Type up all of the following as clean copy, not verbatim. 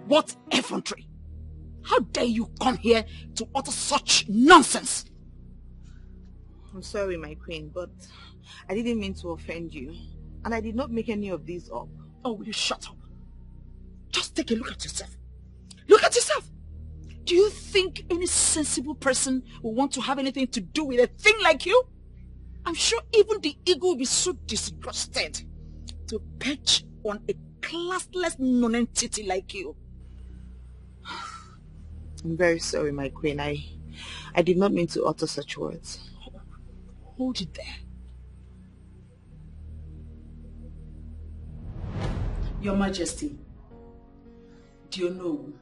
What effrontery! How dare you come here to utter such nonsense? I'm sorry, my queen, but I didn't mean to offend you. And I did not make any of these up. Oh, will you shut up? Just take a look at yourself. Look at yourself! Do you think any sensible person will want to have anything to do with a thing like you? I'm sure even the ego will be so disgusted to perch on a classless non-entity like you. I'm very sorry, my queen. I did not mean to utter such words. Hold it there. Your Majesty, do you know?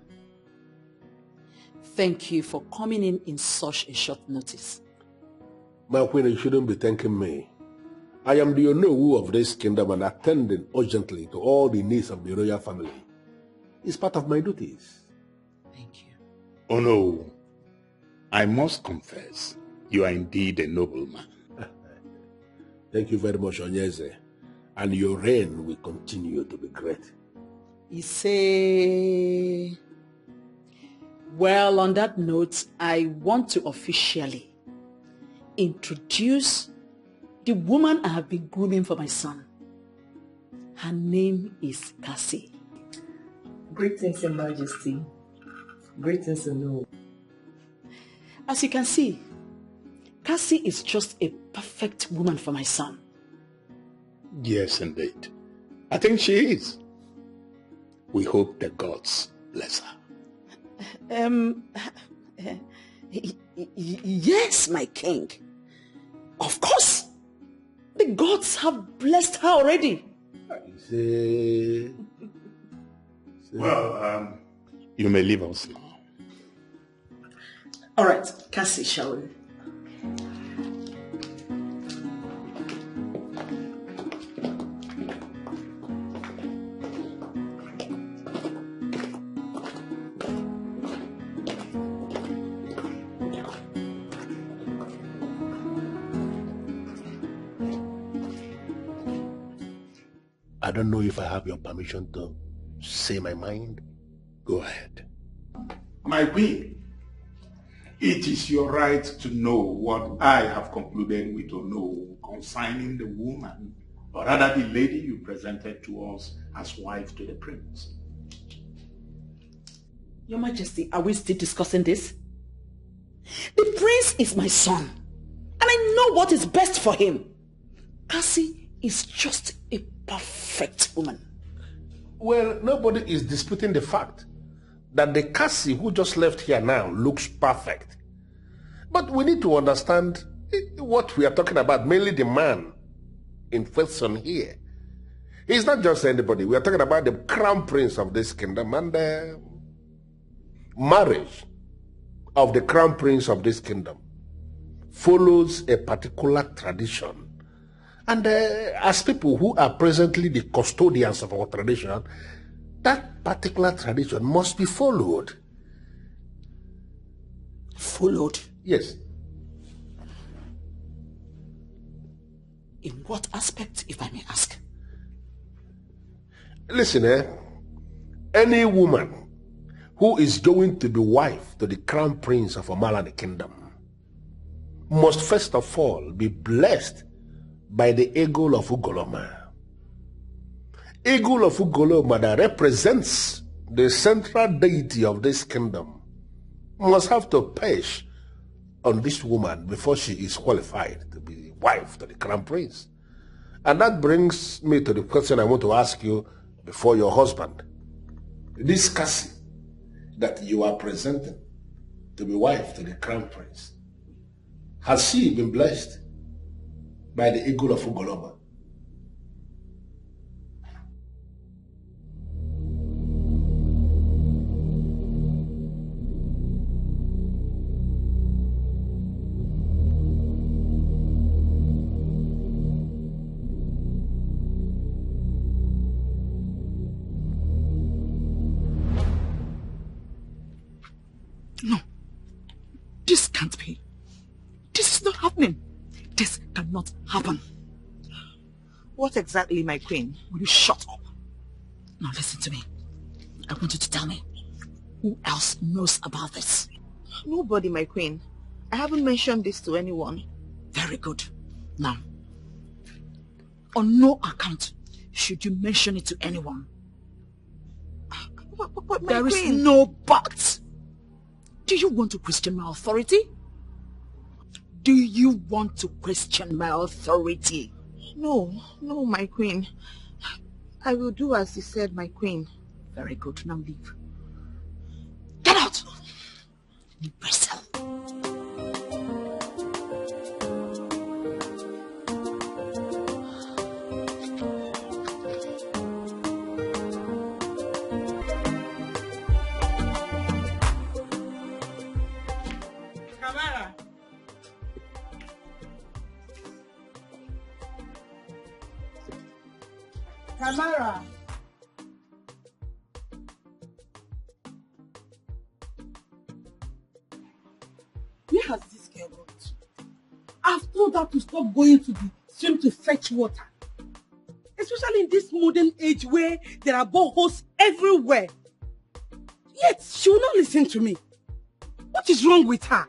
Thank you for coming in such a short notice. My queen, you shouldn't be thanking me. I am the Onowu of this kingdom and attending urgently to all the needs of the royal family. It's part of my duties. Thank you. Oh no, I must confess, you are indeed a nobleman. Thank you very much, Onyeze. And your reign will continue to be great. Well, on that note, I want to officially introduce the woman I have been grooming for my son. Her name is Cassie. Greetings, Your Majesty. Greetings, Onowu. As you can see, Cassie is just a perfect woman for my son. Yes, indeed. I think she is. We hope the gods bless her. Yes, my king. Of course. The gods have blessed her already. Well, you may leave us now. All right, Cassie, shall we? I don't know if I have your permission to say my mind. Go ahead. My queen, it is your right to know what I have concluded with Onowu concerning the woman, or rather the lady you presented to us as wife to the prince. Your Majesty, are we still discussing this? The prince is my son, and I know what is best for him. Cassie is just a perfect woman. Well, nobody is disputing the fact that the Cassie who just left here now looks perfect. But we need to understand what we are talking about, mainly the man in question here. He's not just anybody. We are talking about the crown prince of this kingdom, and the marriage of the crown prince of this kingdom follows a particular tradition. And as people who are presently the custodians of our tradition, that particular tradition must be followed. Followed? Yes. In what aspect, if I may ask? Listen, any woman who is going to be wife to the crown prince of Omalani kingdom must first of all be blessed by the eagle of Ugoloma. Eagle of Ugoloma that represents the central deity of this kingdom must have to perch on this woman before she is qualified to be wife to the crown prince. And that brings me to the question I want to ask you before your husband. This Cassie that you are presenting to be wife to the crown prince, has she been blessed by the eagle of Ugoloma? No, this can't be. This is not happening. This cannot happen. What exactly, my queen? Will you shut up? Now listen to me. I want you to tell me, Who else knows about this? Nobody, my queen. I haven't mentioned this to anyone. Very good. Now, on no account should you mention it to anyone. But my there queen. is no but. Do you want to question my authority? Do you want to question my authority? No, my queen. I will do as you said, my queen. Very good. Now leave. Get out! Imbecile. Tamara. Where has this girl gone to? I've told her to stop going to the stream to fetch water. Especially in this modern age where there are boreholes everywhere. Yet she will not listen to me. What is wrong with her?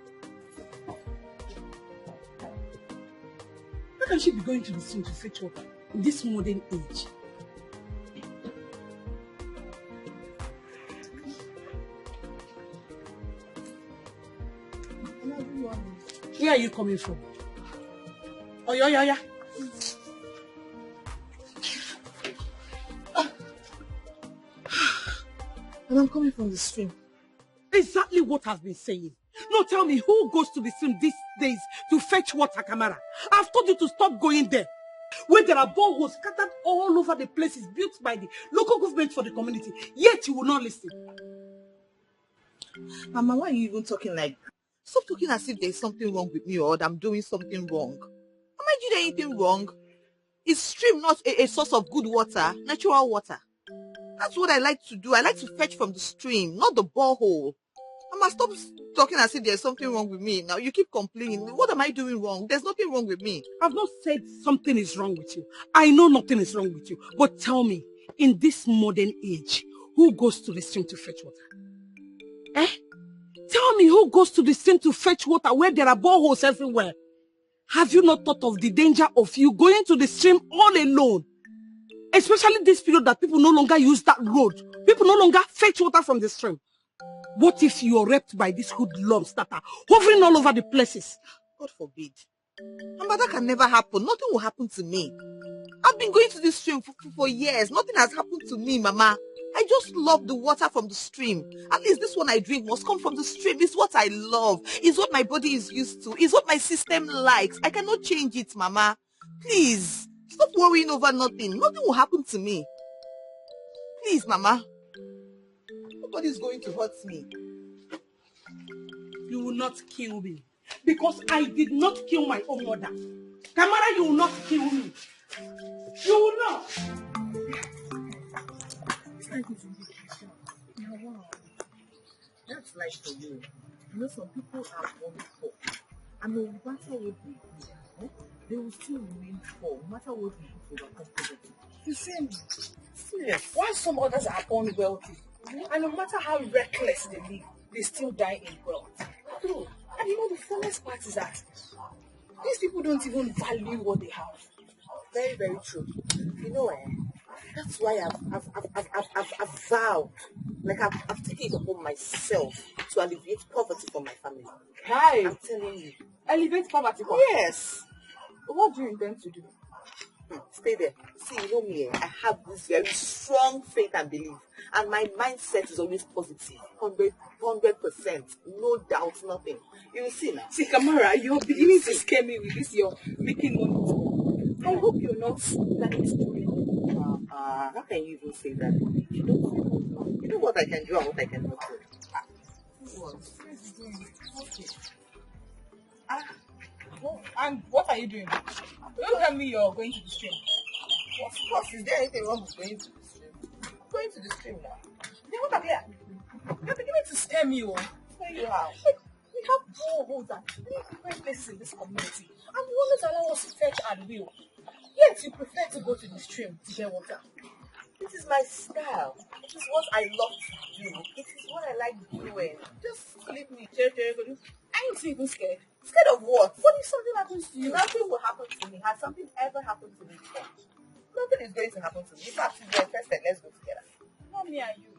How can she be going to the stream to fetch water in this modern age? Where are you coming from? Oh, yeah. And I'm coming from the stream. Exactly what I've been saying. Now tell me, who goes to the stream these days to fetch water, Kamara? I've told you to stop going there. Where there are boreholes scattered all over the places built by the local government for the community. Yet you will not listen. Mama, why are you even talking like that? Stop talking as if there's something wrong with me or that I'm doing something wrong. Am I doing anything wrong? Is stream not a source of good water, natural water? That's what I like to do. I like to fetch from the stream, not the borehole. Mama, stop talking as if there's something wrong with me. Now you keep complaining. What am I doing wrong? There's nothing wrong with me. I've not said something is wrong with you. I know nothing is wrong with you. But tell me, in this modern age, who goes to the stream to fetch water? Eh? Tell me, who goes to the stream to fetch water where there are boreholes everywhere? Have you not thought of the danger of you going to the stream all alone? Especially this period that people no longer use that road. People no longer fetch water from the stream. What if you are raped by these hoodlums that are hovering all over the places? God forbid. Mama, that can never happen. Nothing will happen to me. I've been going to this stream for years. Nothing has happened to me, Mama. I just love the water from the stream. At least this one I drink must come from the stream. It's what I love. It's what my body is used to. It's what my system likes. I cannot change it, Mama. Please, stop worrying over nothing. Nothing will happen to me. Please, Mama. Nobody's going to hurt me. You will not kill me. Because I did not kill my own mother. Kamara, you will not kill me. You will not. That's life for you. You know, some people are born poor. And no matter what they do, they will still remain poor, no matter what they do to overcome poverty. You see, Serious. while some others are born wealthy, and no matter how reckless they live, they still die in wealth. True. And you know, the funniest part is that these people don't even value what they have. Very, very true. You know, that's why I've vowed, like I've taken it upon myself to alleviate poverty for my family. Hi. I'm telling you. Elevate poverty. Yes. What do you intend to do? Stay there. See, you know me, I have this very strong faith and belief. And my mindset is always positive. 100%. No doubt, nothing. You will see now. See, Kamara, you're beginning to scare me with this. You're making money. I hope you're not planning to do it. How can you even say that? You know what I can do and what I cannot do. And what are you doing? Don't tell me you're going to the stream. Of course, is there anything wrong with going to the stream? I'm going to the stream now. Then what are you? You're beginning to scare me. Tell you how. We have boreholes at different places in this community, and you always allow us to fetch at will. Yet you prefer to go to the stream to get water. This is my style. is what I love to do. It is what I like doing. Just leave me. I ain't even scared. Scared of what? What if something happens to you? Nothing will happen to me. Has something ever happened to me before? Nothing is going to happen to me. In fact, if you're interested, let's go together. Not me and you.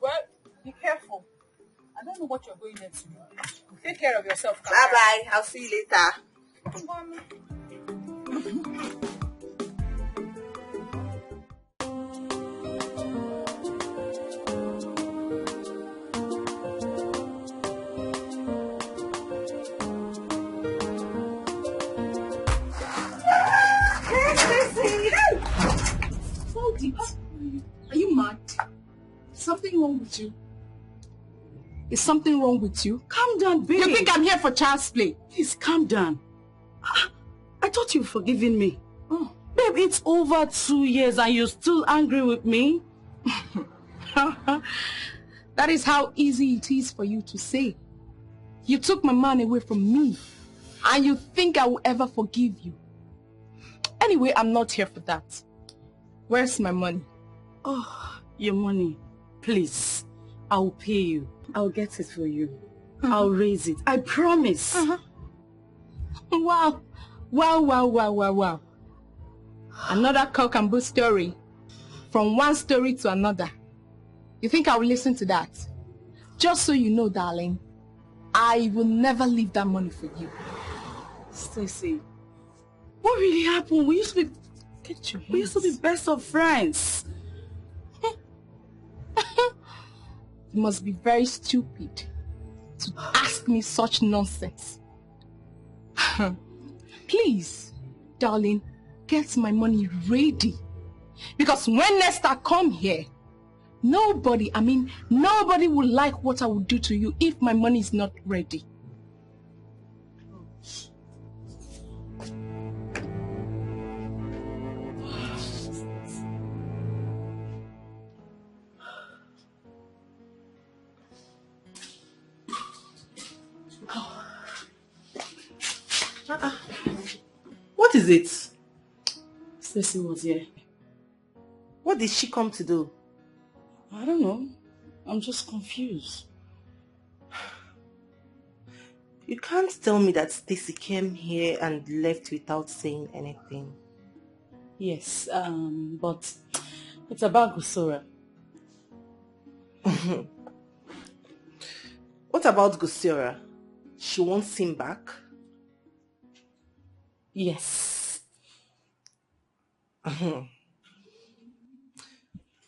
Well, be careful. I don't know what you're going there to do. Take care of yourself. Bye-bye. I'll see you later. Mommy. Are you mad? Something wrong with you? Is something wrong with you? Calm down, babe. You think I'm here for child's play? Please, calm down. I thought you'd forgiven me. Oh. Babe, it's over 2 years and you're still angry with me? That is how easy it is for you to say. You took my man away from me and you think I will ever forgive you. Anyway, I'm not here for that. Where's my money? Oh, your money. Please, I'll pay you. I'll get it for you. I'll raise it. I promise. Wow. Wow. Another cock and bull story. From one story to another. You think I will listen to that? Just so you know, darling, I will never leave that money for you. Stacy, what really happened? We used to be best of friends. You must be very stupid to ask me such nonsense. Please, darling, get my money ready. Because when next I come here, nobody will like what I will do to you if my money is not ready. What is it? Stacy was here. What did she come to do? I don't know. I'm just confused. You can't tell me that Stacy came here and left without saying anything. Yes, but it's about Gora. What about Gora? She wants him back? Yes. I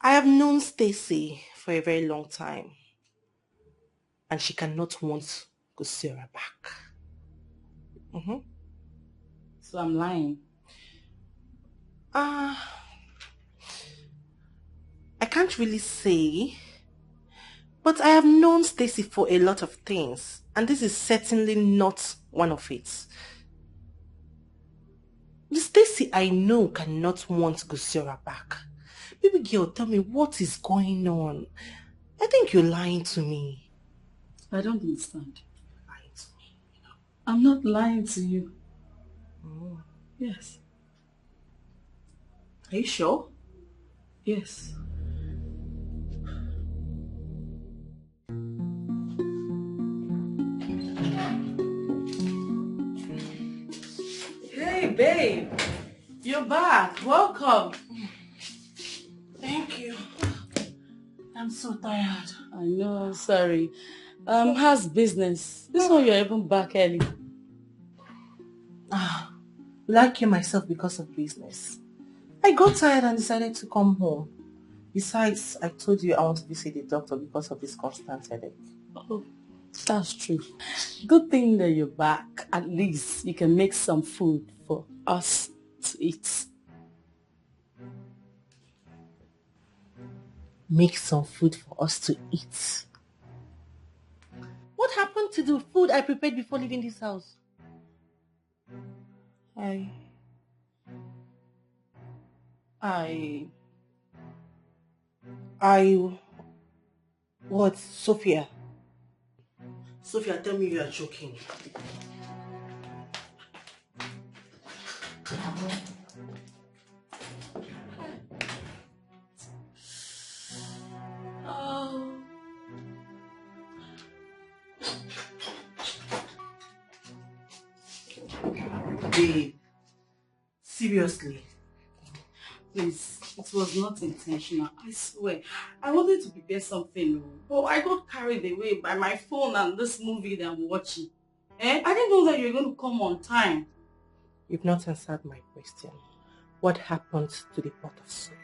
have known Stacy for a very long time. And she cannot want Gora back. So I'm lying. I can't really say. But I have known Stacy for a lot of things. And this is certainly not one of it. The Stacy I know cannot want Gora back. Baby girl, tell me what is going on. I think you're lying to me. I don't understand. Lying to me. I'm not lying to you. Oh. Yes. Are you sure? Yes. Hey, babe. You're back. Welcome. Thank you. I'm so tired. I know, sorry. How's business? This one you're even back early. Will I kill myself because of business? I got tired and decided to come home. Besides, I told you I want to visit the doctor because of this constant headache. Oh, that's true. Good thing that you're back. At least you can make some food for us to eat. Make some food for us to eat. What happened to the food I prepared before leaving this house? What, Sophia? Sophia, tell me you are joking. babe. Seriously. Please, it was not intentional, I swear. I wanted to prepare something, but I got carried away by my phone and this movie that I'm watching. I didn't know that you were going to come on time. You've not answered my question. What happened to the pot of soup?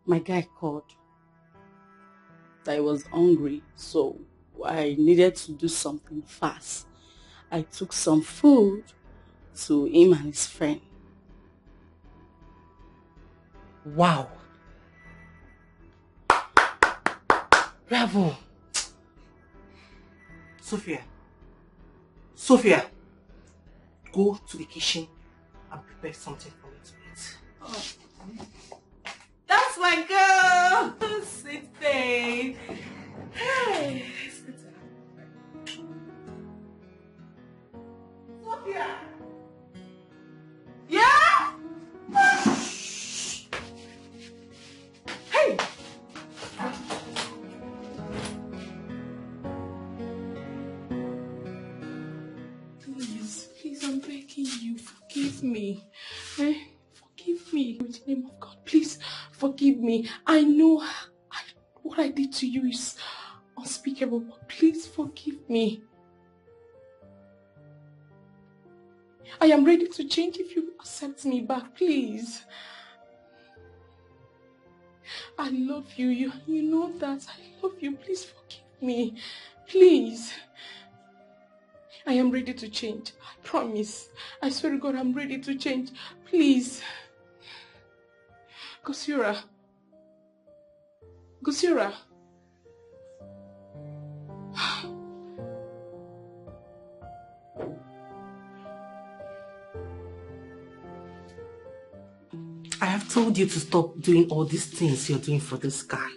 My guy called that I was hungry, so I needed to do something fast. I took some food to him and his friend. Wow. Bravo. Sophia, go to the kitchen and prepare something for me to eat. Oh. That's my girl! Sweet thing. Hey, it's good to have you. Sophia! Yeah? Hey! Please, I'm begging you, forgive me. Forgive me. In the name of God, please forgive me. I know what I did to you is unspeakable, but please forgive me. I am ready to change if you accept me back, please. I love you. You know that. I love you. Please forgive me. Please. I am ready to change. I promise. I swear to God, I'm ready to change. Please. Gosura. I have told you to stop doing all these things you're doing for this guy.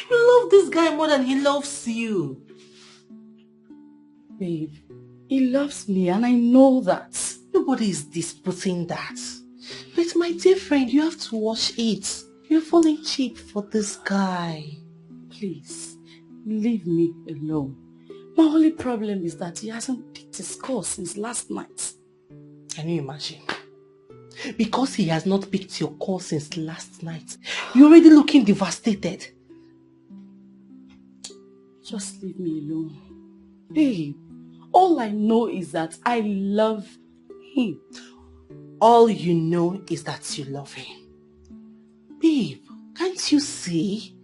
You love this guy more than he loves you. Babe, he loves me and I know that. Nobody is disputing that. But my dear friend, you have to watch it. You're falling cheap for this guy. Please, leave me alone. My only problem is that he hasn't picked his course since last night. Can you imagine? Because he has not picked your call since last night, you're already looking devastated. Just leave me alone. Babe, all I know is that I love him. All you know is that you love him. Babe, can't you see?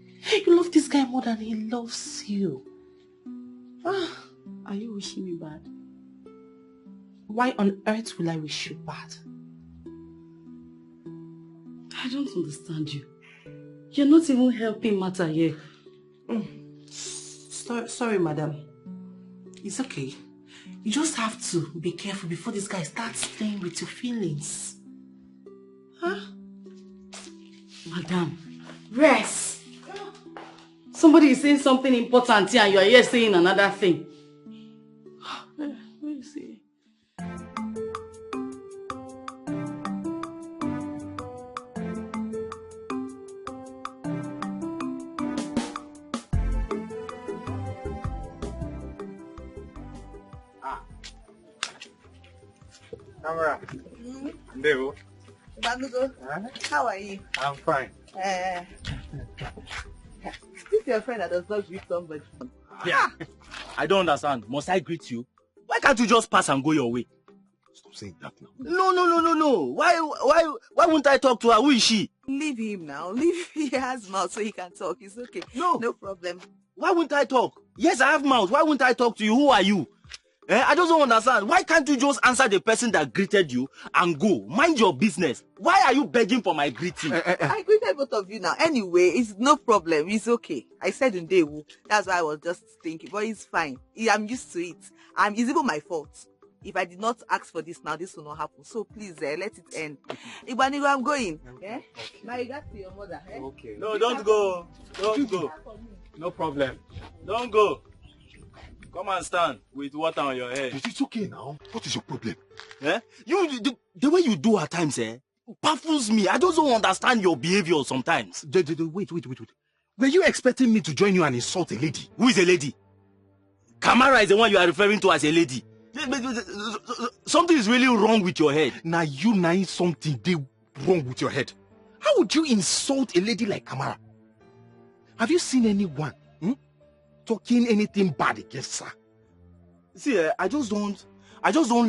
You love this guy more than he loves you. Are you wishing me bad? Why on earth will I wish you bad? I don't understand you. You're not even helping matter here. Sorry, madam. It's okay. You just have to be careful before this guy starts playing with your feelings. Madam, rest. Somebody is saying something important here and you are here saying another thing. Let me see. Camera. Hello. Banugo, how are you? I'm fine. This is your friend that does not greet somebody. Yeah. I don't understand. Must I greet you? Why can't you just pass and go your way? Stop saying that now. No. Why won't I talk to her? Who is she? Leave him now. He has mouth so he can talk. It's okay. No problem. Why won't I talk? Yes, I have mouth. Why won't I talk to you? Who are you? I just don't understand. Why can't you just answer the person that greeted you and go? Mind your business. Why are you begging for my greeting? I greeted both of you now. Anyway, it's no problem. It's okay. I said Ndewu. That's why I was just thinking. But it's fine. I'm used to it. It's even my fault. If I did not ask for this now, this will not happen. So please, let it end. Ibanigo, I'm going. Okay. My regards to your mother. Okay. No, don't go. Don't go. No problem. Don't go. Come and stand with water on your head. It's okay now. What is your problem? The way you do at times, baffles me. I just don't understand your behavior sometimes. Wait. Were you expecting me to join you and insult a lady? Who is a lady? Kamara is the one you are referring to as a lady. Something is really wrong with your head. Now you know something they wrong with your head. How would you insult a lady like Amara? Have you seen anyone talking anything bad against her? See, I just don't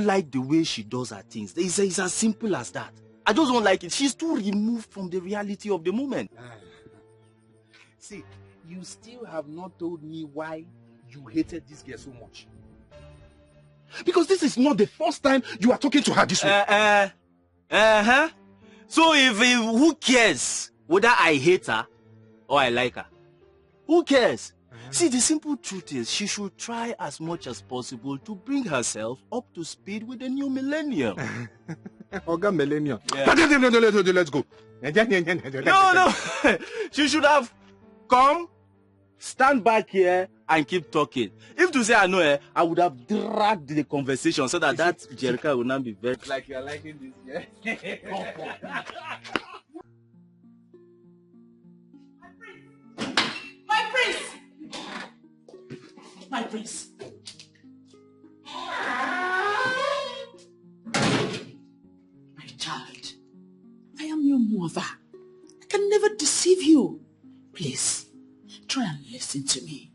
like the way she does her things. It's as simple as that. I just don't like it. She's too removed from the reality of the moment. See, you still have not told me why you hated this girl so much. Because this is not the first time you are talking to her this way. So if who cares whether I hate her or I like her? Who cares? See, the simple truth is she should try as much as possible to bring herself up to speed with the new millennium. Oga millennium. Yeah. Let's go. No. She should have come, stand back here and keep talking. If to say I know her, I would have dragged the conversation so that Jerica would not be very... Like you're liking this, yeah? My prince! My prince! My child, I am your mother. I can never deceive you. Please, try and listen to me.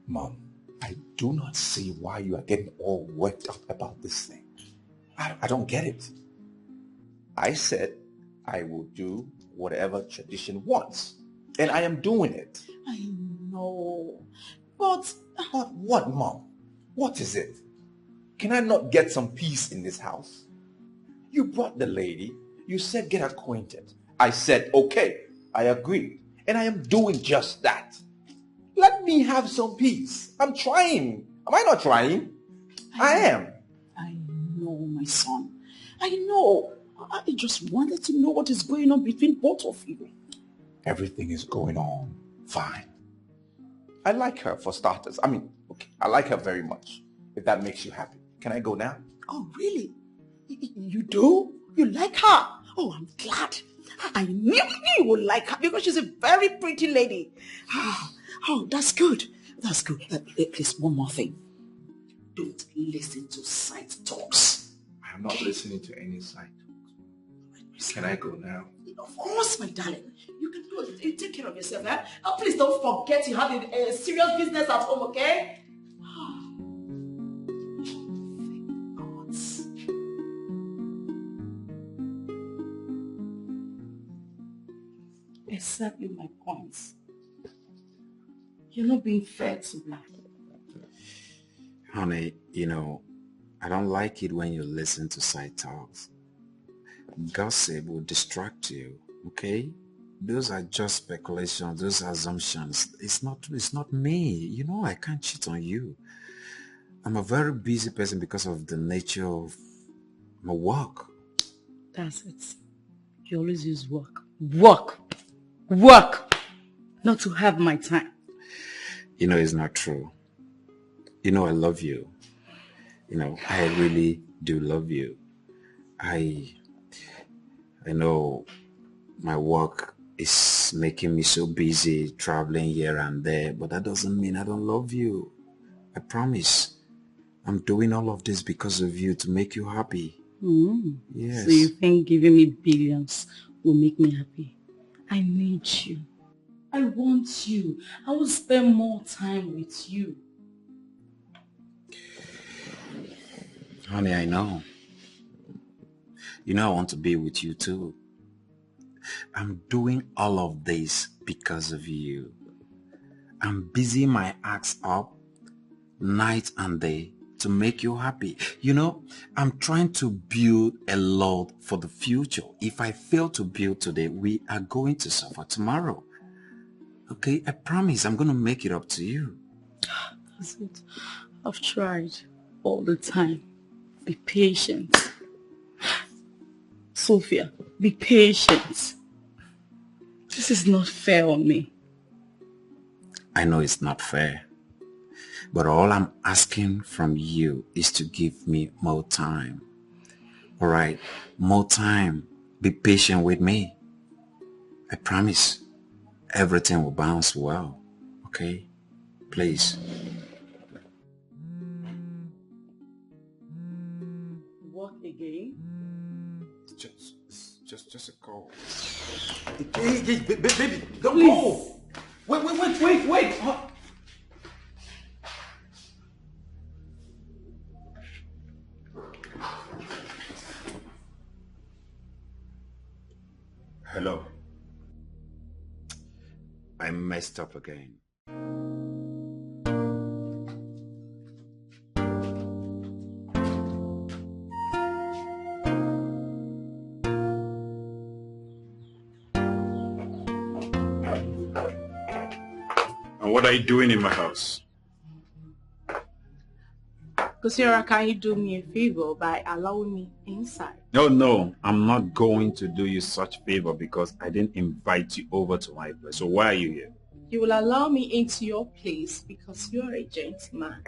Mom, I do not see why you are getting all worked up about this thing. I don't get it. I said I will do whatever tradition wants, and I am doing it. I know, but... But what, Mom? What is it? Can I not get some peace in this house? You brought the lady. You said get acquainted. I said, okay, I agree. And I am doing just that. Let me have some peace. I'm trying. Am I not trying? I am. I know, my son. I know. I just wanted to know what is going on between both of you. Everything is going on fine. I like her for starters. I mean, okay, I like her very much. If that makes you happy. Can I go now? Oh, really? You do? You like her? Oh, I'm glad. I knew you would like her because she's a very pretty lady. Oh, that's good. That's good. Please, one more thing. Don't listen to side talks. I'm not listening to any side talks. Can I go now? Of course, my darling. You can do it. You take care of yourself, eh? Oh, please don't forget you have a serious business at home, okay? Exactly my points. You're not being fair to me. Honey, I don't like it when you listen to side talks. Gossip will distract you, okay? Those are just speculations, those are assumptions. It's not me. I can't cheat on you. I'm a very busy person because of the nature of my work. That's it. You always use work. Work! Not to have my time. It's not true. I love you. I really do love you. I know my work is making me so busy traveling here and there, but that doesn't mean I don't love you. I promise. I'm doing all of this because of you, to make you happy. Yes. So you think giving me billions will make me happy? I need you. I want you. I will spend more time with you. Honey, I know. I want to be with you too. I'm doing all of this because of you. I'm busy my ass up night and day to make you happy. I'm trying to build a lot for the future. If I fail to build today, we are going to suffer tomorrow. Okay, I promise I'm going to make it up to you. That's it. I've tried all the time. Be patient. Sophia, be patient. This is not fair on me. I know it's not fair. But all I'm asking from you is to give me more time. All right, more time. Be patient with me. I promise everything will bounce well. Okay? Please. okay? Just a call. Hey, baby, don't Please. go. Wait. Hello. I messed up again. And what are you doing in my house? Kosiora, can you do me a favor by allowing me inside? No, I'm not going to do you such favor because I didn't invite you over to my place. So why are you here? You will allow me into your place because you're a gentleman.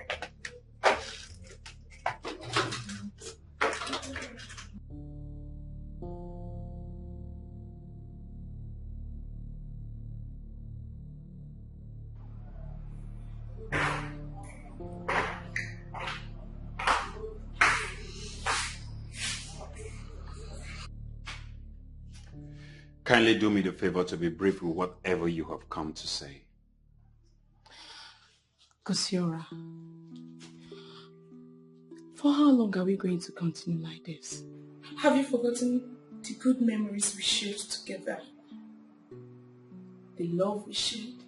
Kindly do me the favor to be brief with whatever you have come to say. Kosiora, for how long are we going to continue like this? Have you forgotten the good memories we shared together? The love we shared?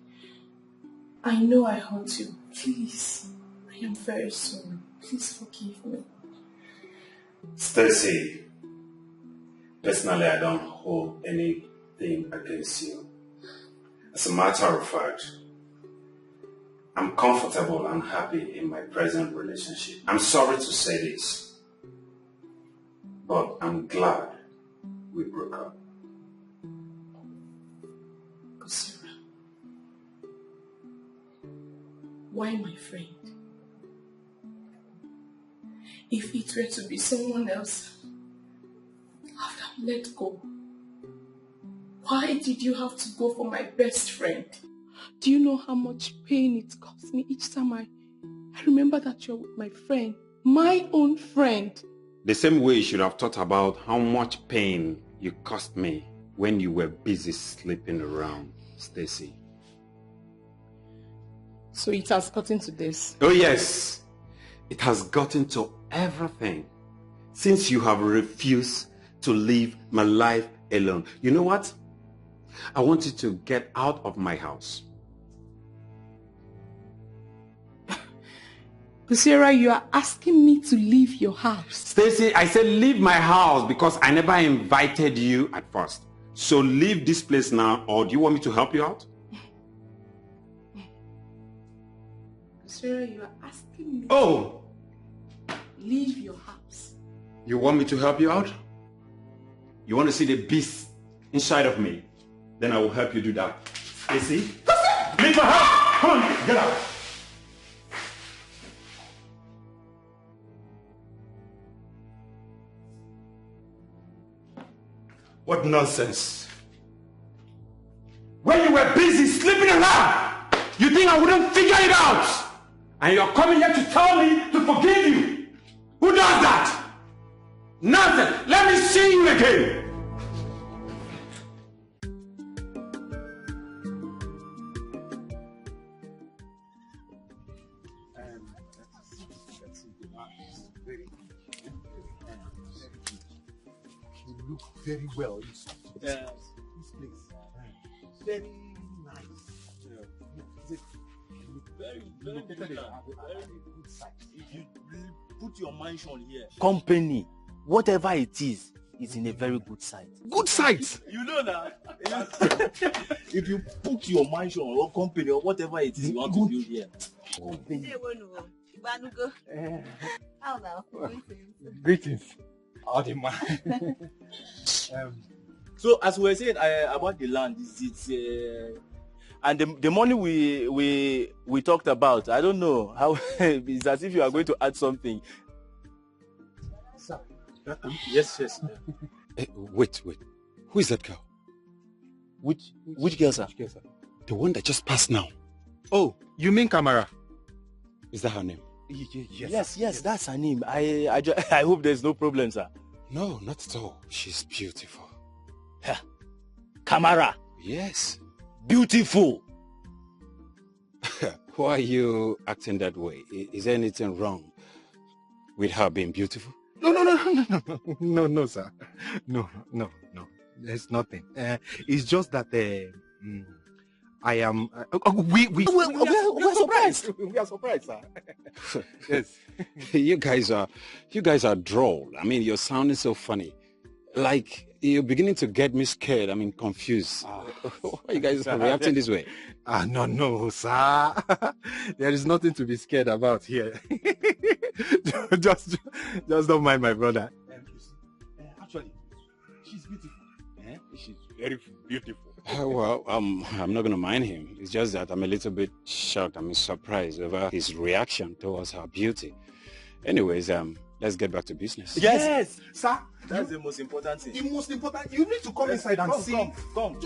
I know I hurt you. Please, I am very sorry. Please forgive me. Stacy, personally I don't hold anything against you. As a matter of fact, I'm comfortable and happy in my present relationship. I'm sorry to say this, but I'm glad we broke up. Kosiora, why my friend? If it were to be someone else, I would have let go. Why did you have to go for my best friend? Do you know how much pain it cost me each time I remember that you're with my friend, my own friend? The same way you should have thought about how much pain you cost me when you were busy sleeping around, Stacy. So it has gotten to this? Oh yes, it has gotten to everything. Since you have refused to leave my life alone. You know what? I want you to get out of my house. Kosiora, you are asking me to leave your house. Stacy, I said leave my house because I never invited you at first. So leave this place now, or do you want me to help you out? Kosiora, you are asking me to leave your house. You want me to help you out? You want to see the beast inside of me? Then I will help you do that. Stacy, leave my house! Come on, get out! What nonsense! When you were busy sleeping around, you think I wouldn't figure it out? And you're coming here to tell me to forgive you? Who does that? Nonsense! Let me see you again! You look very well. This place. Very nice. Very good site. If you put your mansion here, company, whatever it is in a very good site. Good site. You know that. If you put your mansion or company or whatever it is you want to build here. How now? Greetings. So as we were saying about the land, and the money we talked about, I don't know how. It's as if you are going to add something. Sir. Yes. Hey, wait. Who is that girl? Which girl, sir? The one that just passed now. Oh, you mean Kamara? Is that her name? Yes, that's her name. I hope there's no problem, sir. No, not at all. She's beautiful. Kamara. Yes. Beautiful. Why are you acting that way? Is there anything wrong with her being beautiful? No, sir. No. There's nothing. It's just that I am. We're surprised. We are surprised, sir. Yes. You guys are droll. I mean, you're sounding so funny. Like you're beginning to get me scared. I mean, confused. Why are you guys reacting this way? No, sir. There is nothing to be scared about here. just don't mind my brother. Actually, she's beautiful. She's very beautiful. Well, I'm not going to mind him. It's just that I'm a little bit shocked. I'm surprised over his reaction towards her beauty. Anyways, let's get back to business. Yes, sir. That's the most important thing. The most important. You need to come inside and see. Come.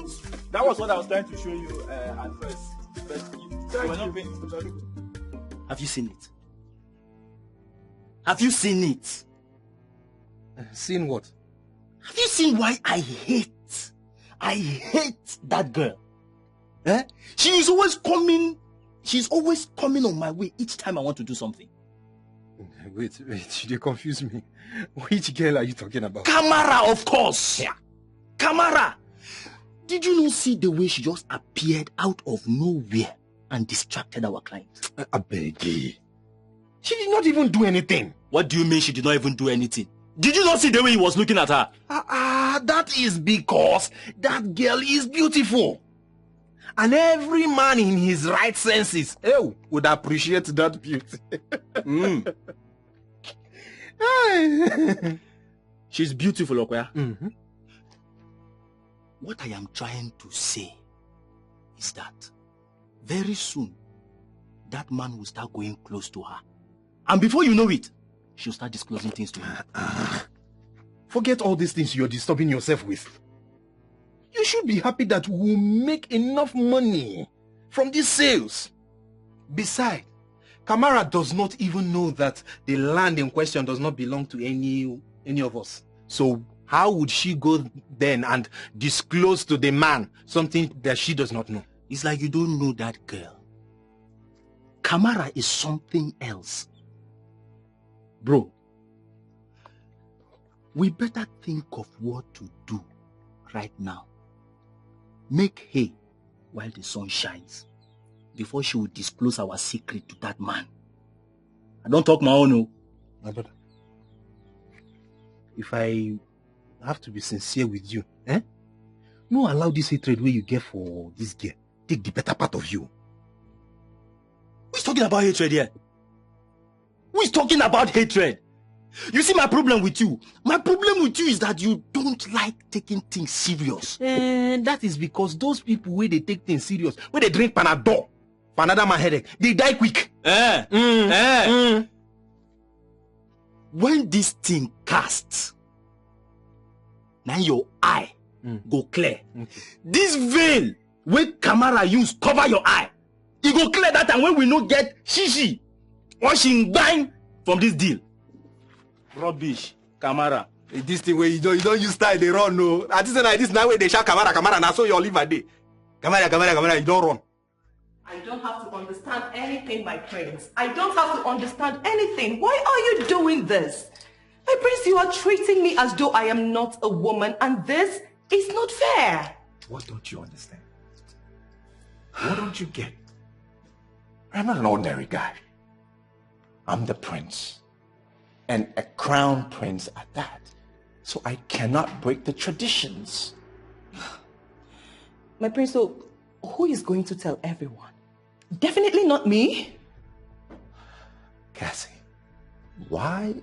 That was what I was trying to show you at first. But you were not paying attention. Have you seen it? Have you seen it? Seen what? Have you seen why I hate that girl? She's always coming on my way each time I want to do something. Wait, you confuse me. Which girl are you talking about? Kamara, of course. Yeah. Kamara. Did you not see the way she just appeared out of nowhere and distracted our client? I beg you. She did not even do anything. What do you mean she did not even do anything? Did you not see the way he was looking at her? That is because that girl is beautiful. And every man in his right senses would appreciate that beauty. She's beautiful, Okoya. Mm-hmm. What I am trying to say is that very soon that man will start going close to her. And before you know it, she'll start disclosing things to him. Forget all these things you're disturbing yourself with. You should be happy that we'll make enough money from these sales. Besides, Kamara does not even know that the land in question does not belong to any of us. So how would she go then and disclose to the man something that she does not know? It's like you don't know that girl. Kamara is something else. Bro, we better think of what to do right now. Make hay while the sun shines before she will disclose our secret to that man. I don't talk my own, no. My brother, if I have to be sincere with you, no allow this hatred where you get for this girl take the better part of you. Who's talking about hatred here? Who is talking about hatred? You see my problem with you? My problem with you is that you don't like taking things serious. And that is because those people where they take things serious, where they drink Panadol for another man headache, they die quick. When this thing casts, now your eye go clear. Okay. This veil where Kamara use cover your eye, it go clear that time when we no get shishi or shingbang from this deal. Rubbish, Kamara. This thing where you don't use style, they run, no. At this like this now where they shout Kamara, now so you live a day. Kamara, you don't run. I don't have to understand anything, my prince. I don't have to understand anything. Why are you doing this? My prince, you are treating me as though I am not a woman, and this is not fair. What don't you understand? What don't you get? I'm not an ordinary guy. I'm the prince. And a crown prince at that. So I cannot break the traditions. My prince, so who is going to tell everyone? Definitely not me. Cassie, why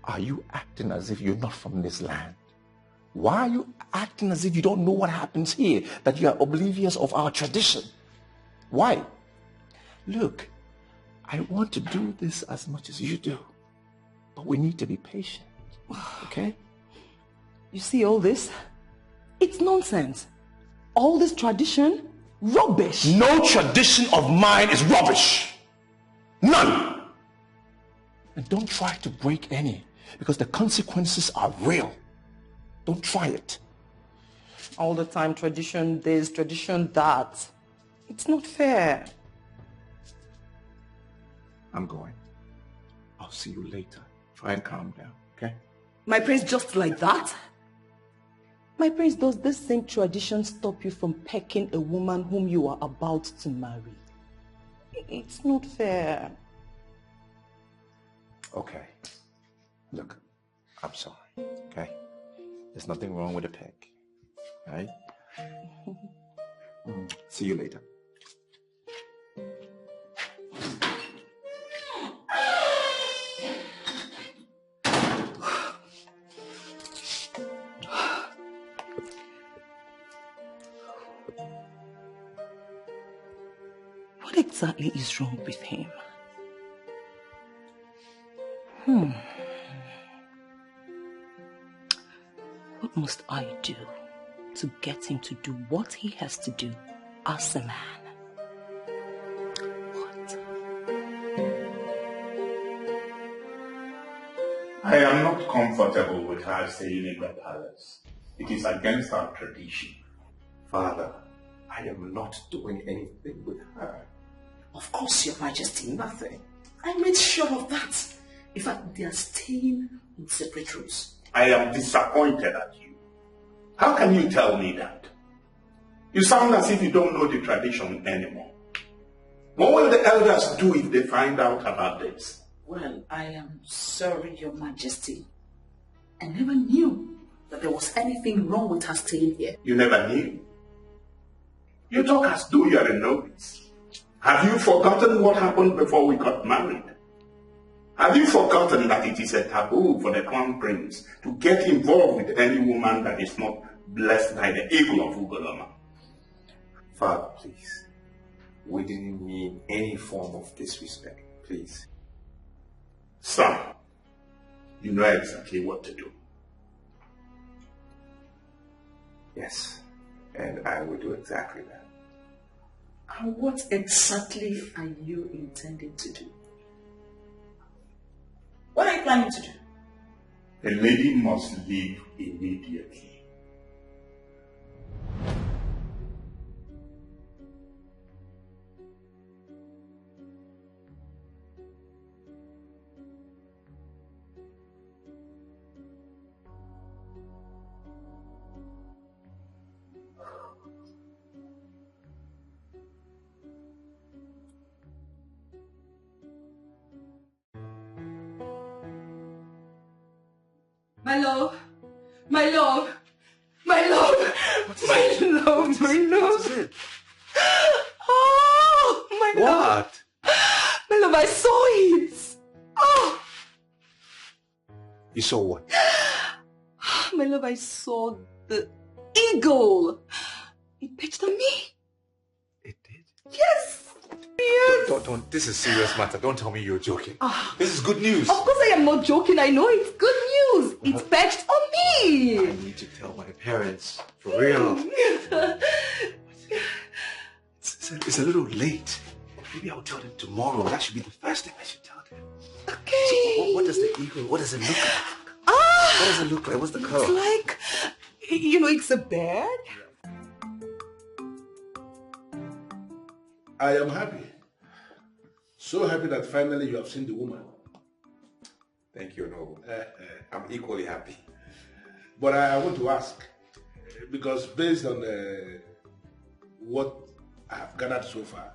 are you acting as if you're not from this land? Why are you acting as if you don't know what happens here, that you are oblivious of our tradition? Why? Look, I want to do this as much as you do, but we need to be patient, okay? You see all this? It's nonsense. All this tradition, rubbish. No tradition of mine is rubbish. None. And don't try to break any, Because the consequences are real. Don't try it. All the time, tradition this, tradition that. It's not fair. I'm going. I'll see you later. Try and calm down, okay? My prince, just like that? My prince, does this same tradition stop you from pecking a woman whom you are about to marry? It's not fair. Okay. Look, I'm sorry, okay? There's nothing wrong with a peck, right? See you later. What exactly is wrong with him? What must I do to get him to do what he has to do as a man? What? I am not comfortable with her staying in the palace. It is against our tradition. Father, I am not doing anything with her. Of course, Your Majesty, nothing. I made sure of that. In fact, they are staying in separate rooms. I am disappointed at you. How can you tell me that? You sound as if you don't know the tradition anymore. What will the elders do if they find out about this? Well, I am sorry, Your Majesty. I never knew that there was anything wrong with her staying here. You never knew. You talk as though you are a novice. Have you forgotten what happened before we got married? Have you forgotten that it is a taboo for the crown prince to get involved with any woman that is not blessed by the eagle of Ugoloma? Father, please. We didn't mean any form of disrespect, please. Son, you know exactly what to do. Yes, and I will do exactly that. And what exactly are you intending to do? What are you planning to do? The lady must leave immediately. My love, my love, my love, my love, my love. What is it? Oh, my love. What? My love, I saw it. Oh. You saw what? My love, I saw the eagle. It pitched on me. It did? Yes. Yes. Don't. This is a serious matter. Don't tell me you're joking. This is good news. Of course I am not joking. I know it's good news. It's perched on me. I need to tell my parents. For real. It's a little late. Maybe I'll tell them tomorrow. That should be the first thing I should tell them. Okay. So what does the eagle, what does it look like? What does it look like? What's the color? It's like, it's a bird. I am happy. So happy that finally you have seen the woman. Thank you, Noble. I'm equally happy. But I want to ask, because based on what I have gathered so far,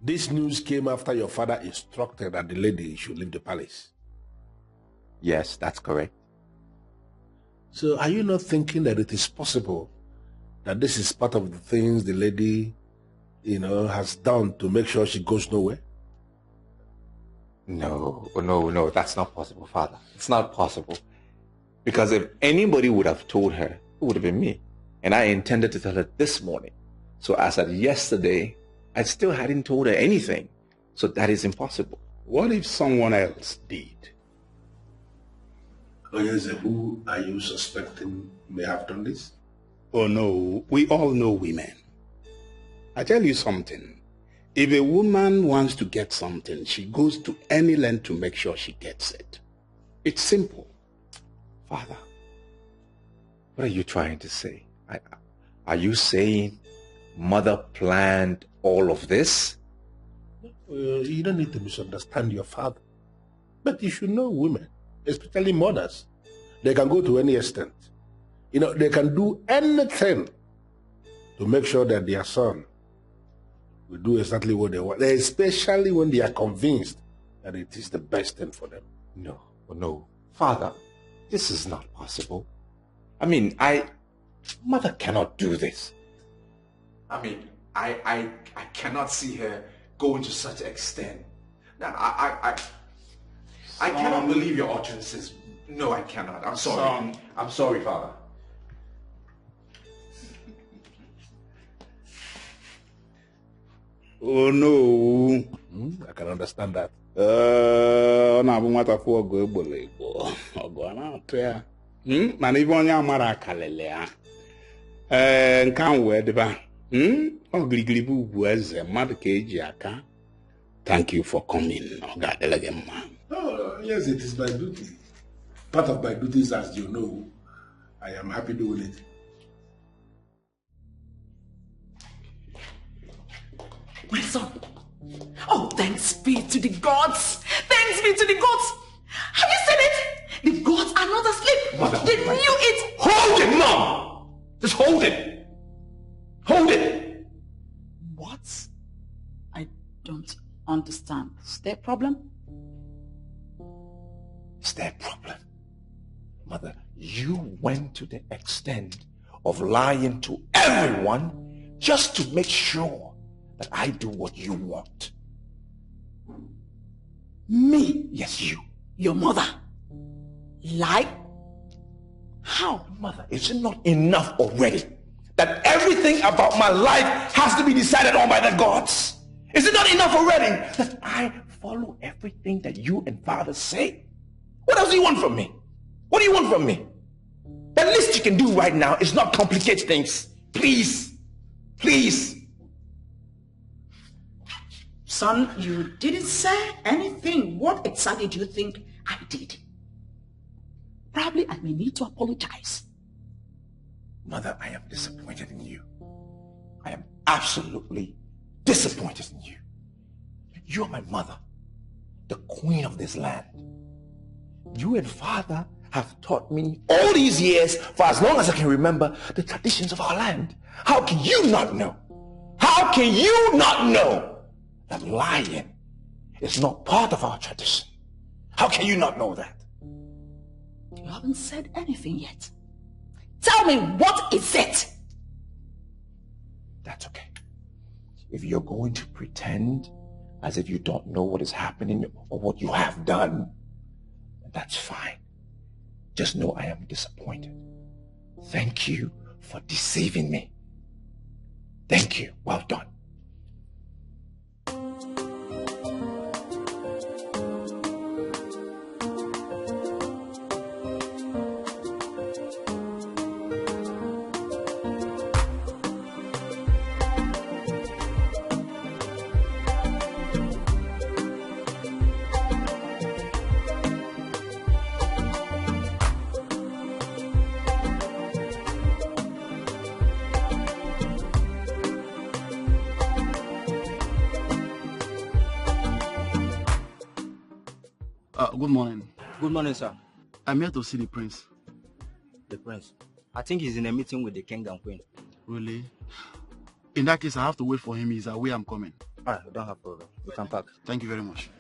this news came after your father instructed that the lady should leave the palace. Yes, that's correct. So are you not thinking that it is possible that this is part of the things the lady, has done to make sure she goes nowhere? No, that's not possible, Father. It's not possible. Because if anybody would have told her, it would have been me. And I intended to tell her this morning. So as of yesterday, I still hadn't told her anything. So that is impossible. What if someone else did? Oyeze, who are you suspecting may have done this? Oh no, we all know women. I tell you something. If a woman wants to get something, she goes to any length to make sure she gets it. It's simple. Father, what are you trying to say? Are you saying Mother planned all of this? You don't need to misunderstand your father. But you should know women, especially mothers. They can go to any extent. They can do anything to make sure that their son will do exactly what they want, especially when they are convinced that it is the best thing for them. No. Father, this is not possible. Mother cannot do this. I cannot see her going to such an extent. Now, I cannot believe your utterances. No, I cannot. I'm sorry. I'm sorry, Father. Oh no. I can understand that. Na-abụ nwata fụ ọgụ egbolo egbo ọgụ a na-atụ ya mana ibe onye amara akalele ya nke ahụ wee dịba ọgirigiri bụ ugwu eze mmadụ ka eji aka. Thank you for coming. Ọ ga-adịla gị mma. Yes, it is my duty. Part of my duties, as you know. I am happy doing it. My son. Oh, thanks be to the gods. Thanks be to the gods. Have you seen it? The gods are not asleep. Mother, they knew it. Hold it, Mom! Just hold it. Hold it. What? I don't understand. Is there a problem? Is there a problem? Mother, you went to the extent of lying to everyone just to make sure that I do what you want. Me? Yes, you. Your mother? Lie? How? Mother, is it not enough already that everything about my life has to be decided on by the gods? Is it not enough already that I follow everything that you and Father say? What else do you want from me? What do you want from me? The least you can do right now is not complicate things. Please. Please. Son, you didn't say anything. What exactly do you think I did? Probably I may need to apologize. Mother, I am disappointed in you. I am absolutely disappointed in you. You are my mother, the queen of this land. You and Father have taught me all these years, for as long as I can remember, the traditions of our land. How can you not know? How can you not know that lying is not part of our tradition? How can you not know that? You haven't said anything yet. Tell me, what is it? That's okay. If you're going to pretend as if you don't know what is happening or what you have done, that's fine. Just know I am disappointed. Thank you for deceiving me. Thank you. Well done. Good morning. Good morning, sir. I'm here to see the prince. The prince? I think he's in a meeting with the king and queen. Really? In that case, I have to wait for him. He's away. I'm coming. All right, don't have problem. You can park. Thank you very much.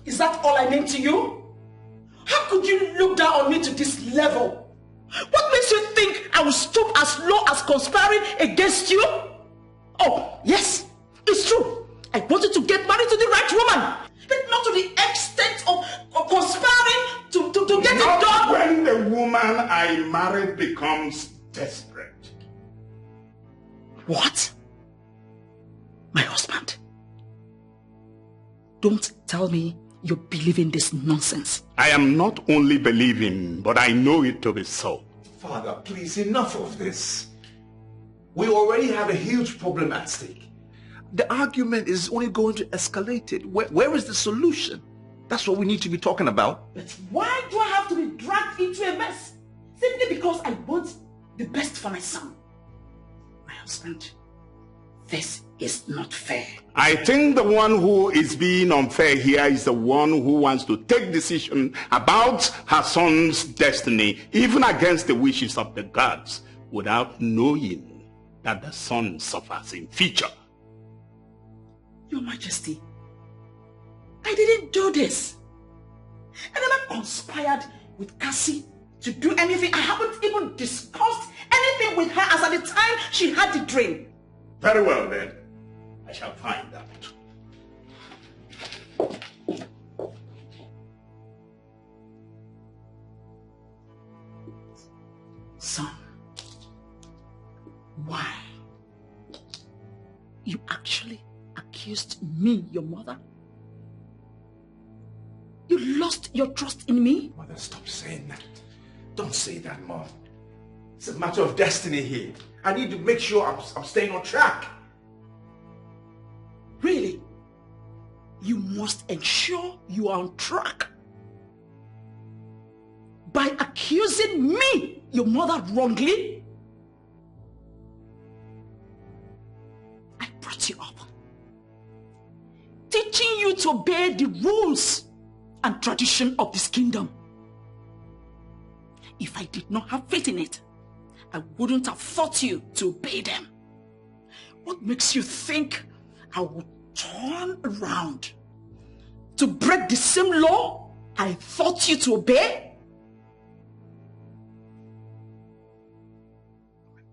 Is that all I meant to you? How could you look down on me to this level? What makes you think I will stoop as low as conspiring against you? Oh, yes, it's true. I wanted to get married to the right woman, but not to the extent of conspiring to get it done. When the woman I married becomes desperate. What? My husband? Don't tell me you're believing this nonsense. I am not only believing, but I know it to be so. Father, please, enough of this. We already have a huge problem at stake. The argument is only going to escalate it. Where is the solution? That's what we need to be talking about. But why do I have to be dragged into a mess? Simply because I want the best for my son. My husband, this is not fair. I think the one who is being unfair here is the one who wants to take decision about her son's destiny, even against the wishes of the gods, without knowing that the son suffers in future. Your Majesty, I didn't do this. I never conspired with Cassie to do anything. I haven't even discussed anything with her as at the time she had the dream. Very well then, I shall find out. Son, why? You actually accused me, your mother? You lost your trust in me? Mother, stop saying that. Don't say that, Mom. It's a matter of destiny here. I need to make sure I'm staying on track. Really? You must ensure you are on track. By accusing me, your mother, wrongly? I brought you up, teaching you to obey the rules and tradition of this kingdom. If I did not have faith in it, I wouldn't have taught you to obey them. What makes you think I would turn around to break the same law I taught you to obey?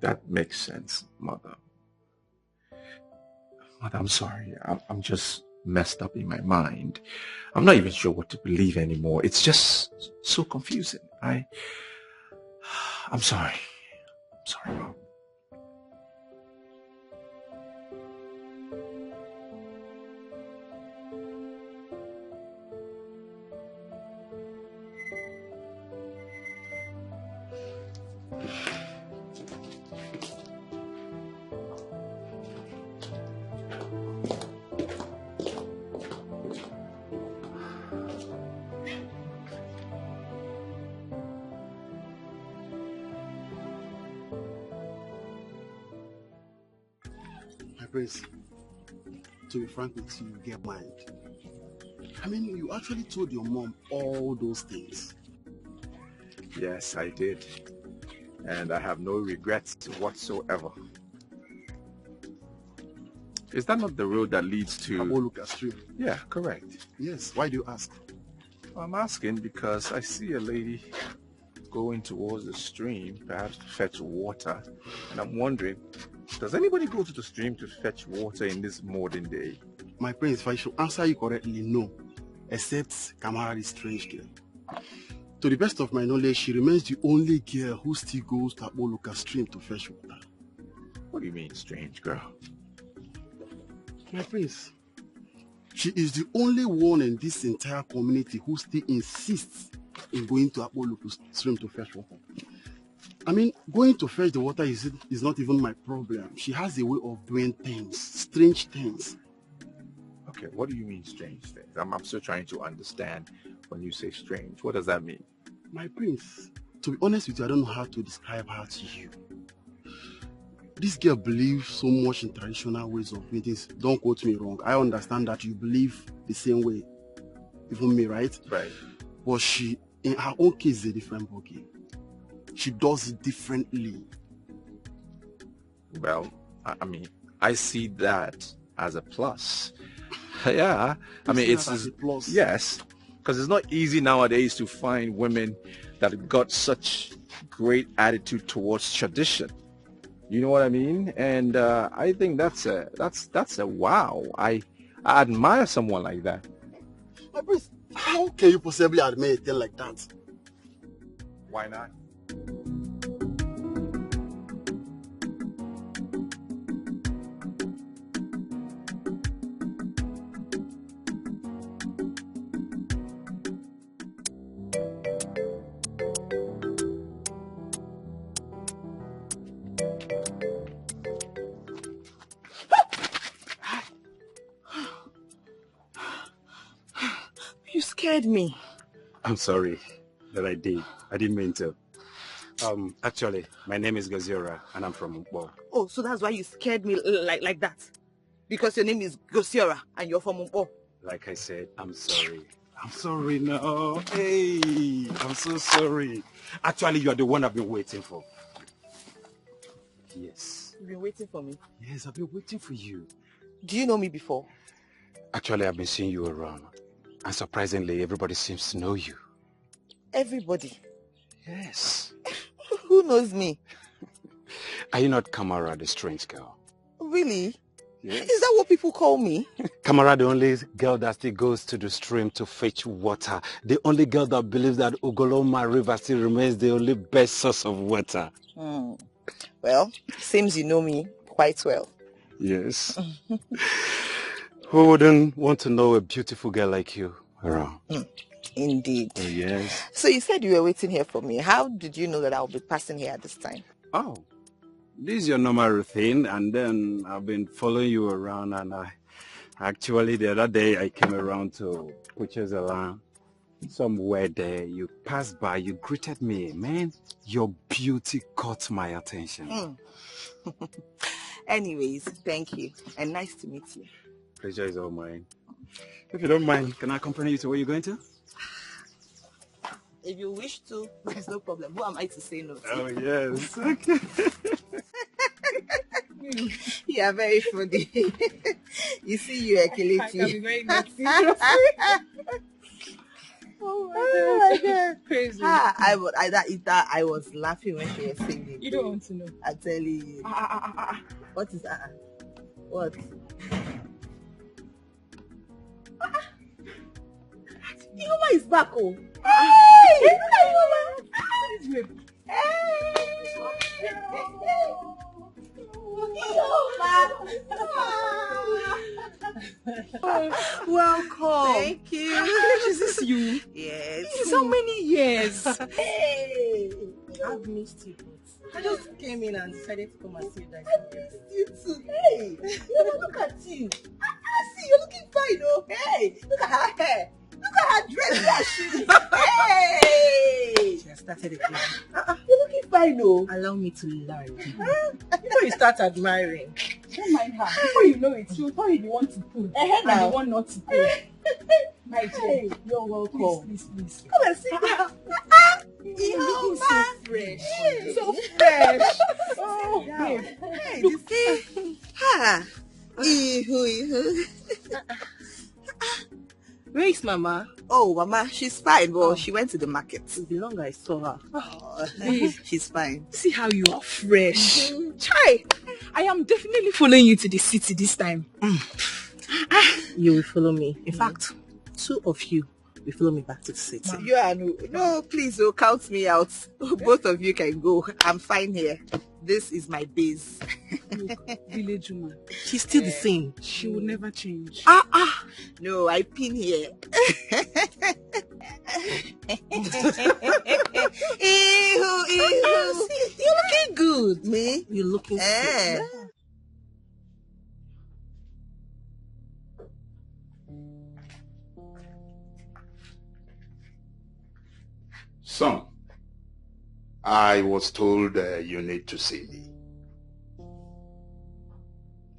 That makes sense, Mother. Mother, I'm sorry. I'm just messed up in my mind. I'm not even sure what to believe anymore. It's just so confusing. I'm sorry. I'm sorry, Mom. Prince, to be frank with you, you get mind. I mean, you actually told your mom all those things. Yes, I did. And I have no regrets whatsoever. Is that not the road that leads to... Aboluka Stream? Yeah, correct. Yes, why do you ask? I'm asking because I see a lady going towards the stream, perhaps to fetch water. And I'm wondering, does anybody go to the stream to fetch water in this modern day? My prince, if I should answer you correctly, no. Except Kamara, the strange girl. To the best of my knowledge, she remains the only girl who still goes to Aboluka Stream to fetch water. What do you mean, strange girl? My prince, she is the only one in this entire community who still insists in going to Aboluka Stream to fetch water. I mean, going to fetch the water is not even my problem. She has a way of doing things, strange things. Okay, what do you mean strange things? I'm still trying to understand when you say strange. What does that mean? My prince, to be honest with you, I don't know how to describe her to you. This girl believes so much in traditional ways of doing things. Don't quote me wrong. I understand that you believe the same way. Even me, right? Right. But she, in her own case, is a different ballgame. She does it differently. Well, I mean, I see that as a plus. Yeah, I mean, it's a plus. Yes, because it's not easy nowadays to find women that got such great attitude towards tradition. You know what I mean? And I think that's a wow. I admire someone like that. My prince, how can you possibly admire a thing like that? Why not? scared me. I'm sorry that I did. I didn't mean to. Actually, my name is Gora and I'm from Mpo. Oh, so that's why you scared me like that? Because your name is Gosiora and you're from Mpo. Like I said, I'm sorry. I'm sorry now. Hey, I'm so sorry. Actually, you are the one I've been waiting for. Yes. You've been waiting for me? Yes, I've been waiting for you. Do you know me before? Actually, I've been seeing you around. And surprisingly, everybody seems to know you. Everybody? Yes. Who knows me? Are you not Kamara, the strange girl? Really? Yes. Is that what people call me? Kamara, the only girl that still goes to the stream to fetch water. The only girl that believes that Ugoloma River still remains the only best source of water. Well, seems you know me quite well. Yes. Who wouldn't want to know a beautiful girl like you around? Indeed. Oh, yes. So you said you were waiting here for me. How did you know that I'll be passing here at this time? Oh, this is your normal routine, and then I've been following you around, and actually the other day I came around to Butcher's Alarm. Somewhere there, you passed by, you greeted me. Man, your beauty caught my attention. Anyways, thank you, and nice to meet you. Pleasure is all mine. If you don't mind, can I accompany you to where you're going to? If you wish to, there's no problem. Who am I to say no to? Oh, yes. Okay. You are very funny. You see, you are killing I can be very naughty. Oh my God. Crazy. I was laughing when she was singing. You don't want to know. I tell you. What is that? What? Ioma is back, oh. Hey! Welcome. Thank you. Is this you? Yes. This is how many years? Hey! I've missed you, but I just came in and decided to come and see you guys. I missed you too. Hey! Look at you. I see you're looking fine, oh. Hey! Look at her hair. Look at her dress. Hey! She has started again. You're looking fine, oh. Allow me to learn. Before you start admiring, don't mind her. Before you know it, she'll tell you the one to pull and the one not to pull. My dear, you're welcome. Please. Come and sit down. You're looking so fresh. Hey. So fresh. Oh, babe. Hey, look. Ha. Ihu. Where is Mama? Oh, Mama, she's fine, but she went to the market. The longer I saw her. Oh, she's fine. See how you are fresh. Chai, I am definitely following you to the city this time. You will follow me. In fact, two of you will follow me back to the city. You are no, please, count me out. Both of you can go. I'm fine here. This is my base. Look, village woman. She's still the same. She will never change. No, I pin here. You're looking good. Me? You're looking good. Son, I was told you need to see me.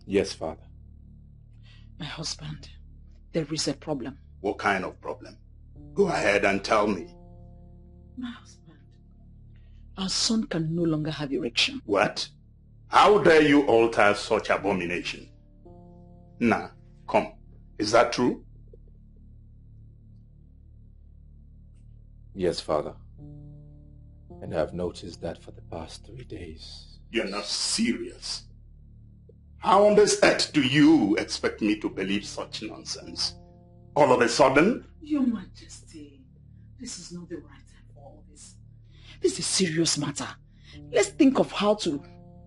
Yes, Father. My husband, there is a problem. What kind of problem? Go ahead and tell me. My husband, our son can no longer have erection. What? How dare you alter such abomination? Nah, come. Is that true? Yes, Father. And I've noticed that for the past 3 days. You're not serious. How on this earth do you expect me to believe such nonsense? All of a sudden? Your Majesty, this is not the right time for all this. This is a serious matter. Let's think of how to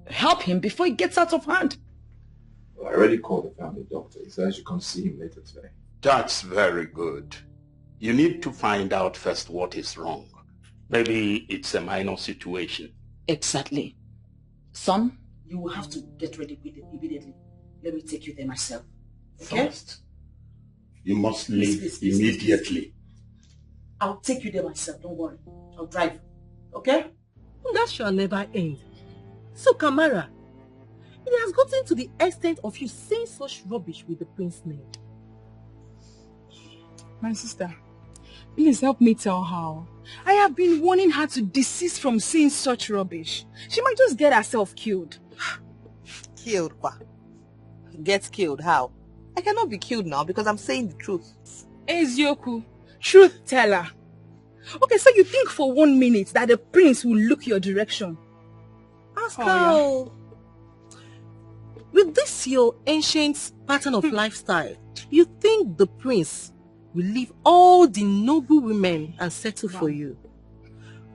help him before it gets out of hand. Well, I already called the family doctor. He said I should come see him later today. That's very good. You need to find out first what is wrong. Maybe it's a minor situation. Exactly. Son, you will have to get ready immediately. Let me take you there myself. Okay? First, you must leave immediately. I'll take you there myself, don't worry. I'll drive. Okay? That shall never end. So, Kamara, it has gotten to the extent of you saying such rubbish with the prince's name. My sister, please help me tell her. I have been warning her to desist from saying such rubbish. She might just get herself killed. Killed, kwa? Get killed, how? I cannot be killed now because I'm saying the truth. Ezioku, truth teller. Okay, so you think for 1 minute that the prince will look your direction? Ask her. With this your ancient pattern of lifestyle, you think the prince will leave all the noble women and settle for you?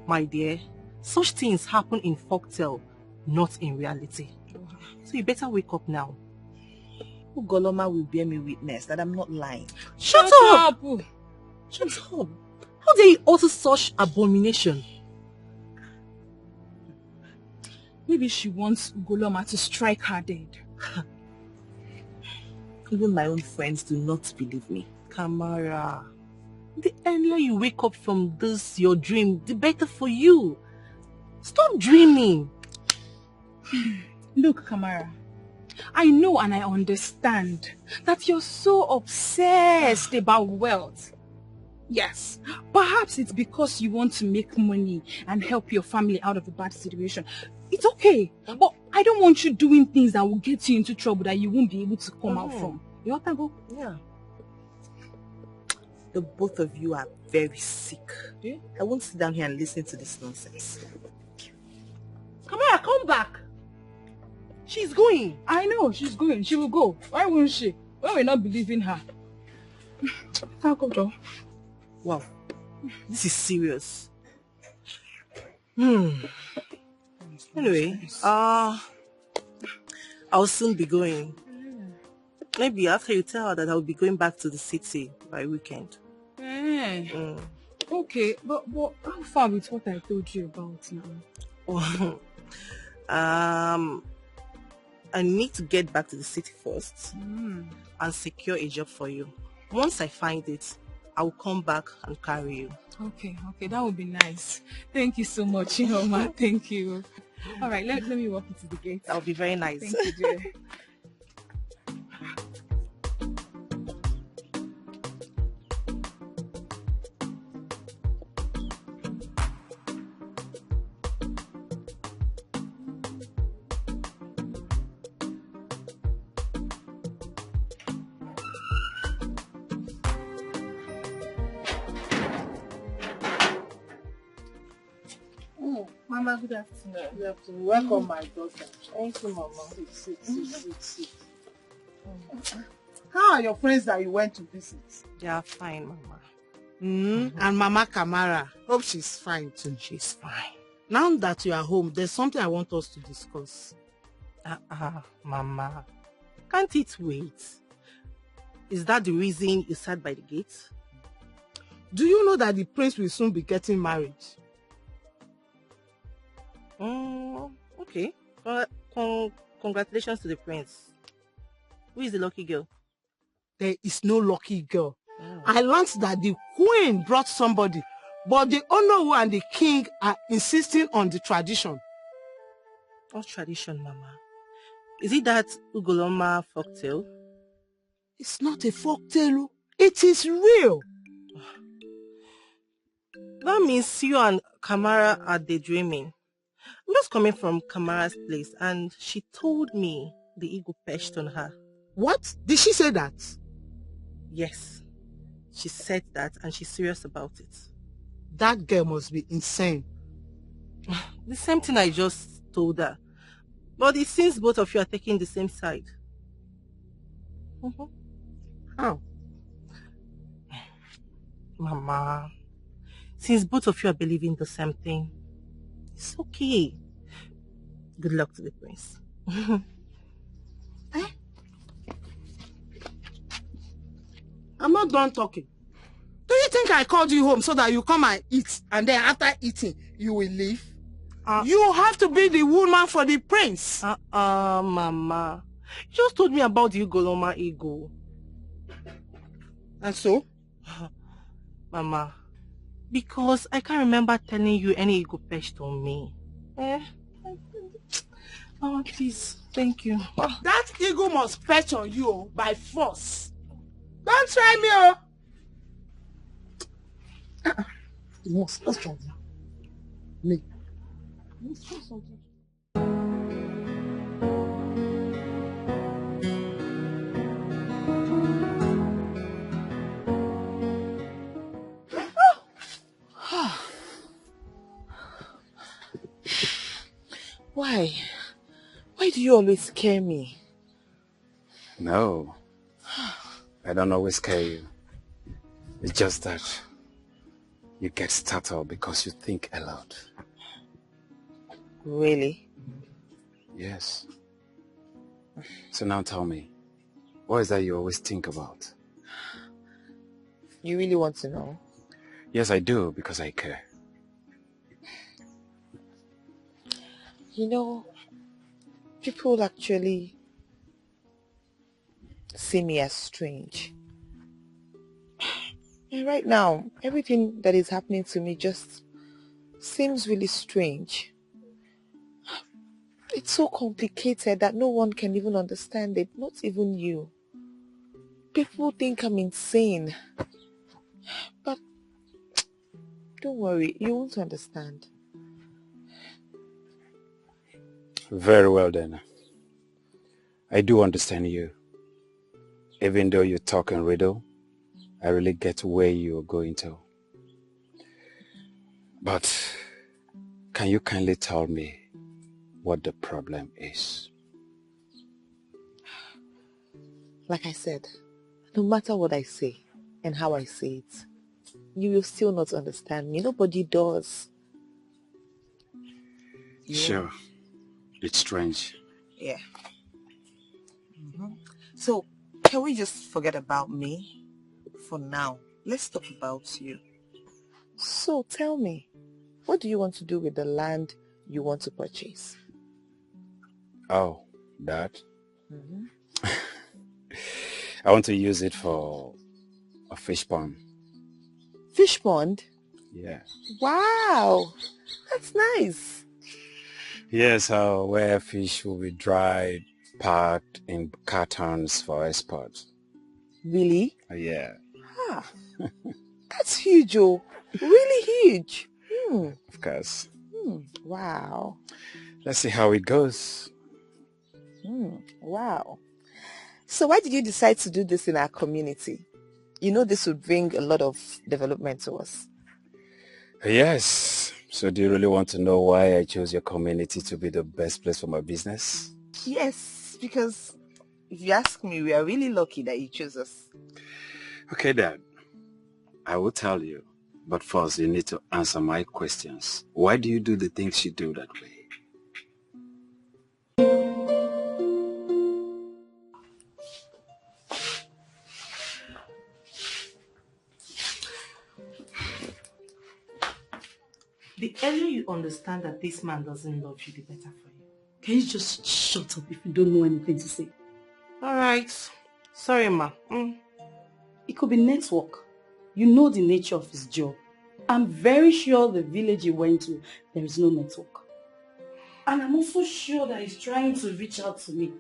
My dear, such things happen in folktale, not in reality. So you better wake up now. Ugoloma will bear me witness that I'm not lying. Shut up! Shut up! How dare you utter such abomination? Maybe she wants Ugoloma to strike her dead. Even my own friends do not believe me. Kamara, the earlier you wake up from this, your dream, the better for you. Stop dreaming. Look, Kamara, I know and I understand that you're so obsessed about wealth. Yes, perhaps it's because you want to make money and help your family out of a bad situation. It's okay, but I don't want you doing things that will get you into trouble that you won't be able to come out from. You want to go? Yeah. The both of you are very sick. Yeah? I won't sit down here and listen to this nonsense. Kamara, come back. She's going. I know, she's going. She will go. Why won't she? Why will not believe in her? I'll go, Joe. Wow, this is serious. Anyway, I'll soon be going. Maybe after you tell her that I'll be going back to the city by weekend. Okay, but how far with what I told you about now? I need to get back to the city first and secure a job for you. Once I find it, I will come back and carry you. Okay, that would be nice. Thank you so much, Ioma. Thank you. All right, let me walk into the gate. That will be very nice. Thank you, dear. Mama, good afternoon. Good afternoon. Welcome, my daughter. Thank you, Mama. Sit. How are your friends that you went to visit? They are fine, Mama. And Mama Kamara, hope she's fine too. She's fine. Now that you are home, there's something I want us to discuss. Mama, can't it wait? Is that the reason you sat by the gate? Do you know that the prince will soon be getting married? Okay. Congratulations to the prince. Who is the lucky girl? There is no lucky girl. I learned that the queen brought somebody, but the Onowu and the king are insisting on the tradition. What tradition, Mama? Is it that Ugoloma folktale? It's not a folktale. It is real. That means you and Kamara are daydreaming. I'm just coming from Kamara's place and she told me the ego perched on her. What? Did she say that? Yes. She said that and she's serious about it. That girl must be insane. The same thing I just told her. But it seems both of you are taking the same side. How? Mama, since both of you are believing the same thing, it's okay. Good luck to the prince. I'm not done talking. Do you think I called you home so that you come and eat, and then after eating, you will leave? You have to be the woman for the prince. Mama. You just told me about the Ugoloma ego. And so? Mama, Because I can't remember telling you any ego pest on me. Eh? Oh, please. Thank you. That ego must fetch on you by force. Don't try me, oh. You must trust on me. Why? Why do you always scare me? No, I don't always scare you. It's just that you get startled because you think a lot. Really? Yes. So now tell me, what is that you always think about? You really want to know? Yes, I do, because I care. You know, people actually see me as strange. And right now, everything that is happening to me just seems really strange. It's so complicated that no one can even understand it, not even you. People think I'm insane. But don't worry, you won't understand. Very well then. I do understand you. Even though you talk in riddle, I really get where you're going to. But can you kindly tell me what the problem is? Like I said, no matter what I say and how I say it, you will still not understand me. Nobody does. Sure. It's strange. Yeah. So, can we just forget about me for now? Let's talk about you. So, tell me, what do you want to do with the land you want to purchase? Oh, that? I want to use it for a fish pond. Fish pond? Yeah. Wow, that's nice. Yes, where fish will be dried, packed in cartons for export. Really? Yeah. Ah, that's huge, oh. Really huge. Of course. Wow. Let's see how it goes. Wow. So why did you decide to do this in our community? You know this would bring a lot of development to us. Yes. So do you really want to know why I chose your community to be the best place for my business? Yes, because if you ask me, we are really lucky that you chose us. Okay, Dad. I will tell you. But first, you need to answer my questions. Why do you do the things you do that way? The earlier you understand that this man doesn't love you, the better for you. Can you just shut up if you don't know anything to say? Alright. Sorry, ma. It could be network. You know the nature of his job. I'm very sure the village he went to, there is no network. And I'm also sure that he's trying to reach out to me.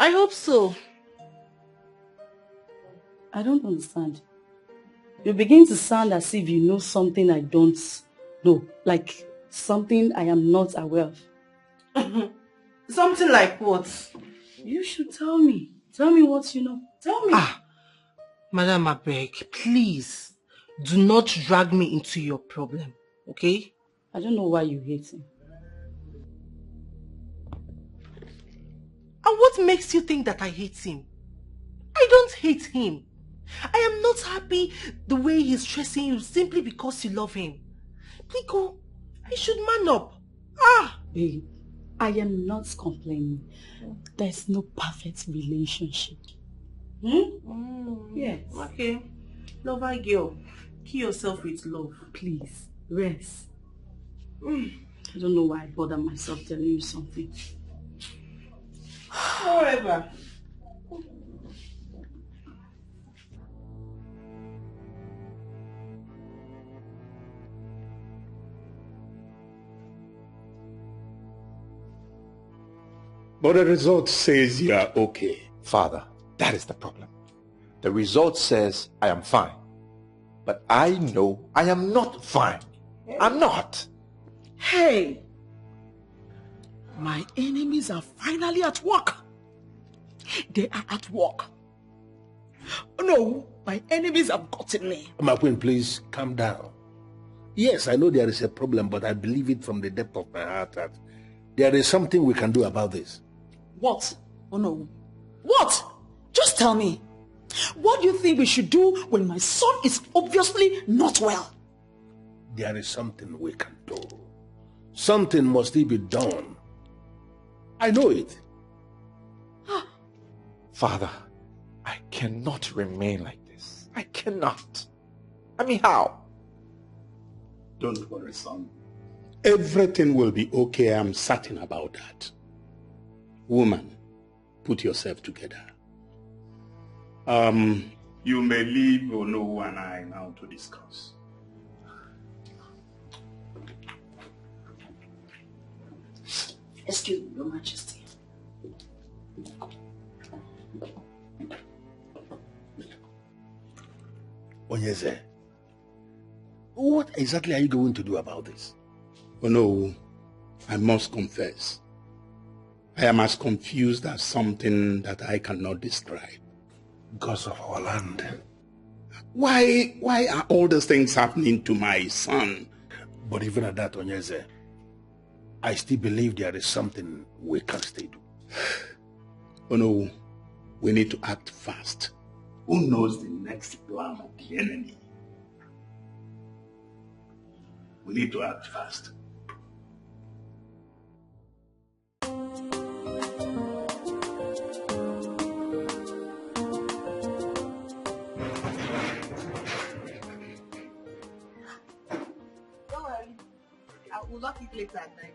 I hope so. I don't understand. You begin to sound as if you know something I don't know. Like something I am not aware of. Something like what? You should tell me. Tell me what you know. Tell me. Madam, I beg, please, do not drag me into your problem, okay? I don't know why you hate him. And what makes you think that I hate him? I don't hate him. I am not happy the way he's stressing you simply because you love him. Pico, you should man up. Babe, I am not complaining. There's no perfect relationship. Yes. Okay. Lover girl, kill yourself with love. Please, rest. I don't know why I bother myself telling you something. Whatever. But the result says you are okay. Father, that is the problem. The result says I am fine. But I know I am not fine. I'm not. Hey! My enemies are finally at work. They are at work. Oh no, my enemies have gotten me. My queen, please calm down. Yes, I know there is a problem, but I believe it from the depth of my heart that there is something we can do about this. What? Oh no. What? Just tell me. What do you think we should do when my son is obviously not well? There is something we can do. Something must be done. I know it. Father, I cannot remain like this. I cannot. I mean, how? Don't worry, son. Everything will be okay. I'm certain about that. Woman, put yourself together. You may leave Ono and I now to discuss. Excuse me, Your Majesty. Onyeze, what exactly are you going to do about this? Oh no, I must confess. I am as confused as something that I cannot describe. Because of our land. Why are all these things happening to my son? But even at that, Onyeze, I still believe there is something we can still do. Oh no, we need to act fast. Who knows the next plan of the enemy? We need to act fast. We'll lock it later at night.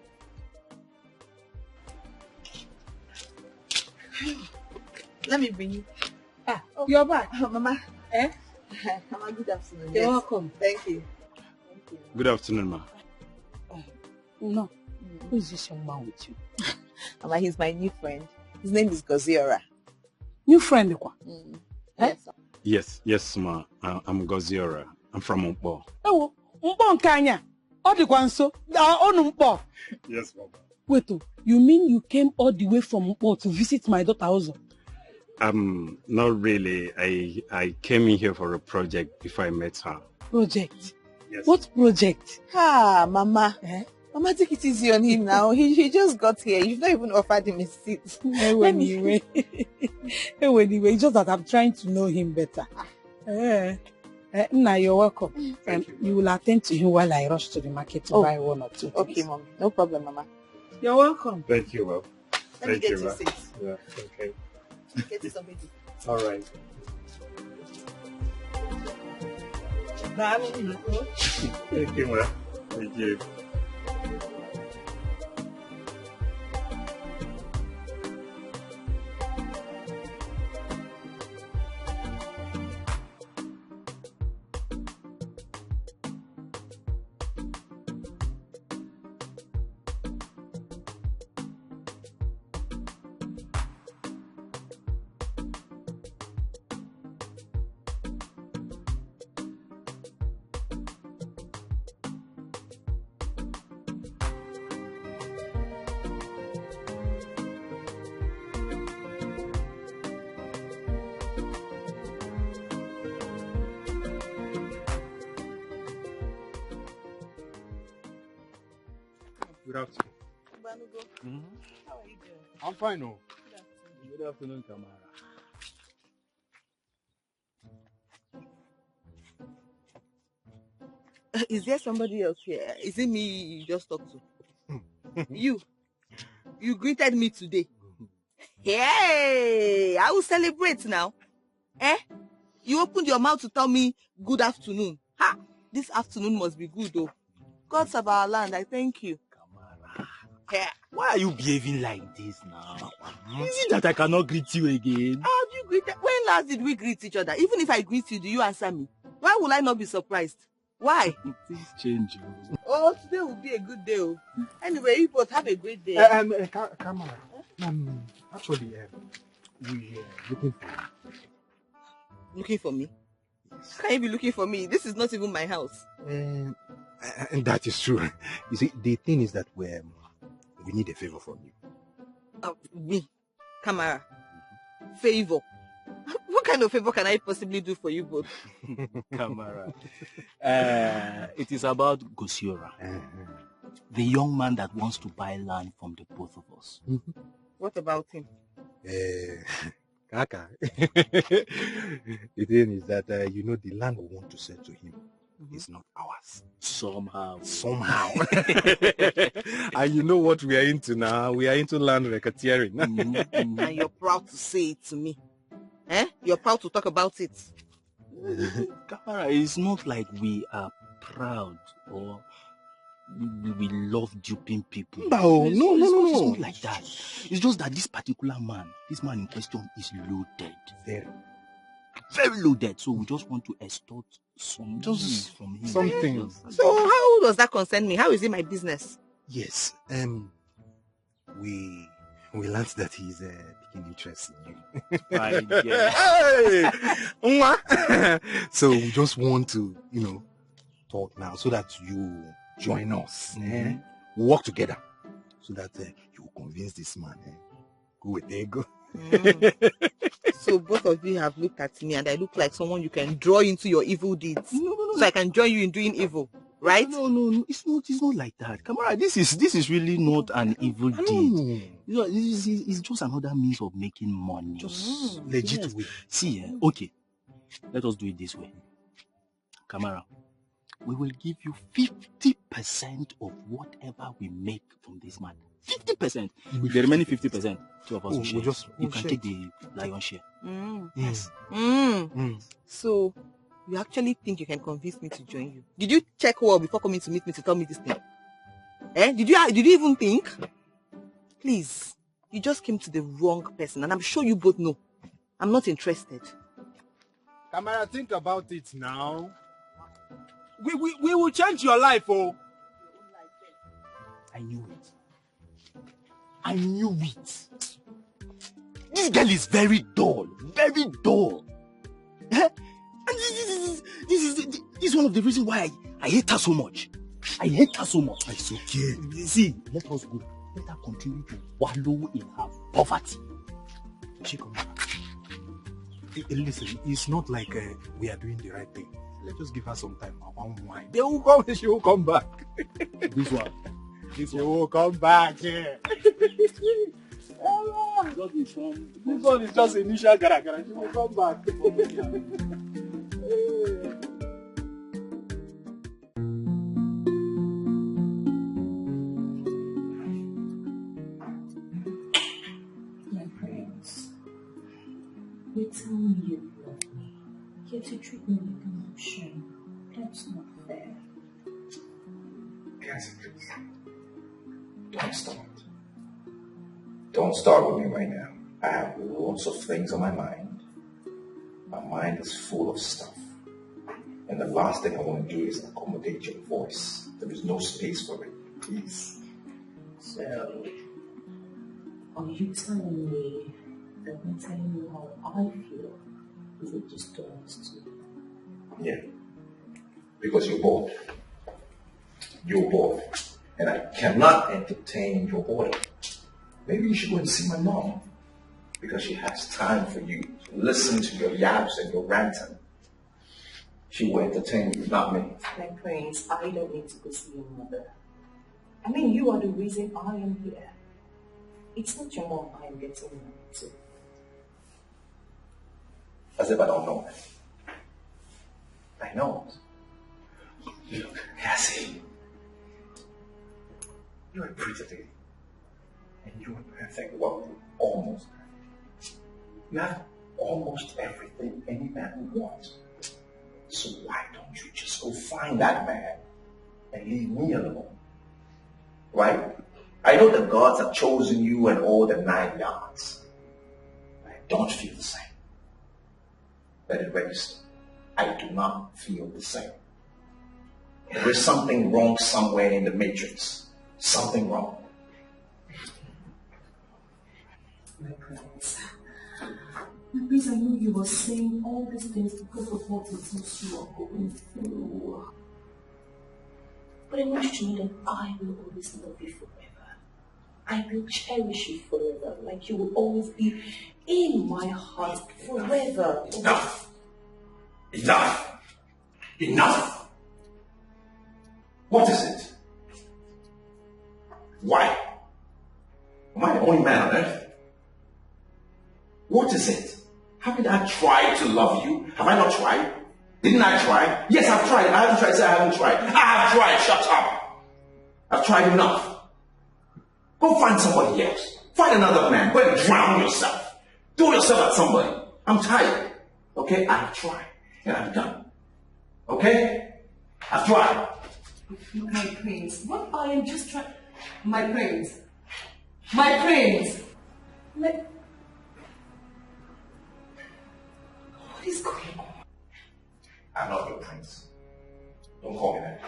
Let me bring you. You're back. Mama. Eh? Mama, good afternoon. You're Yes. welcome. Thank you. Good afternoon, ma. No. Who is this young man with you? Mama, he's my new friend. His name is Gora. New friend? Yes. Yes, ma. I'm Goziora. I'm from Mpo. Oh, Mpo Nkanya. Odikwa nso. Onu Mpo. Yes, Mama. Wait, you mean you came all the way from Mpo to visit my daughter also? Not really. I came in here for a project before I met her. Project? Yes. What project? Mama. Mama, take it easy on him now. He just got here. You've not even offered him a seat. Anyway, it's just that I'm trying to know him better. Now you're welcome. You will attend to him while I rush to the market to buy one or two things. Okay, Mom. No problem, Mama. You're welcome. Thank you, Mom. Let me get you a seat. Yeah, okay. Get you something. All right. Thank you, Mom. Thank you. Good afternoon. How are you doing? I'm fine, oh. Good afternoon, Kamara. Is there somebody else here? Is it me you just talked to? You greeted me today. Hey, I will celebrate now. You opened your mouth to tell me good afternoon. Ha! This afternoon must be good, though. Gods of our land, I thank you. Yeah. Why are you behaving like this now? Is it that I cannot greet you again? How do you greet? When last did we greet each other? Even if I greet you, do you answer me? Why will I not be surprised? Why? Things change. Oh, today will be a good day. Anyway, you both have a great day. Come on. Actually, we are looking for you. Looking for me? Yes. Can you be looking for me? This is not even my house. And that is true. You see, the thing is that we need a favor from you. Me? Kamara? Favor? What kind of favor can I possibly do for you both? Kamara. It is about Gosiora. The young man that wants to buy land from the both of us. What about him? Kaka. The thing is that, the land we want to sell to him is not ours. Somehow. And you know what we are into now? We are into land racketeering. And you're proud to say it to me. You're proud to talk about it. Kamara, it's not like we are proud or we love duping people. No. It's not like that. It's just that this man in question is loaded. Very loaded. So we just want to extort some from him. Something. So how does that concern me? How is it my business? Yes. We learned that he's taking interest in you. Hey! So we just want to, talk now so that you join us. We work together so that you convince this man. Go with ego. So both of you have looked at me and I look like someone you can draw into your evil deeds. No. So I can join you in doing evil, right? No. It's not like that. Kamara, this is really not an evil deed. It's just another means of making money. Just legit way. See, okay. Let us do it this way. Kamara, we will give you 50% of whatever we make from this man. 50%. The remaining 50%, two of us you can take the lion's share. Yes. So, you actually think you can convince me to join you? Did you check well before coming to meet me to tell me this thing? Did you even think? Please, you just came to the wrong person, and I'm sure you both know. I'm not interested. Kamara, think about it now. We will change your life, oh. I knew it. This girl is very dull. Very dull. And this is one of the reasons why I hate her so much. It's okay. See, let us go. Let her continue to wallow in her poverty. Listen, it's not like we are doing the right thing. Let's just give her some time. Unwind. She will come back. This one. She will come back. Yeah. This one is just initial gara. She will come back. My friends, you tell me you love me, yet you treat me like an option. That's not fair. Cassie, please. Don't start. Don't start with me right now. I have lots of things on my mind. My mind is full of stuff. And the last thing I want to do is accommodate your voice. There is no space for it. Please. So, are you telling me that me telling you how I feel is it just us two? Yeah. Because you're bored. You're bored. And I cannot entertain your boredom. Maybe you should go and see my mom. Because she has time for you to listen to your yaps and your ranting. She will entertain you, not me. My prince, I don't need to go see your mother. I mean, you are the reason I am here. It's not your mom I am getting married to. As if I don't know that. I know it. Look, Cassie. You're a pretty lady. And you're perfect. Well, almost perfect. You have almost everything any man would want. So why don't you just go find that man and leave me alone? Right? I know the gods have chosen you and all the 9 yards. But I don't feel the same. Let it register. I do not feel the same. There is something wrong somewhere in the matrix. Something wrong. My prince. My prince, I know you were saying all these things because of what it is you are going through. But I want you to know that I will always love you forever. I will cherish you forever, like you will always be in my heart forever. Enough! Enough! Enough! What is it? Why? Am I the only man on earth? What is it? Haven't I tried to love you? Have I not tried? Didn't I try? Yes, I've tried. I haven't tried. Say I haven't tried. I have tried. Shut up. I've tried enough. Go find somebody else. Find another man. Go and drown yourself. Throw yourself at somebody. I'm tired. Okay? I've tried. And I'm done. Okay? I've tried. My prince, what I am just trying... My prince. My prince. What is going on? I'm not your prince. Don't call me that.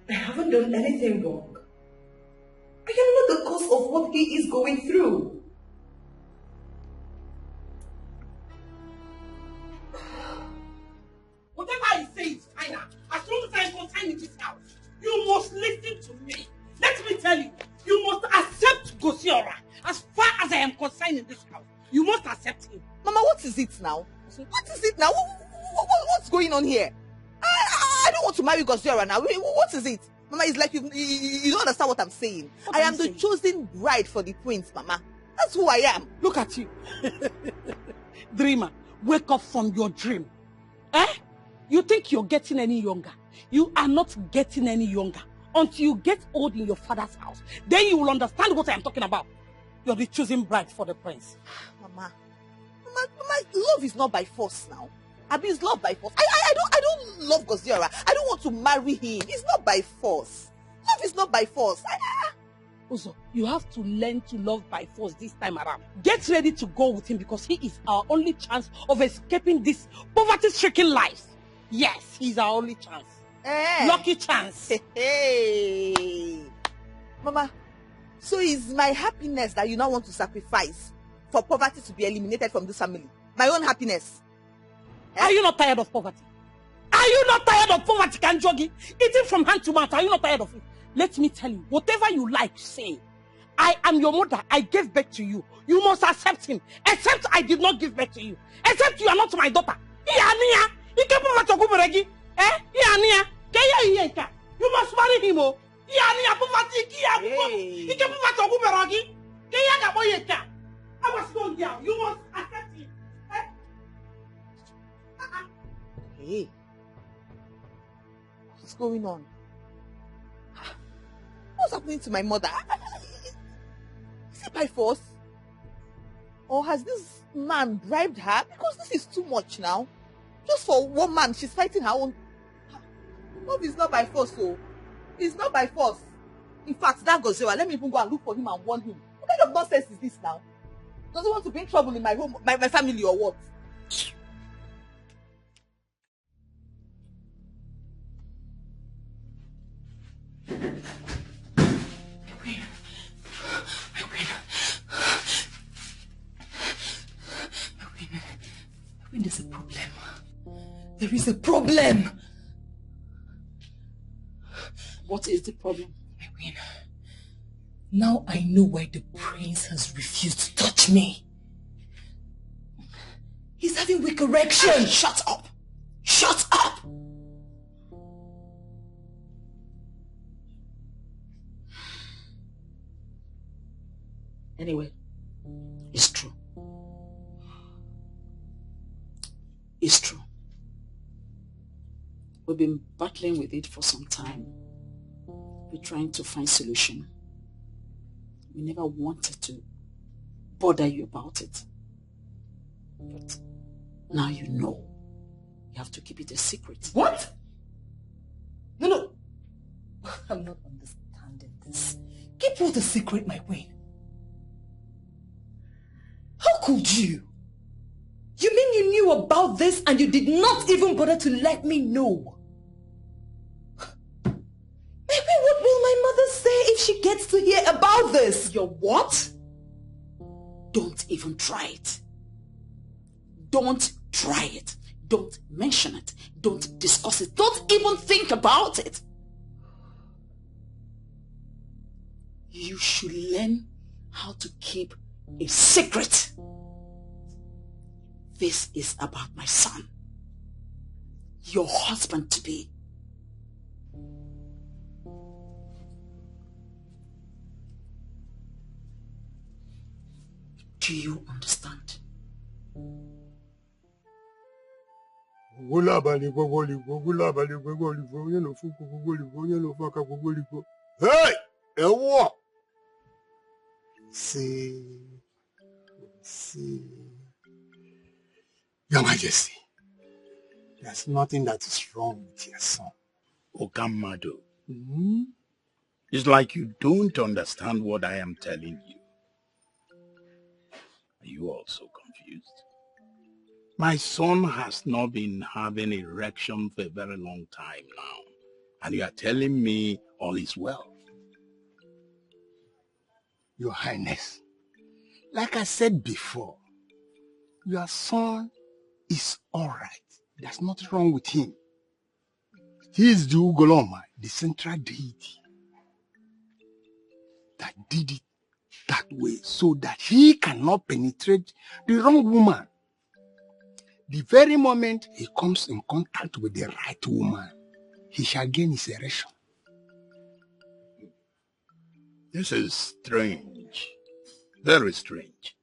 I haven't done anything wrong. I am not the cause of what he is going through. Whatever I say is final. As long as I am confined in this house, you must listen to me. Let me tell you, you must accept Gosiora. As far as I am concerned in this house, you must accept him. Mama, what is it now? What is it now? What's going on here? I don't want to marry Gosiora now. What is it? Mama, it's like you don't understand what I'm saying. I am the chosen bride for the prince, Mama. That's who I am. Look at you. Dreamer, wake up from your dream. Eh? You think you're getting any younger? You are not getting any younger until you get old in your father's house. Then you will understand what I am talking about. You're the chosen bride for the prince. Mama, love is not by force now. I mean, it's love by force. I don't love Gosiora. I don't want to marry him. It's not by force. Love is not by force. Also, you have to learn to love by force this time around. Get ready to go with him because he is our only chance of escaping this poverty-stricken life. Yes, he's our only chance. Lucky chance. Hey. Mama, so is my happiness that you now want to sacrifice for poverty to be eliminated from this family? My own happiness? Are you not tired of poverty? Are you not tired of poverty, Kanjogi? Eating from hand to mouth, are you not tired of it? Let me tell you, whatever you like, say. I am your mother. I gave birth to you. You must accept him. Except I did not give birth to you. Except you are not my daughter. You must marry him. I was going down. You must accept him. Hey. What's going on? What's happening to my mother? Is it by force? Or has this man bribed her? Because this is too much now. Just for one man, she's fighting her own. Love is not by force, so. It's not by force. In fact, that goes let me even go and look for him and warn him. What kind of nonsense is this now? Does he want to bring trouble in my home, my family, or what? There's a problem. There is a problem. What is the problem? My queen, now I know why the prince has refused to touch me. He's having weak erection. Shut up. Shut up. Anyway, it's true. It's true. We've been battling with it for some time. We're trying to find solution. We never wanted to bother you about it. But now you know. You have to keep it a secret. What? No. I'm not understanding this. Keep what a secret, my queen. How could you? You mean you knew about this and you did not even bother to let me know? My queen, what will my mother say if she gets to hear about this? Your what? Don't even try it. Don't try it. Don't mention it. Don't discuss it. Don't even think about it. You should learn how to keep a secret. This is about my son. Your husband-to-be. Do you understand? Hey! Ewo! See. Your Majesty, there's nothing that is wrong with your son. Okamado. It's like you don't understand what I am telling you. Are you also confused? My son has not been having erection for a very long time now. And you are telling me all is well. Your Highness, like I said before, your son is all right. There's nothing wrong with him. He is the Ugoloma, the central deity, that did it that way so that he cannot penetrate the wrong woman. The very moment he comes in contact with the right woman, he shall gain his erection. This is strange. Very strange.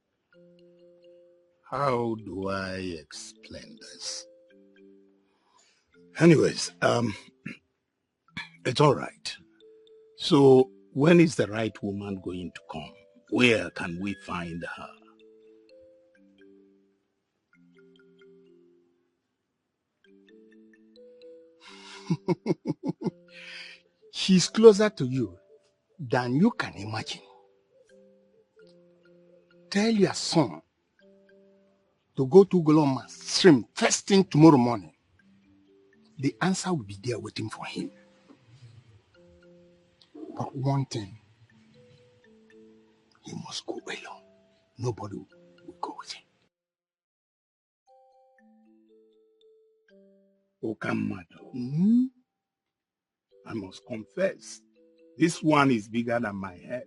How do I explain this? Anyways, it's all right. So, when is the right woman going to come? Where can we find her? She's closer to you than you can imagine. Tell your son to go to Goloma's stream first thing tomorrow morning. The answer will be there waiting for him. But one thing, he must go alone. Nobody will go with him. Okamado. I must confess, this one is bigger than my head.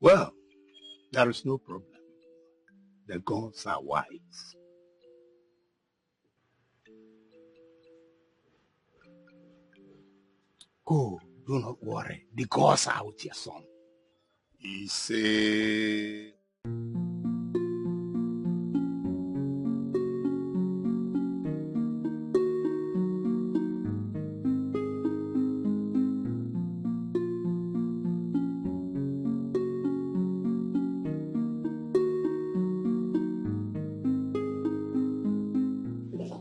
Well, there is no problem. The gods are wise. Go, do not worry. The gods are with your son. He say...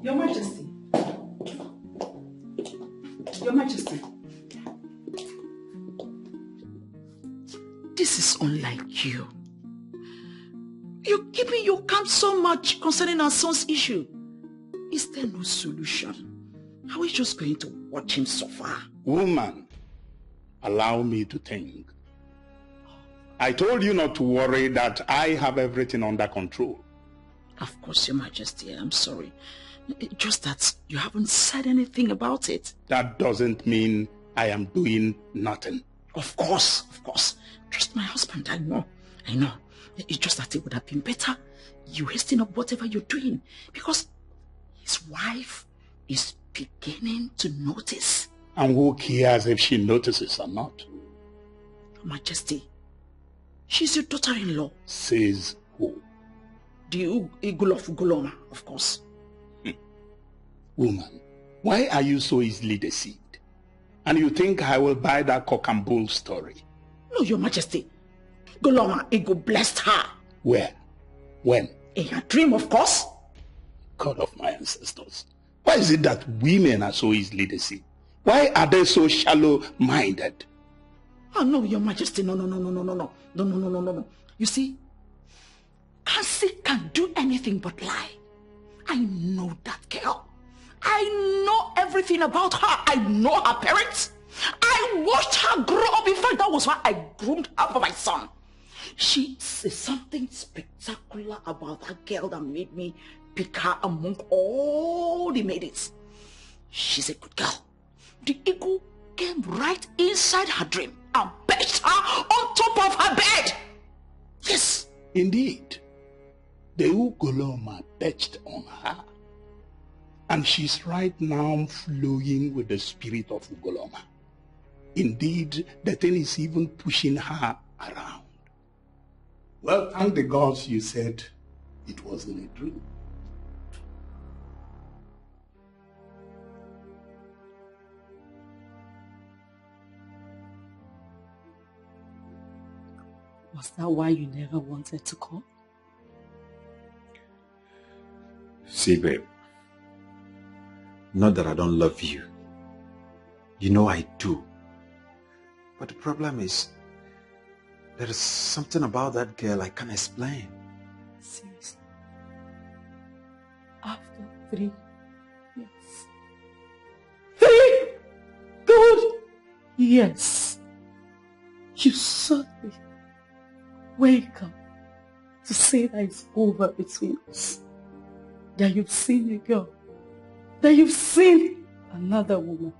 Your Majesty. Your Majesty. This is unlike you. You're keeping your calm so much concerning our son's issue. Is there no solution? Are we just going to watch him suffer? Woman, allow me to think. I told you not to worry, that I have everything under control. Of course, Your Majesty, I'm sorry. Just that you haven't said anything about it. That doesn't mean I am doing nothing. Of course, of course. Trust my husband, I know. I know. It's just that it would have been better you hasten up whatever you're doing, because his wife is beginning to notice. And who cares if she notices or not? Your Majesty, she's your daughter-in-law. Says who? The Igul of Ugoloma, of course. Woman, why are you so easily deceived? And you think I will buy that cock and bull story? No, Your Majesty. Goloma Igul blessed her. Where? When? In her dream, of course. God of my ancestors. Why is it that women are so easily deceived? Why are they so shallow-minded? Oh, no, Your Majesty. No. You see, Cassie can do anything but lie. I know that girl. I know everything about her. I know her parents. I I watched her grow up. In fact, that was why I groomed her for my son. She said something spectacular about that girl that made me pick her among all the maidens. She's a good girl. The eagle came right inside her dream and perched her on top of her bed. Yes. Indeed. The Ugoloma perched on her. And she's right now flowing with the spirit of Ugoloma. Indeed, the thing is even pushing her around. Well, thank the gods you said it wasn't a dream. Was that why you never wanted to come? See, babe, not that I don't love you. You know I do. But the problem is, there is something about that girl I can't explain. Seriously? After 3 years? 3 good years. You suddenly wake up to say that it's over between us. That you've seen a girl. That you've seen another woman.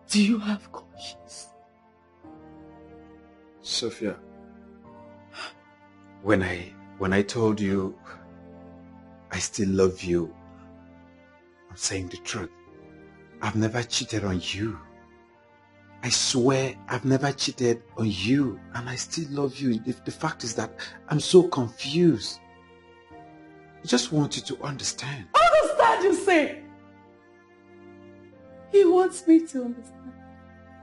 Do you have conscience? Sophia, when I told you I still love you, I'm saying the truth. I've never cheated on you. I swear I've never cheated on you, and I still love you. The fact is that I'm so confused. I just want you to understand. Understand, you say? He wants me to understand.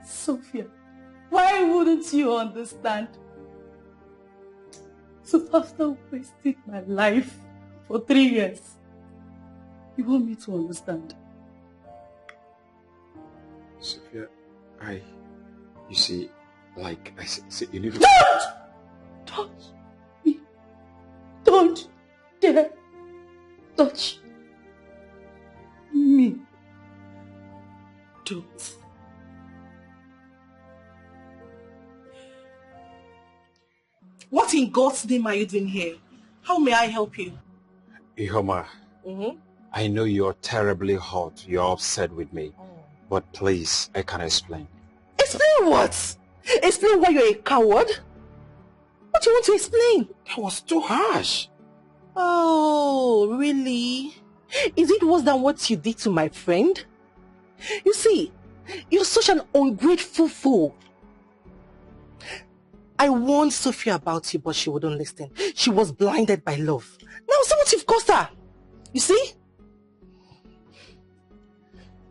Sophia, why wouldn't you understand? So after wasting my life for 3 years, you want me to understand? Sophia, you see, like I said, you need to... Don't touch me. Don't dare touch me. Don't. What in God's name are you doing here? How may I help you? Ihoma, I know you're terribly hot. You're upset with me. But please, I can explain. Explain what? Explain why you're a coward? What do you want to explain? That was too harsh. Oh, really? Is it worse than what you did to my friend? You see, you're such an ungrateful fool. I warned Sophia about you, but she wouldn't listen. She was blinded by love. Now see what you've cost her. You see?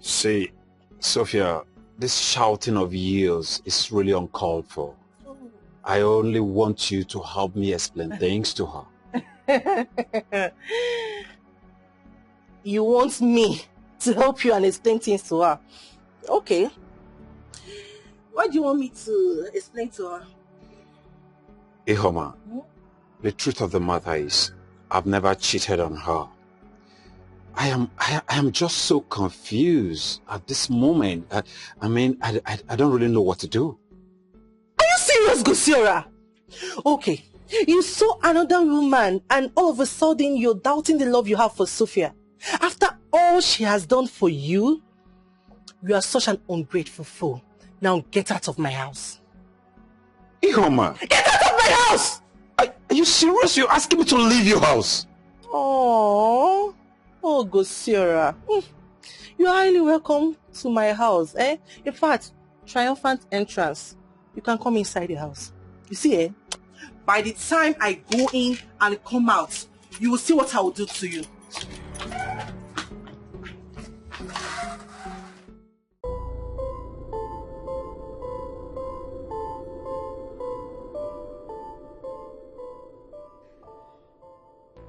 See, Sophia, this shouting of yours is really uncalled for. I only want you to help me explain things to her. You want me to help you and explain things to her? Okay. What do you want me to explain to her? Ihoma, the truth of the matter is, I've never cheated on her. I am just so confused at this moment. I don't really know what to do. Are you serious, Gosiora? Okay, you saw another woman and all of a sudden you're doubting the love you have for Sophia. After all she has done for you, you are such an ungrateful fool. Now get out of my house. Ihoma! Get out of my house! Are you serious? You're asking me to leave your house? Oh, Gosiora. You're highly welcome to my house. In fact, triumphant entrance. You can come inside the house. You see, by the time I go in and come out, you will see what I will do to you.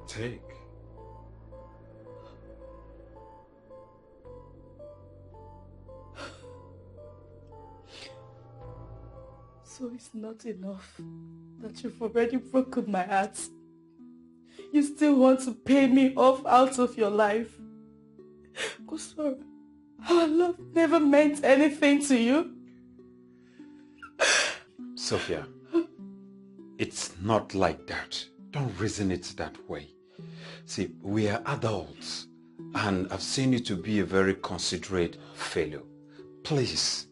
Take. So it's not enough that you've already broken my heart. You still want to pay me off out of your life. Gosora, Our love never meant anything to you? Sophia, it's not like that. Don't reason it that way. See, we are adults, and I've seen you to be a very considerate fellow. Please,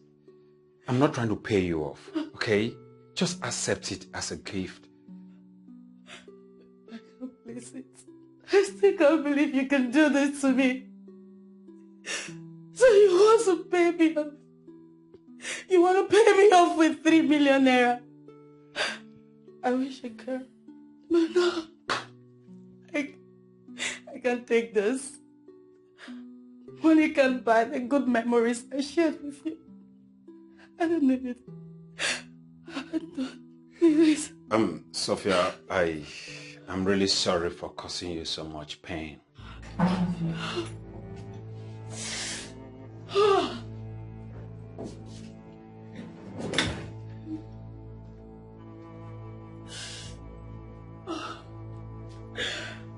I'm not trying to pay you off, okay? Just accept it as a gift. I can't believe it. I still can't believe you can do this to me. So you want to pay me off? You want to pay me off with 3 million naira? I wish I could. But no. I can't take this. Money can't buy the good memories I shared with you. I don't need it. I don't need it. Sophia, I'm really sorry for causing you so much pain.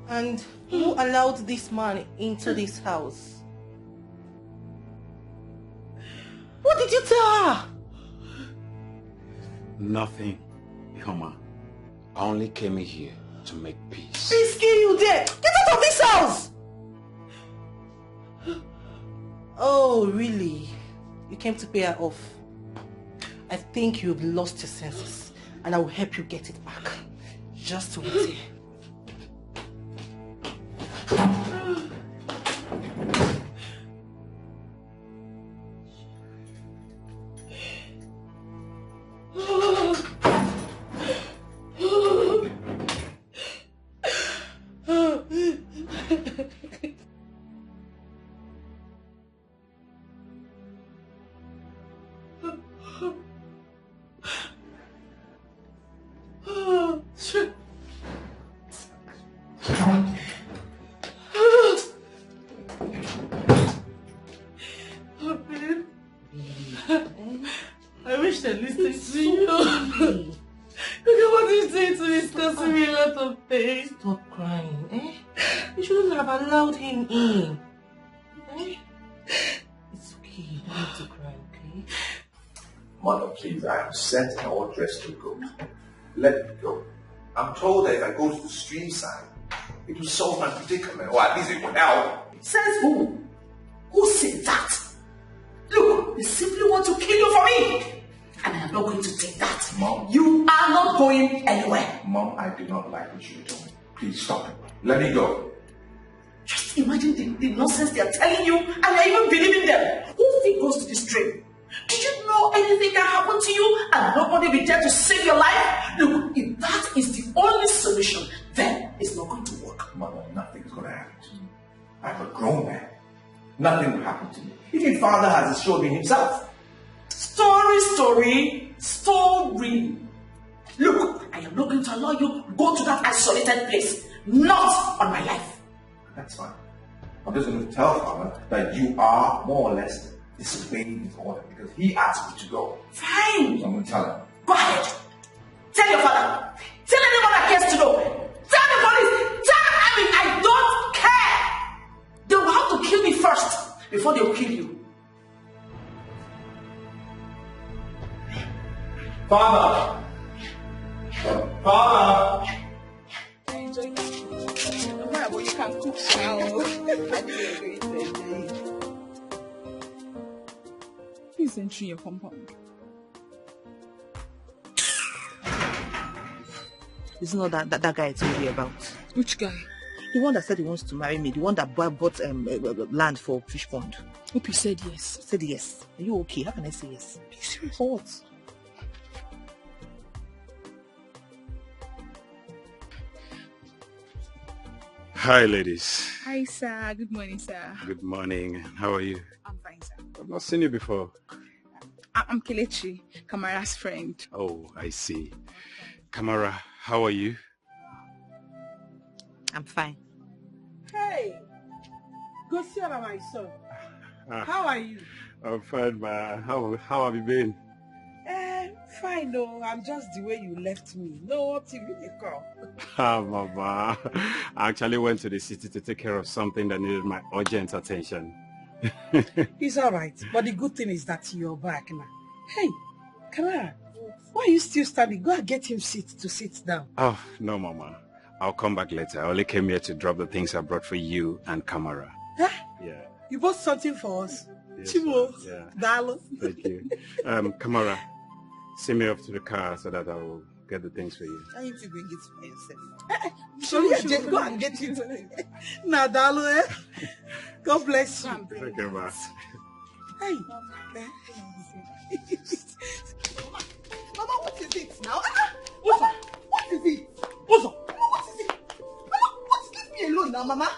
And who allowed this man into this house? What did you tell her? Nothing, Ihoma. I only came here to make peace. Peace kill you there! Get out of this house! Oh, really? You came to pay her off? I think you've lost your senses, and I will help you get it back. Just wait here. I wish I listened to you. Look at what you say to me. It's causing me a lot of pain. Stop crying, eh? You shouldn't have allowed him in. Eh? It's okay. You don't have to cry, okay? Mother, please, I am set and all dressed to go. Let me go. I'm told that if I go to the stream side, it will solve my predicament, or at least it will help. Says who? Who said that? Look, they simply want to kill you for me. And I am not going to take that. Mom. You are not going anywhere. Mom, I do not like what you told me. Please stop it. Let me go. Just imagine the nonsense they are telling you and you're even believing them. Who think goes to the stream? Do you know anything can happen to you and nobody be there to save your life? Look, if that is the only solution, then it's not going to work. Mother, nothing is going to happen to me. I'm a grown man. Nothing will happen to me. Even Father has assured me himself. Story. Look, I am not going to allow you to go to that isolated place. Not on my life. That's fine. I'm just going to tell Father that you are more or less disobeying his order because he asked me to go. Fine. So I'm going to tell him. Go ahead. Tell your father. Tell anyone that cares to know. Tell the police. I don't care. They will have to kill me first before they will kill you. Father! Father! You can cook now. Who's entering your compound? Isn't all that guy I told you about? Which guy? The one that said he wants to marry me. The one that bought land for fish pond. Hope you said yes. Said yes. Are you okay? How can I say yes? Be serious. For what? Hi, ladies. Hi, sir. Good morning, sir. Good morning. How are you? I'm fine, sir. I've not seen you before. I'm Kelechi, Kamara's friend. Oh, I see. Kamara, how are you? I'm fine. Hey, go see about my son. How are you? I'm fine, ma. How have you been? Fine, no. I'm just the way you left me. No, till you call. Mama. I actually went to the city to take care of something that needed my urgent attention. It's all right. But the good thing is that you're back now. Hey, Kara, why are you still standing? Go and get him to sit down. Oh, no, Mama. I'll come back later. I only came here to drop the things I brought for you and Kamara. Huh? Yeah. You bought something for us? Yes, Chimo, yeah. Dalo. Thank you. Kamara, send me off to the car so that I will get the things for you. I need to bring it for yourself. Sure, go and get it. Nah, Dalo, eh? God bless you. Thank you, Ma. Hey. Mama, what is it now? Mama, what is it? Mama, what is it? Mama, leave me alone now, Mama.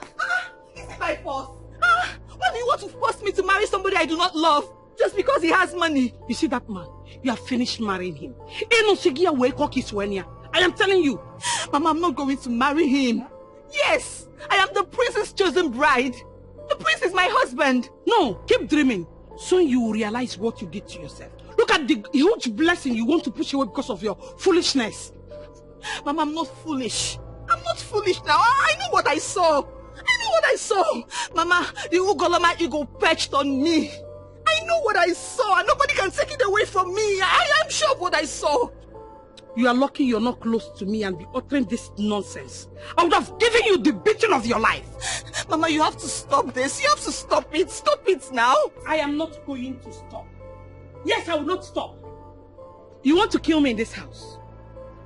Is it by force? Why do you want to force me to marry somebody I do not love? Just because he has money? You see that man? You have finished marrying him. I am telling you. Mama, I'm not going to marry him. Yes, I am the prince's chosen bride. The prince is my husband. No, keep dreaming. Soon you will realize what you did to yourself. Look at the huge blessing you want to push away because of your foolishness. Mama, I'm not foolish. I'm not foolish now. I know what I saw. I know what I saw. Mama, the Ugoloma ego perched on me. I know what I saw and nobody can take it away from me. I am sure of what I saw. You are lucky you're not close to me and be uttering this nonsense. I would have given you the beating of your life. Mama, you have to stop this. You have to stop it. Stop it now. I am not going to stop. Yes, I will not stop. You want to kill me in this house?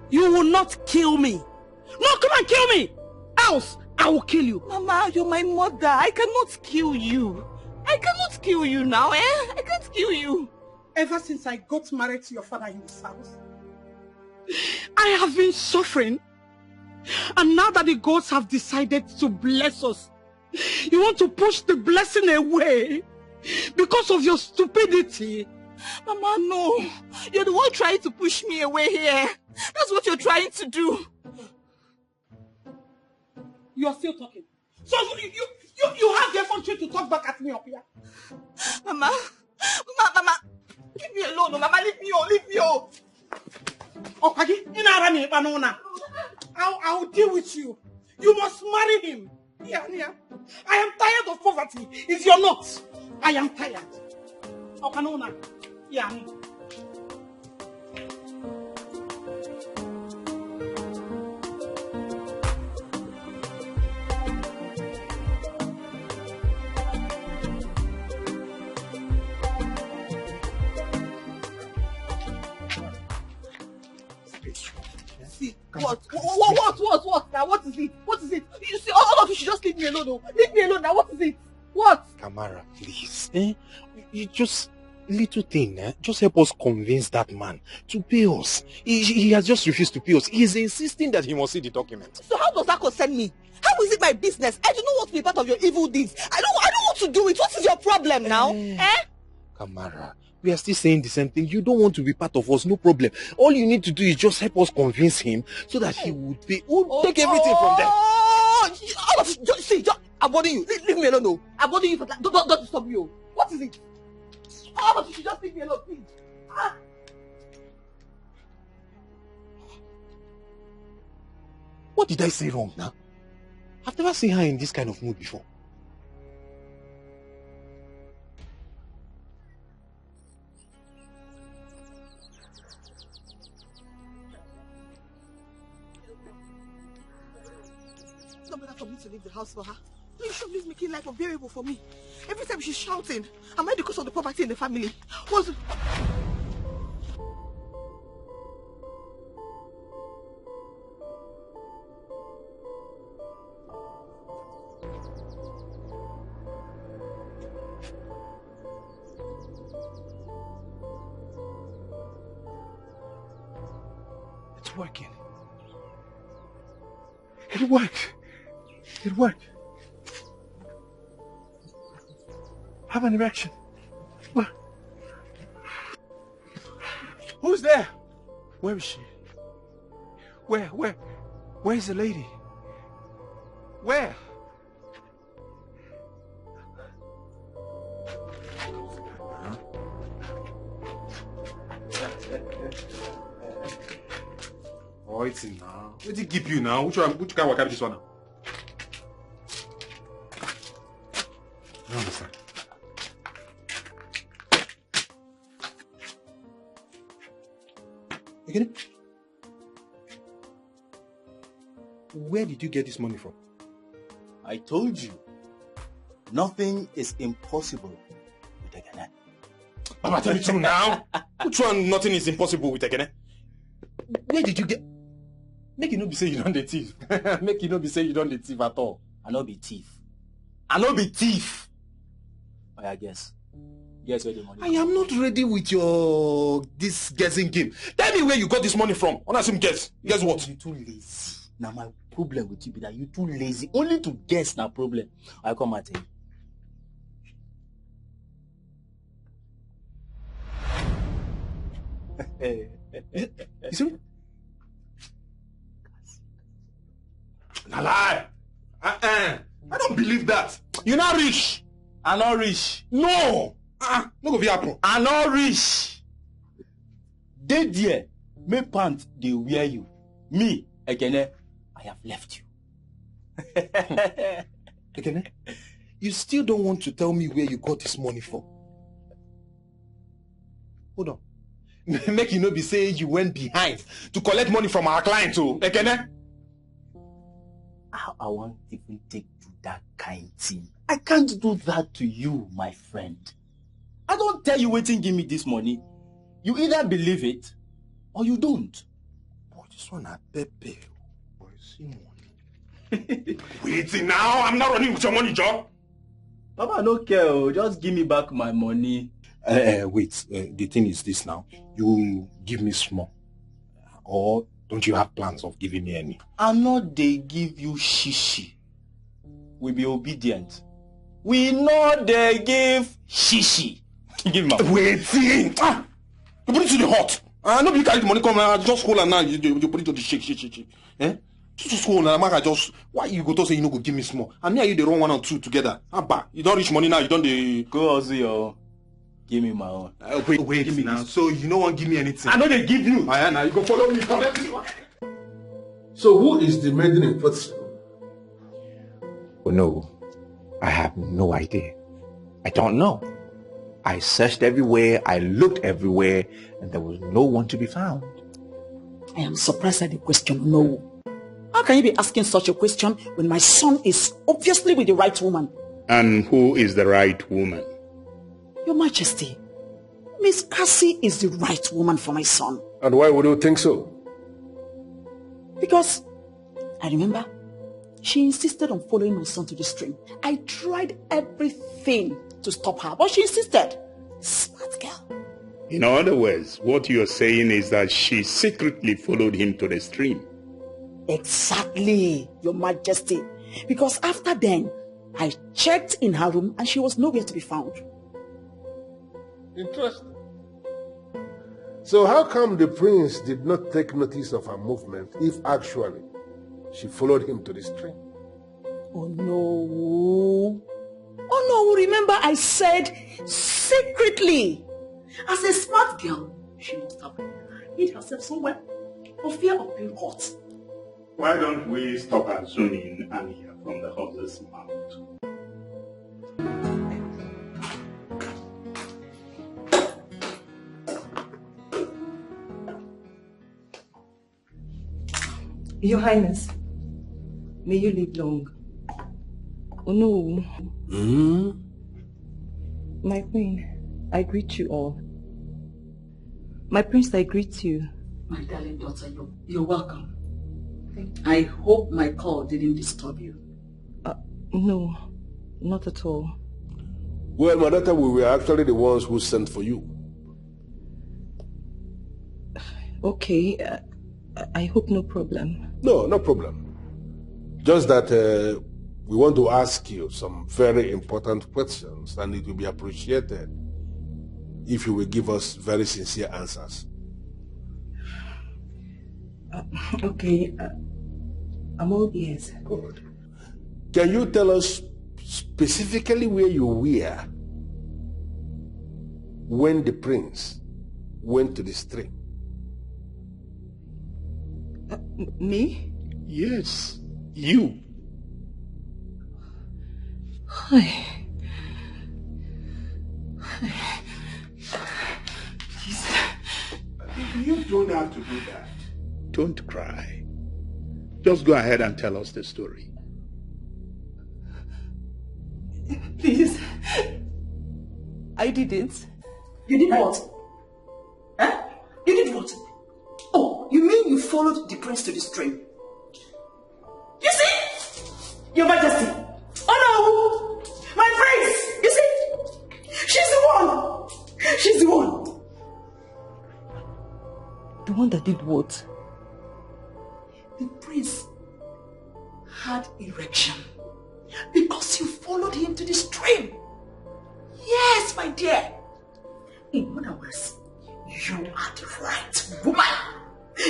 You will not kill me. No, come and kill me. Else, I will kill you. Mama, you're my mother. I cannot kill you. I cannot kill you now, eh? I can't kill you. Ever since I got married to your father in this house, I have been suffering. And now that the gods have decided to bless us, you want to push the blessing away because of your stupidity. Mama, no. You're the one trying to push me away here. That's what you're trying to do. You are still talking. So you have the effrontery to talk back at me up here. Mama, leave me alone. Mama, leave me alone. Leave me alone. I will deal with you. You must marry him. Yeah. I am tired of poverty. If you're not, I am tired. Yeah. What? Now, what is it? What is it? You see, all of you should just leave me alone, though. Leave me alone now. What is it? What? Kamara, please. You just little thing, just help us convince that man to pay us. He has just refused to pay us. He is insisting that he must see the document. So how does that concern me? How is it my business? I do not want to be part of your evil deeds. I don't want to do it. What is your problem now? Kamara, we are still saying the same thing. You don't want to be part of us, no problem. All you need to do is just help us convince him so that he would pay. We'll take everything from them. I'm warning you. Leave me alone, no. I'm warning you for that. Don't disturb me. What is it? All of you should just leave me alone, please. What did I say wrong now? I've never seen her in this kind of mood before. It's not better for me to leave the house for her. No, you should be making life unbearable for me. Every time she's shouting, am I the cause of the poverty in the family? What's... It's working. It worked. It worked. Have an erection. What? Who's there? Where is she? Where is the lady? Where? Oh, it's in now. Where did it keep you now? Which kind of work this one now? I don't understand. Again? Where did you get this money from? I told you, nothing is impossible with Ekene. Baba, tell me true now. Which one, nothing is impossible with Ekene? Where did you get... Make you not be saying you don't the thief. Make you not be saying you don't the thief at all. I no be thief. I no be thief. Oh yeah, guess. Guess where the money I am not ready with your... this guessing game. Tell me where you got this money from. I want to guess. Guess what? You too lazy. Now my problem with you be that you too lazy. Only to guess na problem. I come and tell you. You see? Na lie. I don't believe that. You're not rich. I'm not rich. No. No go be happen. I'm not rich. Dey there, me pant they wear you. Me, Ekene, I have left you. Ekene, you still don't want to tell me where you got this money from. Hold on. Make you not be saying you went behind to collect money from our clients, oh, Ekene. How I won't even take to that kind thing. I can't do that to you, my friend. I don't tell you waiting give me this money. You either believe it or you don't. Boy, this one a pepe. Boy, see money. Waiting now, I'm not running with your money, Joe. Papa, I don't care. Just give me back my money. Wait, the thing is this now. You give me small. Or don't you have plans of giving me any? I'm not they give you shishi. We be obedient. We know they give shishi. Give me my waiting. You put it to the hot. Nobody carry the money come just hold and now you put it to the shake. Eh? Just hold and I just why you go to say you no go give me small? And me and you they run 1 or 2 together. Abba, you don't reach money now, you don't the go also your give me my own. Wait give me now. So you no want give me anything. I know they give you. Now you go follow me. So who is the maiden in forceful? Oh no, I have no idea. I don't know. I searched everywhere, I looked everywhere, and there was no one to be found. I am surprised at the question, no. How can you be asking such a question when my son is obviously with the right woman? And who is the right woman? Your Majesty, Miss Cassie is the right woman for my son. And why would you think so? Because I remember she insisted on following my son to the stream. I tried everything to stop her, but she insisted. Smart girl. In other words, what you're saying is that she secretly followed him to the stream. Exactly, Your Majesty. Because after then, I checked in her room and she was nowhere to be found. Interesting. So how come the prince did not take notice of her movement if actually she followed him to the stream? Oh no. Oh no, remember I said secretly. As a smart girl, she must have hid herself somewhere for fear of being caught. Why don't we stop assuming and hear from the horse's mouth? Your Highness, may you live long. Oh no. My queen, I greet you all. My prince, I greet you. My darling daughter, you're welcome. I hope my call didn't disturb you. No, not at all. Well, my daughter, we were actually the ones who sent for you. Okay, I hope no problem. No, no problem. Just that we want to ask you some very important questions, and it will be appreciated if you will give us very sincere answers. Okay, I'm all ears. Good. Can you tell us specifically where you were when the prince went to the stream? Me? Yes, you. You don't have to do Don't cry. Just go ahead and tell us the story. Please. I didn't. You did what? Huh? You did what? Oh, you mean you followed the prince to the stream? You see? Your Majesty. Oh no! My prince! You see? She's the one! She's the one! The one that did what? The prince had erection because you followed him to the stream. Yes, my dear. In other words, you are the right woman.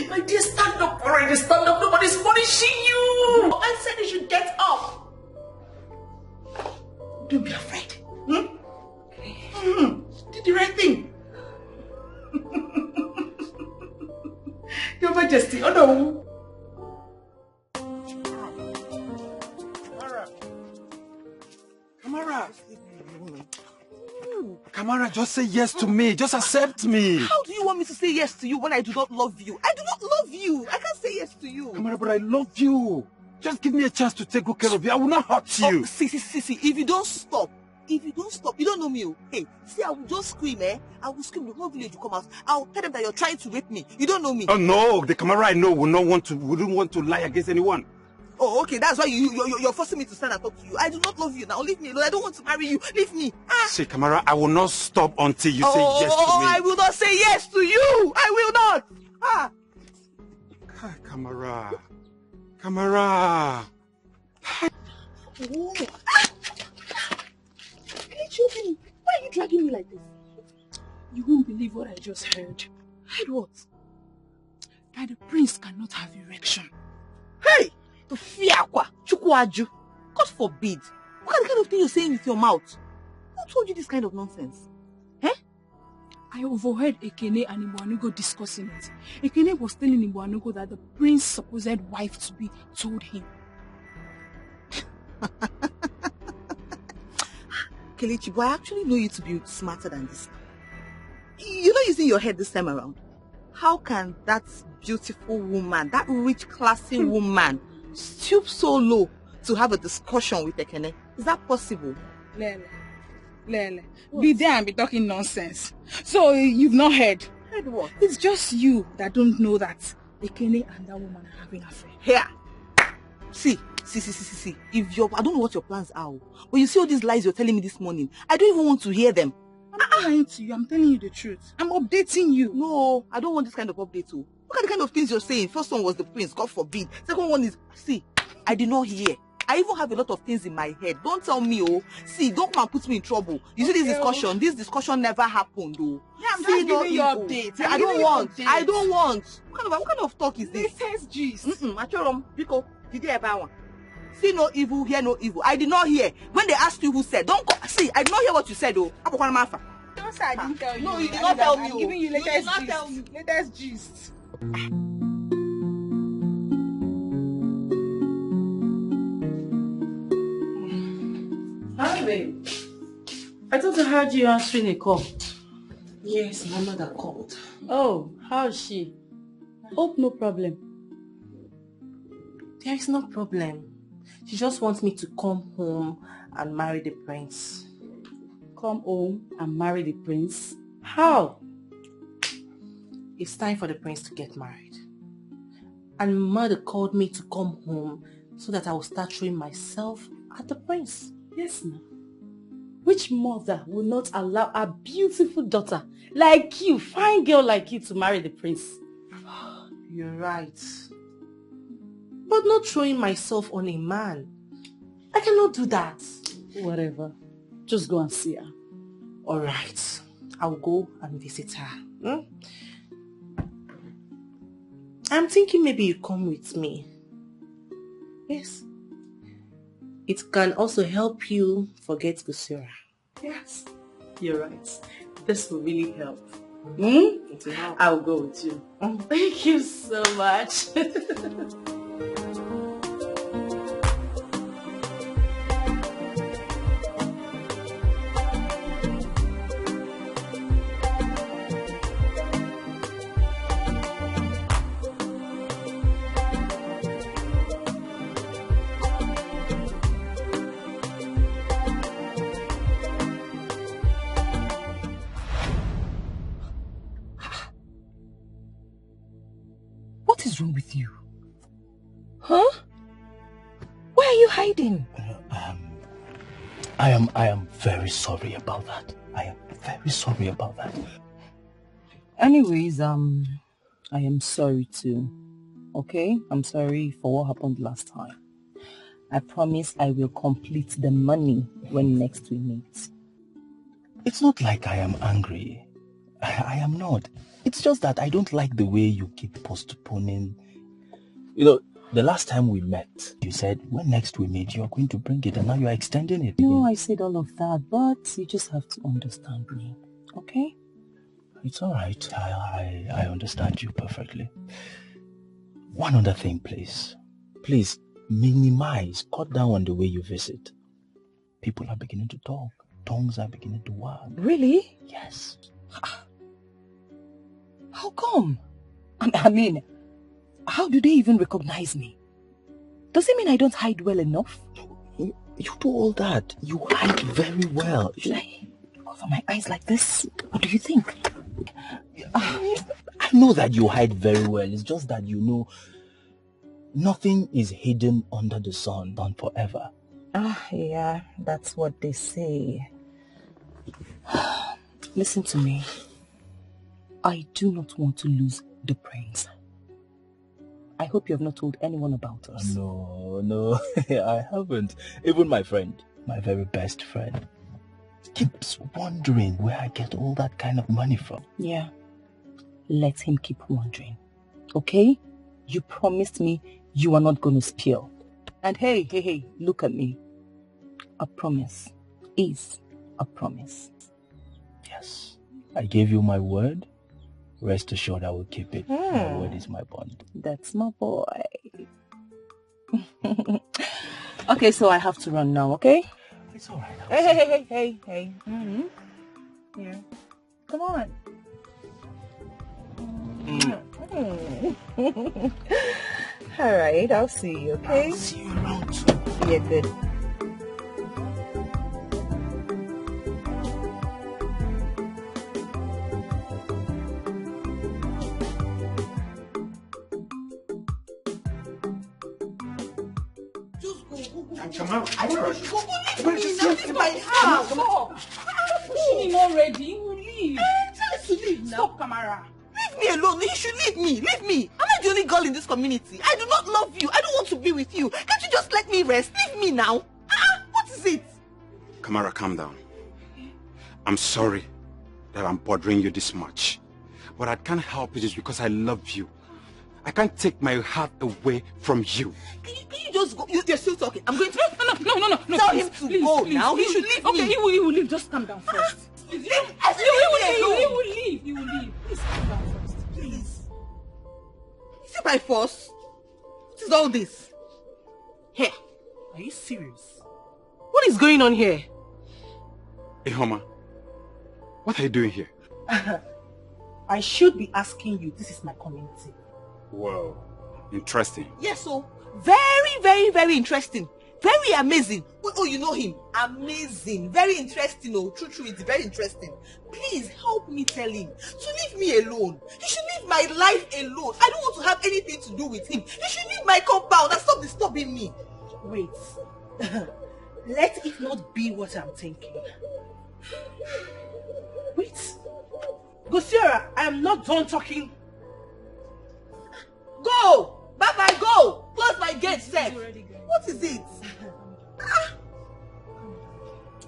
My dear, stand up already. Stand up. Nobody's punishing you. I said you should get up. Don't be afraid. Did the right thing. Your Majesty. Oh no. Kamara. Kamara, just say yes to me. Just accept me. How do you want me to say yes to you when I do not love you? I do not love you. I can't say yes to you. Kamara, but I love you. Just give me a chance to take good care of you. I will not hurt you. Oh, see, if you don't stop, you don't know me. Hey, see, I will just scream, eh? I will scream, the whole village will come out. I'll tell them that you're trying to rape me. You don't know me. Oh no, the Kamara I know wouldn't want to lie against anyone. Oh, okay, that's why you're forcing me to stand and talk to you. I do not love you. Now leave me alone. I don't want to marry you. Leave me. See, Kamara, I will not stop until you say yes to me. I will not say yes to you. I will not. Kamara. Kamara. Oh. Why are you dragging me like this? You won't believe what I just heard. Heard what? That the prince cannot have erection. Hey! God forbid. What kind of thing you're saying with your mouth? Who told you this kind of nonsense? Eh? I overheard Ekene and Imbuanugo discussing it. Ekene was telling Imbuanugo that the prince's supposed wife to be told him. Kelechi, but I actually know you to be smarter than this. You're not using your head this time around. How can that beautiful woman, that rich, classy woman, stoop so low to have a discussion with Ekene? Is that possible? Lele. Be there and be talking nonsense. So you've not heard? Heard what? It's just you that don't know that Ekene and that woman are having an affair. Here. See. If I don't know what your plans are, but you see all these lies you're telling me this morning, I don't even want to hear them. I'm not lying to you. I'm telling you the truth. I'm updating you. No, I don't want this kind of update. Look at the kind of things you're saying. First one was the prince, God forbid. Second one is, see, I did not hear. I even have a lot of things in my head. Don't tell me, see, don't come and put me in trouble. You see this discussion never happened, Yeah, I'm just giving you updates. I don't want. What kind of talk is this? Latest gist. Machorom, Biko, did you ever want? See no evil, hear no evil. I did not hear. When they asked you who said, don't go. See, I did not hear what you said, though. Don't say I didn't tell you. No, you did not tell me. I'm giving you latest gist. Tell me. Latest gist. Hi, babe. I thought I heard you answering a call. Yes, my mother called. Oh, how is she? Hope no problem. There is no problem. She just wants me to come home and marry the prince. Come home and marry the prince? How? It's time for the prince to get married. And mother called me to come home so that I will start showing myself at the prince. Yes, ma'am. Which mother will not allow a beautiful daughter like you, fine girl like you, to marry the prince? You're right. But not showing myself on a man. I cannot do that. Whatever. Just go and see her. Alright. I'll go and visit her. I'm thinking maybe you come with me. Yes. It can also help you forget Gusura. Yes. You're right. This will really help. It will help. I'll go with you. Thank you so much. are you hiding? I am very sorry about that. I am very sorry about that. Anyways, I am sorry too. Okay? I'm sorry for what happened last time. I promise I will complete the money when next we meet. It's not like I am angry. I am not. It's just that I don't like the way you keep postponing. You know, the last time we met, you said when next we meet, you're going to bring it, and now you're extending it. No, I said all of that, but you just have to understand me. Okay? It's all right. I understand you perfectly. One other thing, please. Please, minimize, cut down on the way you visit. People are beginning to talk. Tongues are beginning to wag. Really? Yes. How come? I mean, how do they even recognize me? Does it mean I don't hide well enough? You do all that. You hide very well. Should I cover my eyes like this? What do you think? I know that you hide very well. It's just that you know nothing is hidden under the sun, done forever. Yeah, that's what they say. Listen to me. I do not want to lose the prince. I hope you have not told anyone about us. No, I haven't. Even my friend, my very best friend, keeps wondering where I get all that kind of money from. Yeah, let him keep wondering. Okay? You promised me you are not going to spill. And hey, look at me. A promise is a promise. Yes, I gave you my word. Rest assured I will keep it. My word is my bond. That's my boy. Okay, so I have to run now, okay? It's alright. Hey. Mm-hmm. Yeah. Come on. Alright, I'll see you, okay? I'll see you around. Yeah, good. Pushing him already. He will leave. Tell us to leave now. Stop, Kamara. Leave me alone. You should leave me. Leave me. I'm not the only girl in this community. I do not love you. I don't want to be with you. Can't you just let me rest? Leave me now. What is it? Kamara, calm down. I'm sorry that I'm bothering you this much. But I can't help it. It's because I love you. I can't take my heart away from you. Can you just go? You're still talking. I'm going to... No. Tell Please, him to please, go please, now. please, He should leave okay, me. he will leave. Just calm down first. He will leave. He will leave. Please calm down first. Please. Is it by force? What is all this? Here, are you serious? What is going on here? Hey, Homa, what are you doing here? I should be asking you. This is my community. Whoa, interesting. Yes, so very interesting. Very amazing. Oh, you know him. Amazing. Very interesting. Oh, true. It's very interesting. Please help me tell him to leave me alone. You should leave my life alone. I don't want to have anything to do with him. You should leave my compound and stop disturbing me. Wait. Let it not be what I'm thinking. Wait. Gosira, I am not done talking. Go! Bye-bye, go! Close my gate, Seth. What is it?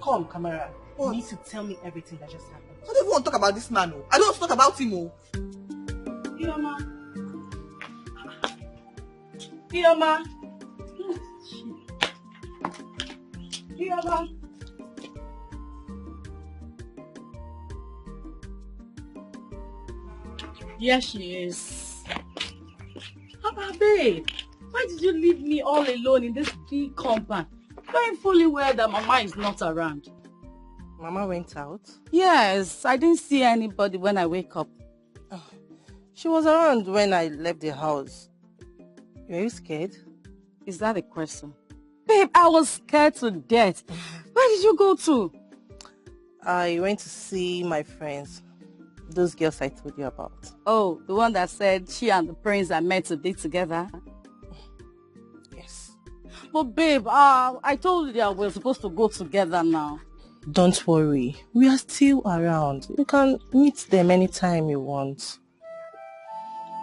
Come, Kamara. You need to tell me everything that just happened. I don't even want to talk about this man. I don't want to talk about him. Ioma. Here she is. Papa, babe, why did you leave me all alone in this big compound, knowing fully well that Mama is not around? Mama went out? Yes, I didn't see anybody when I wake up. She was around when I left the house. Were you scared? Is that a question? Babe, I was scared to death. Where did you go to? I went to see my friends. Those girls I told you about. Oh, the one that said she and the prince are meant to be together? Yes. But babe, I told you that we're supposed to go together now. Don't worry. We are still around. You can meet them anytime you want.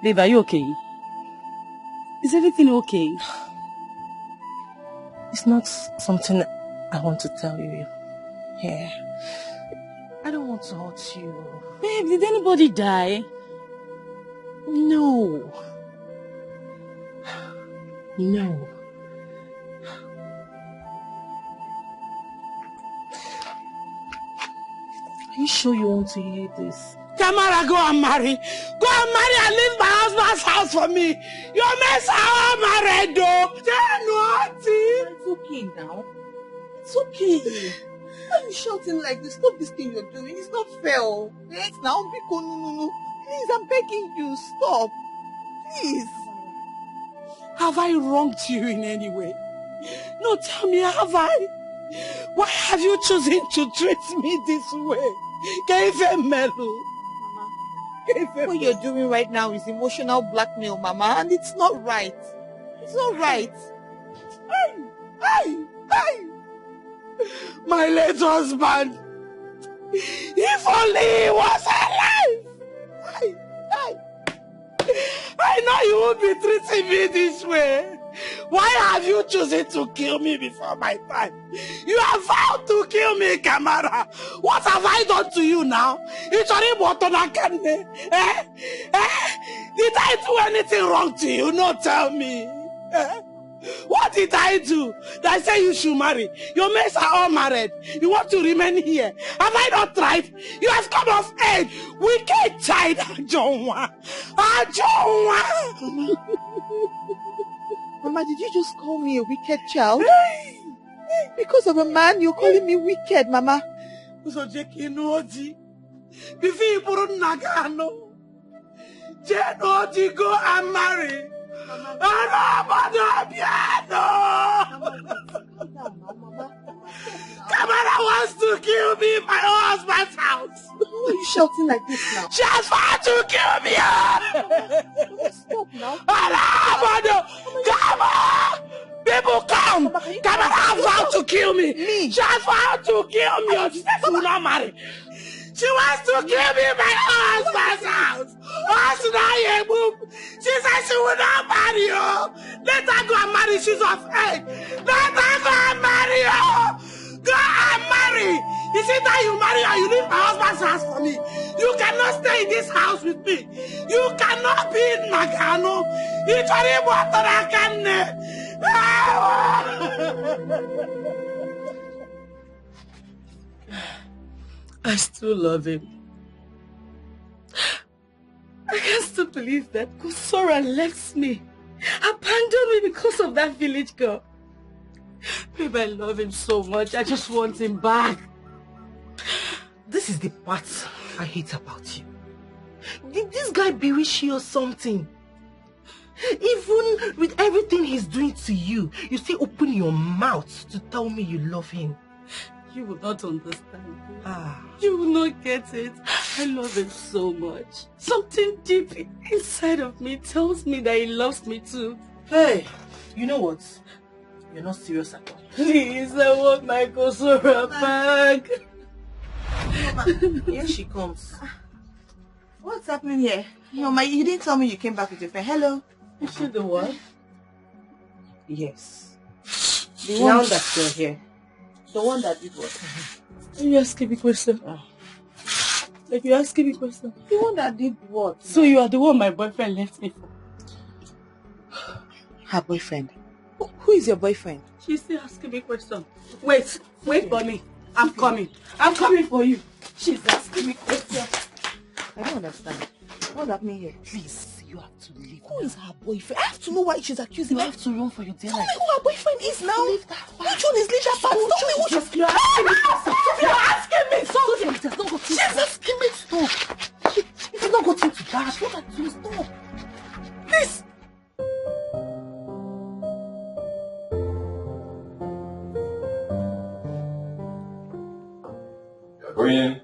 Babe, are you okay? Is everything okay? It's not something I want to tell you here. I don't want to hurt you. Babe, did anybody die? No. No. Are you sure you want to hear this? Tamara, go and marry. Go and marry and leave my husband's house for me. Your mess are married though. They're naughty. It's okay now. It's okay. Why are you shouting like this? Stop this thing you're doing. It's not fair. Yes, now, Biko, no. Please, I'm begging you. Stop. Please. Have I wronged you in any way? No, tell me, have I? Why have you chosen to treat me this way? What you're doing right now is emotional blackmail, Mama, and it's not right. It's not right. My late husband, if only he was alive! I know you won't be treating me this way. Why have you chosen to kill me before my time? You have vowed to kill me, Kamara. What have I done to you now? Did I do anything wrong to you? No, tell me. What did I do that say you should marry? Your mates are all married. You want to remain here. Have I not tried? You have come of age. Wicked child, Ajonwa. Mama, did you just call me a wicked child? Because of a man, you're calling me wicked, Mama. Before you put on Nagano, Jenodi, go and marry. Kamara wants to kill me in my husband's house. Why are you shouting like this now? She has vowed to kill me. Stop now. Come on! People come! Kamara has vowed to kill me. She has vowed to kill me. She said she will not marry. She wants to kill me in my husband's house. She said she will not marry you. Let her go and marry. She's of age. Let her go and marry you. Go and marry. Is it that you marry or you leave my husband's house for me? You cannot stay in this house with me. You cannot be in Nagano. It's only what I can. I still love him. I can't still believe that Kusora left me, abandoned me because of that village girl. Babe, I love him so much. I just want him back. This is the part I hate about you. Did this guy bewitch you or something? Even with everything he's doing to you, you still open your mouth to tell me you love him. You will not understand. You will not get it. I love him so much. Something deep inside of me tells me that he loves me too. Hey, you know what? You're not serious at all. Please, I want my Kosora back. Mama, here she comes. What's happening here? Mama, you didn't tell me you came back with your friend. Hello? Is she the one? Yes. The one that you're here. The one that did what? Are you asking me question? Like you asking me question? The one that did what? So you are the one my boyfriend left me for? Her boyfriend? Who is your boyfriend? She's still asking me question. Wait for me. I'm coming for you. She's asking me question. I don't understand. What's happening here? Please, you have to leave. Who is her boyfriend? I have to know why she's accusing me. You have to run for your dear life. Tell me who her boyfriend is now. Leave that part. Which one is leave that part? Tell me who she's... You're asking me. Stop. She's asking me. Stop. If you not got into that, what are you? Stop. Please. Go in.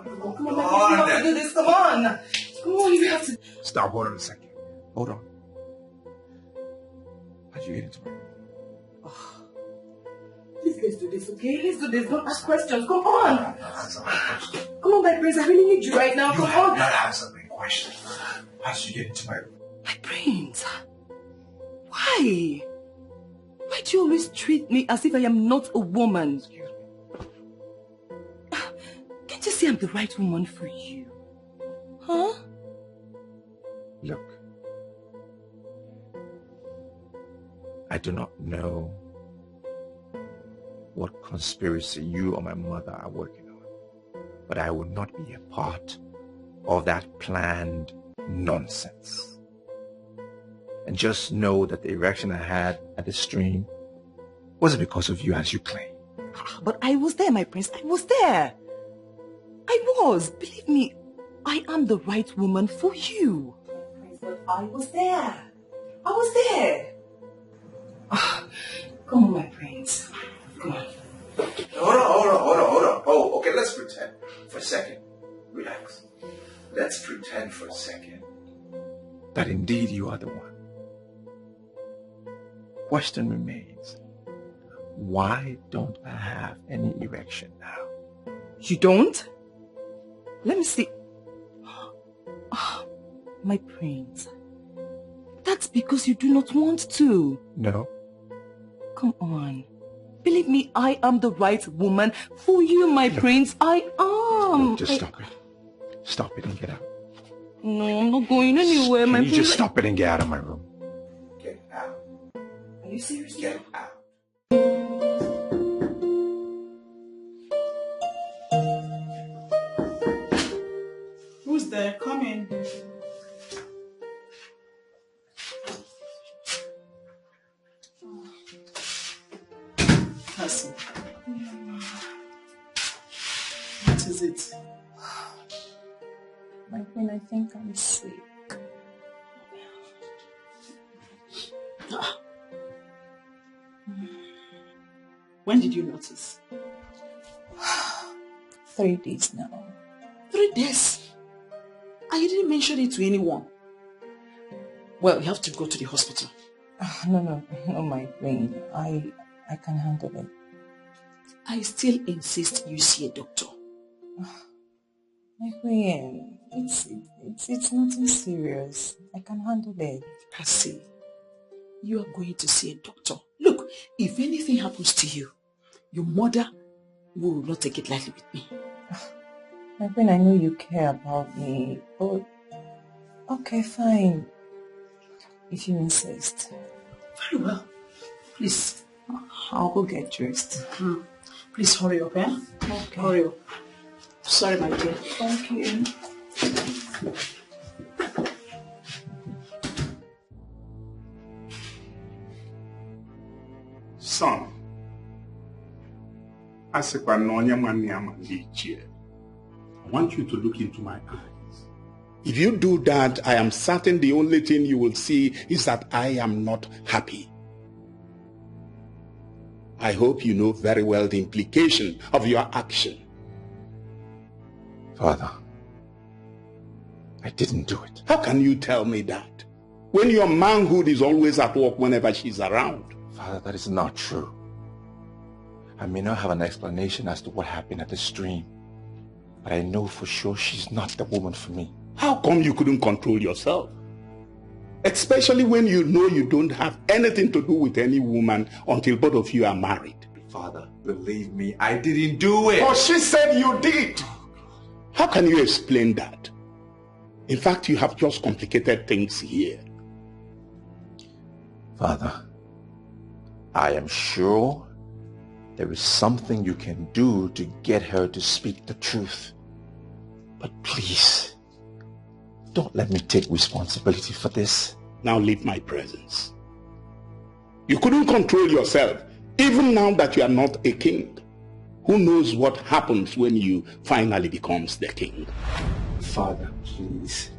Come on, you have to do this. Come on. Come on, you have to. Stop, hold on a second. Hold on. How'd you get into my room? Please, let's do this, okay? Let's do this. Don't ask questions. Come on. Come on, my prince. I really need you right now. Come on. Not answering questions. How'd you get into my room? My prince. Why? Why do you always treat me as if I am not a woman? Can't you see I'm the right woman for you? Huh? Look. I do not know what conspiracy you or my mother are working on, but I will not be a part of that planned nonsense. And just know that the erection I had at the stream wasn't because of you as you claim. But I was there, my prince. I was there. I was. Believe me, I am the right woman for you. But I was there. I was there. Come on, my prince. Come on. Hold on. Oh, okay, let's pretend for a second. Relax. Let's pretend for a second that indeed you are the one. Question remains. Why don't I have any erection now? You don't? Let me see. My prince. That's because you do not want to. No. Come on. Believe me, I am the right woman for you, my prince. I am. Look, just stop it. Stop it and get out. No, I'm not going anywhere, my Can you prince. just stop it and get out of my room? Get out. Are you serious? Get out. Who's there? Come in. Cassie. What is it? My queen, I think I'm sick. When did you notice? 3 days now. 3 days? And you didn't mention it to anyone? Well, you have to go to the hospital. No, my queen. I can handle it. I still insist you see a doctor. My queen, it's nothing serious. I can handle it. Cassie, you are going to see a doctor. Look, if anything happens to you, your mother will not take it lightly with me. My queen, I know you care about me, but okay, fine. If you insist. Very well. Please. I'll go get dressed. Please hurry up, eh? Okay. Hurry up. Sorry, my dear. Thank you. Son, I want you to look into my eyes. If you do that, I am certain the only thing you will see is that I am not happy. I hope you know very well the implication of your action. Father, I didn't do it. How can you tell me that? When your manhood is always at work whenever she's around. Father, that is not true. I may not have an explanation as to what happened at the stream, but I know for sure she's not the woman for me. How come you couldn't control yourself? Especially when you know you don't have anything to do with any woman until both of you are married. Father, believe me, I didn't do it. But she said you did. How can you explain that? In fact, you have just complicated things here. Father, I am sure there is something you can do to get her to speak the truth. But please, don't let me take responsibility for this. Now leave my presence. You couldn't control yourself, even now that you are not a king. Who knows what happens when you finally becomes the king? Father, please.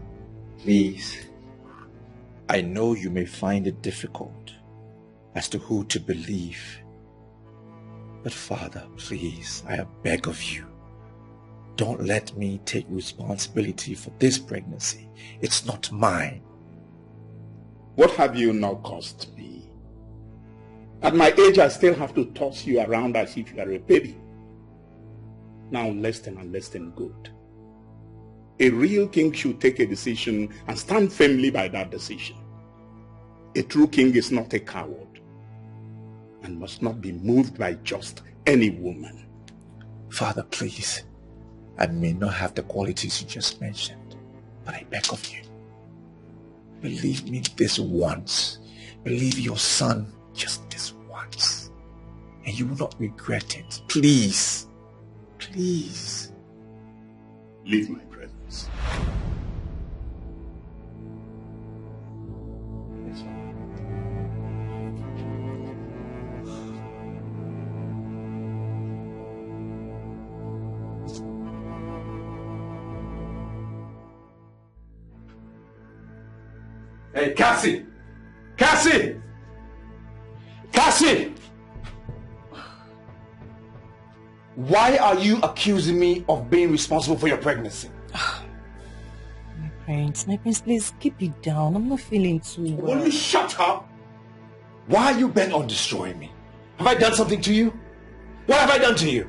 I know you may find it difficult as to who to believe. But Father, please, I beg of you, Don't let me take responsibility for this pregnancy. It's not mine. What have you now caused me? At my age, I still have to toss you around as if you are a baby. Now listen and listen good. A real king should take a decision and stand firmly by that decision. A true king is not a coward and must not be moved by just any woman. Father, please. I may not have the qualities you just mentioned, but I beg of you. Believe me this once. Believe your son just this once. And you will not regret it. Please. Please. Leave my presence. Hey, Cassie! Cassie! Cassie! Why are you accusing me of being responsible for your pregnancy? My prince, please keep it down. I'm not feeling too well. Will you shut up? Why are you bent on destroying me? Have I done something to you? What have I done to you?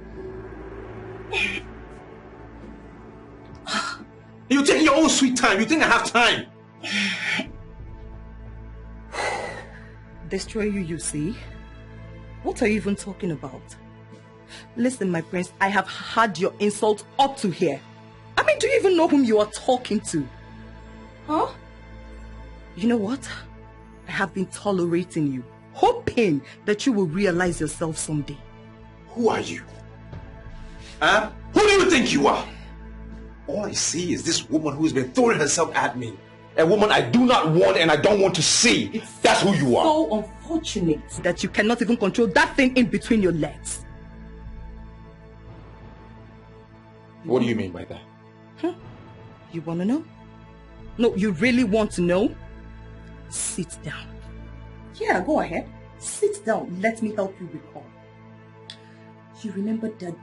You're taking your own sweet time. You think I have time? Destroy you, you see? What are you even talking about? Listen, my prince, I have had your insult up to here. I mean, do you even know whom you are talking to? Huh? You know what? I have been tolerating you, hoping that you will realize yourself someday. Who are you? Huh? Who do you think you are? All I see is this woman who has been throwing herself at me. A woman I do not want and I don't want to see. That's who you are. So unfortunate that you cannot even control that thing in between your legs. What do you mean by that? Huh? You want to know? No, you really want to know? Sit down. Yeah, go ahead. Sit down. Let me help you recall. You remember that day?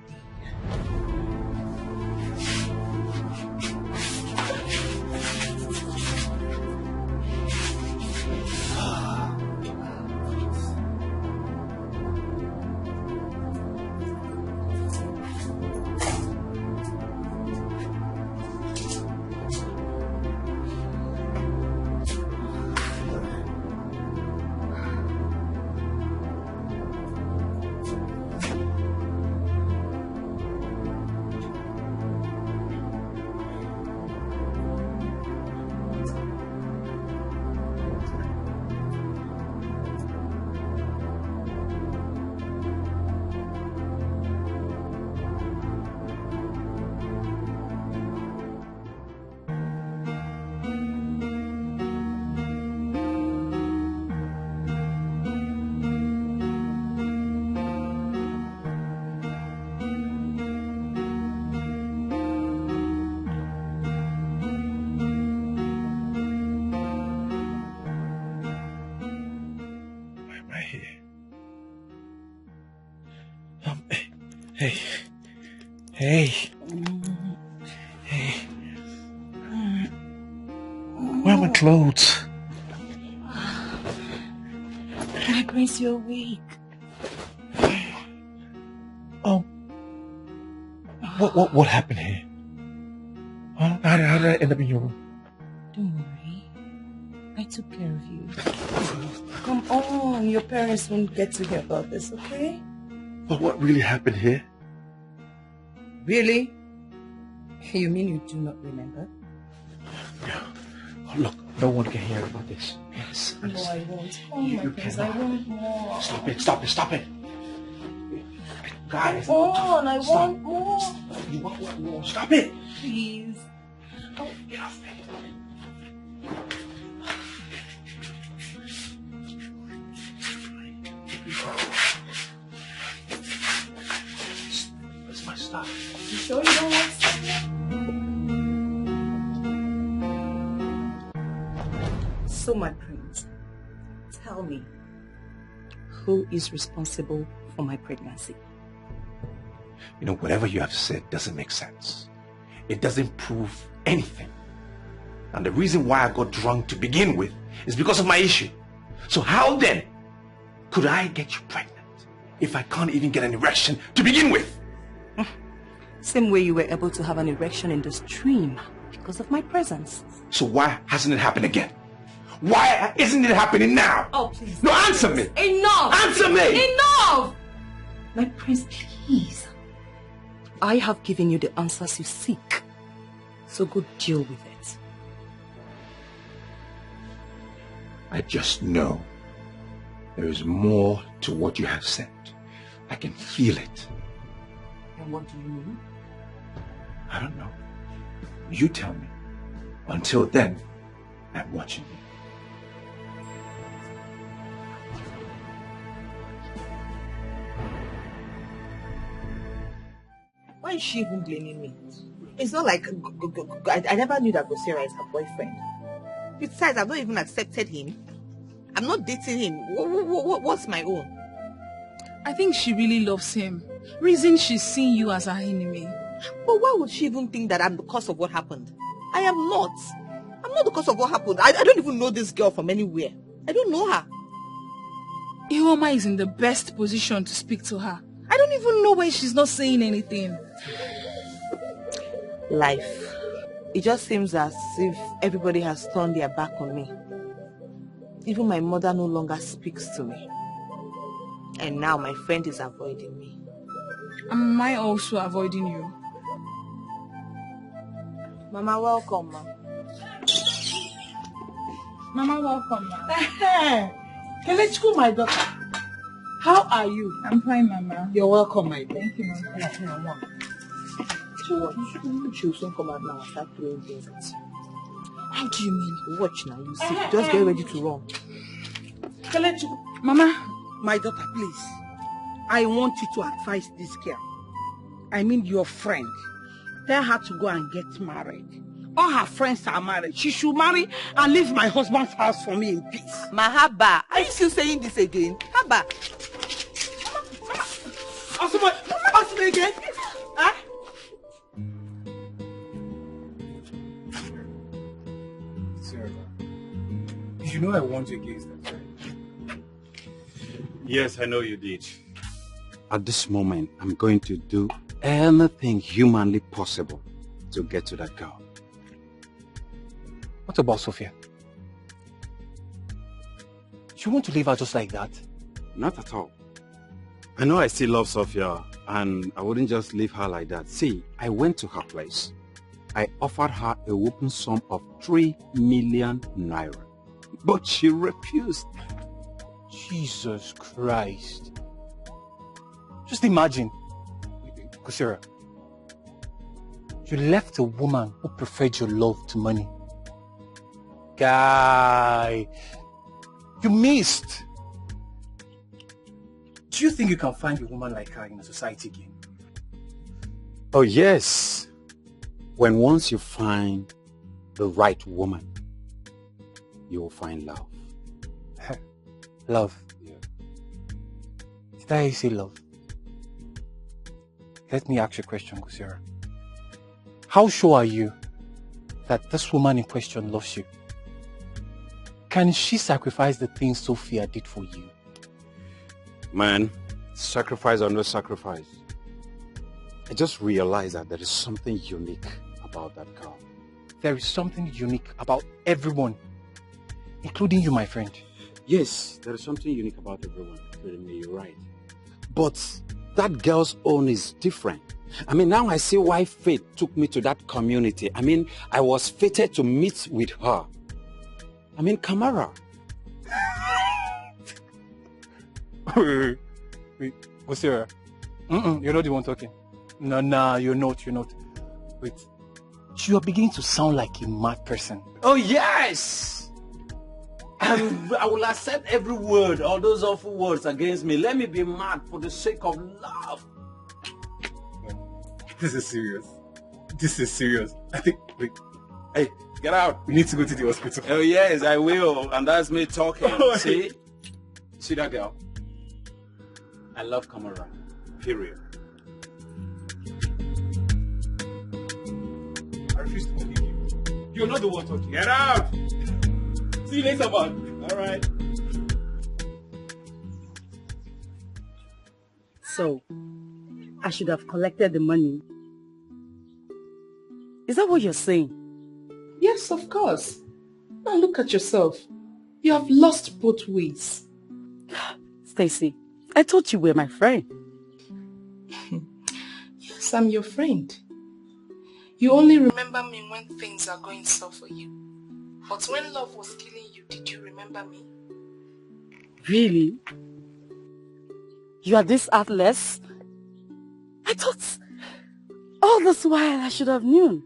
Hey. Where are my clothes? My prince, you're weak. Oh. What happened here? Huh? How did I end up in your room? Don't worry. I took care of you. Come on, your parents won't get to hear about this, okay? But what really happened here? Really? You mean you do not remember? Oh, look, no one can hear about this. Yes. No, I won't. Oh my goodness, I want more. Stop it. Guys, come on, I want more. You want what more? Stop it. Please. Oh, get off me. Where's my stuff? You sure you don't want something? So, my prince, tell me, who is responsible for my pregnancy? You know, whatever you have said doesn't make sense. it doesn't prove anything. And the reason why I got drunk to begin with is because of my issue. So how then could I get you pregnant if I can't even get an erection to begin with? Same way you were able to have an erection in the stream because of my presence. So why hasn't it happened again? Why isn't it happening now? Oh, please. No, answer me. Enough. Answer me. Enough. My prince, please. I have given you the answers you seek. So go deal with it. I just know there is more to what you have said. I can feel it. And what do you mean? I don't know. You tell me. Until then, I'm watching you. Why is she even blaming me? It's not like I never knew that Gosira is her boyfriend. Besides, I've not even accepted him. I'm not dating him. What's my own? I think she really loves him. Reason she's seeing you as her enemy. But why would she even think that I'm the cause of what happened? I am not. I'm not the cause of what happened. I don't even know this girl from anywhere. I don't know her. Ioma is in the best position to speak to her. I don't even know why she's not saying anything. Life. It just seems as if everybody has turned their back on me. Even my mother no longer speaks to me. And now my friend is avoiding me. Am I also avoiding you? Mama, welcome, ma. Mama, welcome, ma. Kelechku, my daughter. How are you? I'm fine, Mama. You're welcome, my dear. Thank you, Mama. She will soon come out now and start throwing things at you. How do you mean? Watch now, you see. Just get ready to run. Kelechku. Mama. My daughter, please. I want you to advise this girl. I mean your friend. Tell her to go and get married. All her friends are married. She should marry and leave my husband's house for me in peace. Mahaba, are you still saying this again? Haba. Ask me again. Huh? Sarah, you know I warned you against that, right? Yes, I know you did. At this moment, I'm going to do anything humanly possible to get to that girl. What about Sophia? You want to leave her just like that? Not at all. I know I still love Sophia, and I wouldn't just leave her like that. See, I went to her place. I offered her a whopping sum of 3 million naira. But she refused. Jesus Christ. Just imagine, Kusira, you left a woman who preferred your love to money. Guy, you missed. Do you think you can find a woman like her in a society again? Oh yes. When once you find the right woman, you will find love. Love? Yeah. Did I say love? Let me ask you a question, Kusira. How sure are you that this woman in question loves you? Can she sacrifice the things Sophia did for you? Man, sacrifice or no sacrifice, I just realized that there is something unique about that girl. There is something unique about everyone, including you, my friend. Yes, there is something unique about everyone, including me, you're right. But that girl's own is different. I mean, now I see why fate took me to that community. I mean, I was fated to meet with her. I mean, Kamara. Wait, Osira. You're not the one talking. No, you're not. Wait, you are beginning to sound like a mad person. Oh, yes! I will accept every word, all those awful words against me. Let me be mad for the sake of love. This is serious. I think, wait. Hey, get out. We need to go to the hospital. Oh, yes, I will. And that's me talking. See? See that girl? I love Kamara. Period. refuse to believe you. You're not the one talking. Get out! See you later, man. Alright. So, I should have collected the money. Is that what you're saying? Yes, of course. Now look at yourself. You have lost both ways. Stacy, I thought you were my friend. Yes, I'm your friend. You only remember me when things are going soft for you. But when love was killing you, did you remember me? Really? You are this heartless? I thought all this while I should have known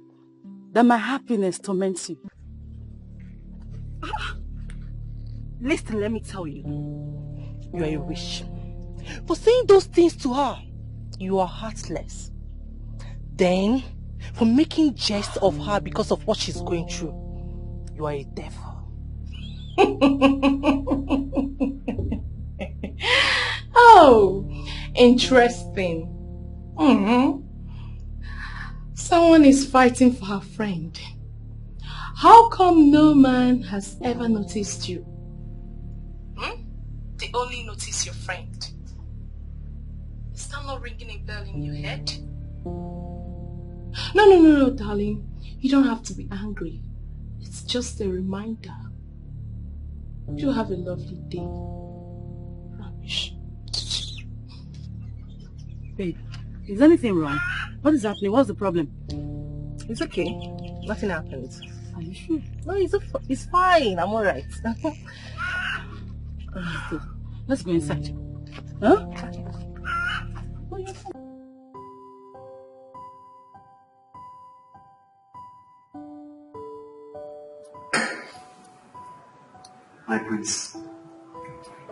that my happiness torments you. Listen, let me tell you. You are a witch. For saying those things to her, you are heartless. Then, for making jest of her because of what she's going through, you are a devil. Oh, interesting. Someone is fighting for her friend. How come no man has ever noticed you? They only notice your friend. Is that not ringing a bell in your head? No, darling. You don't have to be angry. It's just a reminder. You have a lovely day. Rubbish. Babe, is anything wrong? What is happening? What's the problem? It's okay. Nothing happened. Are you sure? No, it's fine. I'm alright. Let's go inside. Huh? My prince,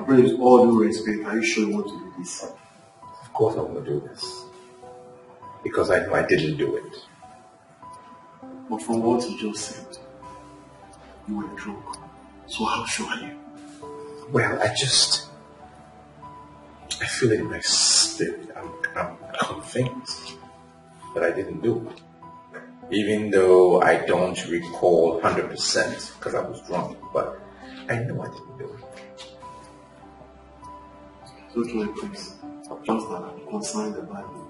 with all due respect, are you sure you want to do this? Of course I want to do this. Because I know I didn't do it. But from what you just said, you were drunk. So how sure are you? Well, I feel it in my spirit. I'm convinced that I didn't do it. Even though I don't recall 100% because I was drunk, but I know I didn't do it. Don't worry, please. Just that I'm concerned about you.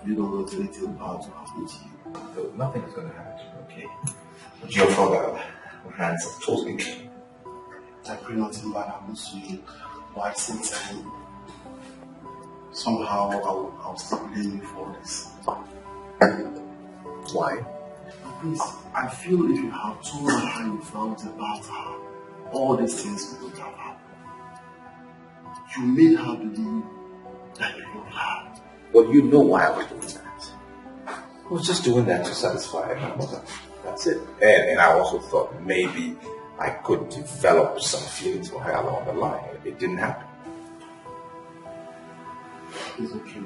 You don't want anything bad to happen to you. No, nothing is going to happen to you, okay? But your father, my hands are totally clean. I pray nothing bad happens to you, but at the same time, somehow I'll stop blaming you for this. Why? Please, I feel if you have told her how you felt about her, all these things would have happened. You made her believe that you love her. Well, you know why I was doing that. I was just doing that to satisfy my mother. That's it. And I also thought maybe I could develop some feelings for her along the line. It didn't happen. It's okay.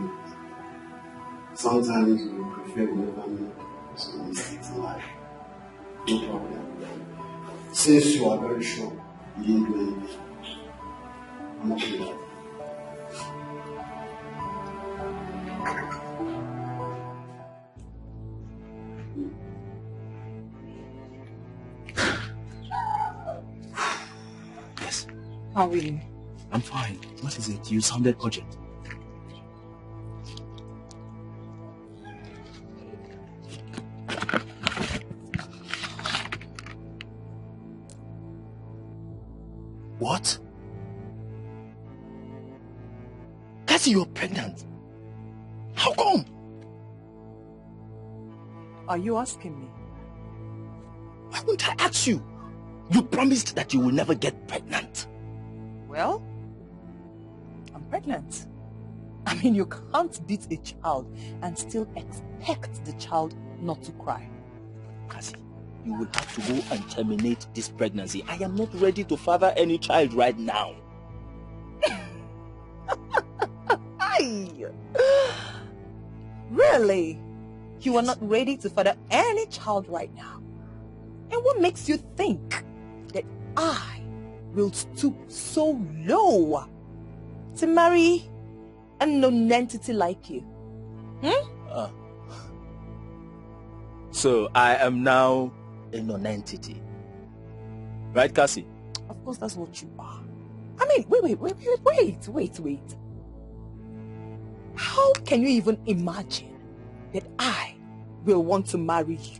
Sometimes you prefer to never make some mistakes in life. No problem. Since you are very sure you didn't do anything, I'm okay with that. Yes. How are you? I'm fine. What is it? You sounded urgent. What? Cassie, you're pregnant. How come? Are you asking me? Why wouldn't I ask you? You promised that you will never get pregnant. Well, I'm pregnant. I mean, you can't beat a child and still expect the child not to cry. Cassie, you will have to go and terminate this pregnancy. I am not ready to father any child right now. Really? You are not ready to father any child right now? And what makes you think that I will stoop so low to marry a non-entity like you? So I am now a non-entity. Right, Cassie? Of course, that's what you are. I mean, wait. How can you even imagine that I will want to marry you?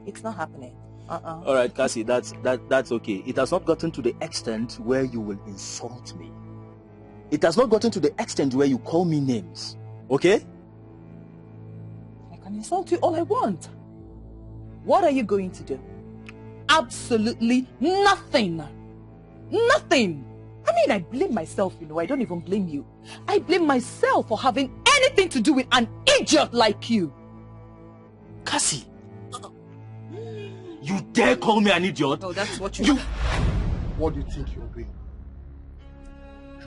It's not happening. All right, Cassie, that's okay. It has not gotten to the extent where you will insult me. It has not gotten to the extent where you call me names. Okay? I can insult you all I want. What are you going to do? Absolutely nothing. Nothing. I mean, I blame myself, I don't even blame you. I blame myself for having anything to do with an idiot like you. Cassie, you dare call me an idiot? Oh, that's what you... What do you think you're doing?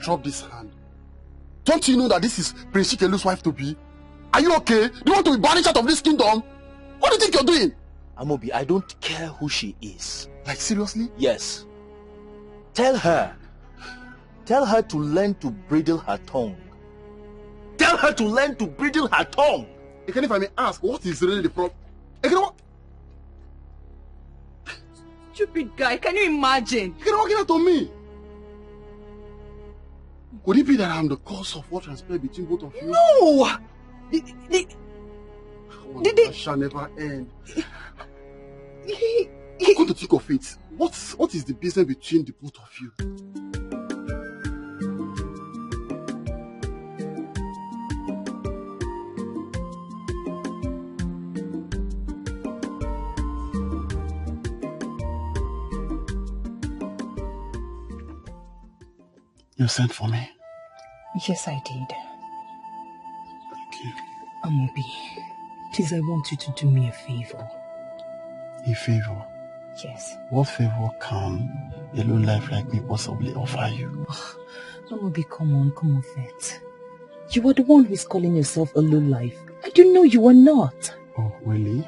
Drop this hand. Don't you know that this is Prince Chikelu's wife to be? Are you okay? Do you want to be banished out of this kingdom? What do you think you're doing? Amobi, I don't care who she is. Like, seriously? Yes. Tell her to learn to bridle her tongue. Tell her to learn to bridle her tongue. Again, if I may ask, what is really the problem? Again, what? Stupid guy, can you imagine? You're walking out on me. Could it be that I'm the cause of what transpired between both of you? No! That shall never end. Come to think of it, what is the business between the both of you? You sent for me? Yes, I did. Thank you. Amobi, please, I want you to do me a favor. A favor? Yes. What favor can a low life like me possibly offer you? Oh, Amobi, come on, Vet. You are the one who is calling yourself a low life. I do know you are not. Oh, really?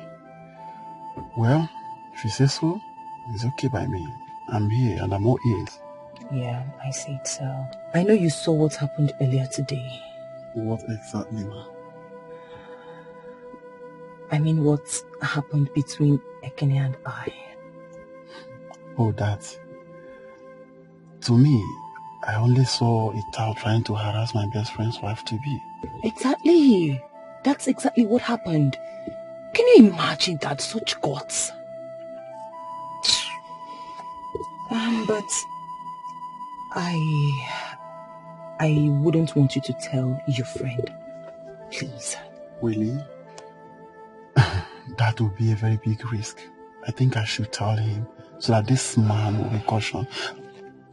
Well, if you say so, it's okay by me. I'm here and I'm all ears. Yeah, I see it so. I know you saw what happened earlier today. What exactly, ma? I mean, what happened between Ekene and I. Oh, that. To me, I only saw a child trying to harass my best friend's wife to be. Exactly. That's exactly what happened. Can you imagine that? Such guts. But I wouldn't want you to tell your friend. Please. Really? That would be a very big risk. I think I should tell him so that this man will be cautioned.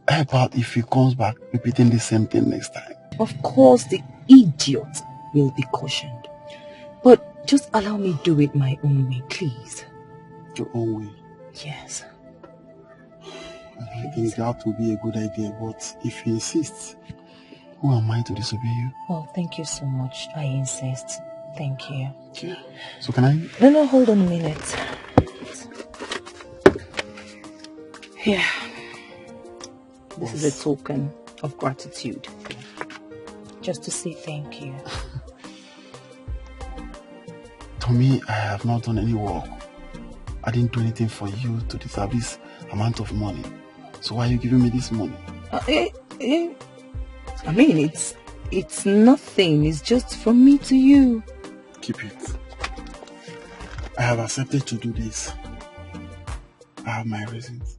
How about if he comes back repeating the same thing next time? Of course, the idiot will be cautioned. But just allow me do it my own way, please. Your own way? Yes. I think that would be a good idea, but if he insists, who am I to disobey you? Oh, thank you so much. I insist. Thank you. Okay. So can I? No, hold on a minute. Here. This is a token of gratitude. Just to say thank you. To me, I have not done any work. I didn't do anything for you to deserve this amount of money. So why are you giving me this money? I mean, it's nothing. It's just from me to you. Keep it. I have accepted to do this. I have my reasons.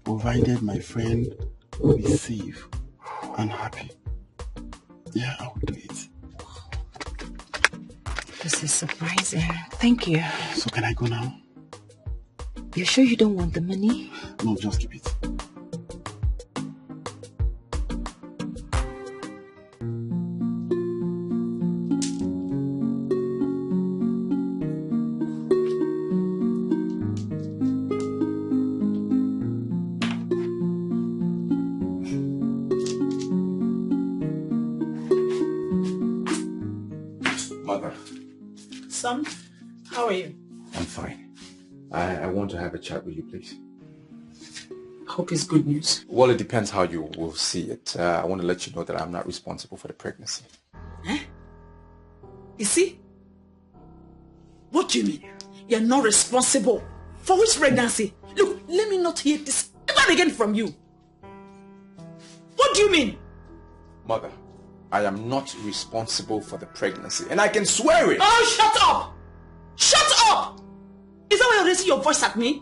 Provided my friend will be safe and happy. Yeah, I will do it. This is surprising. Thank you. So can I go now? You sure you don't want the money? No, just keep it. Mother. Son, how are you? I'm fine. I want to have a chat with you, please. Hope it's good news. Well, it depends how you will see it. I want to let you know that I'm not responsible for the pregnancy. You see? What do you mean? You're not responsible. For which pregnancy? Look, let me not hear this ever again from you. What do you mean? Mother, I am not responsible for the pregnancy, and I can swear it. Oh, shut up! Shut up! Is that why you're raising your voice at me?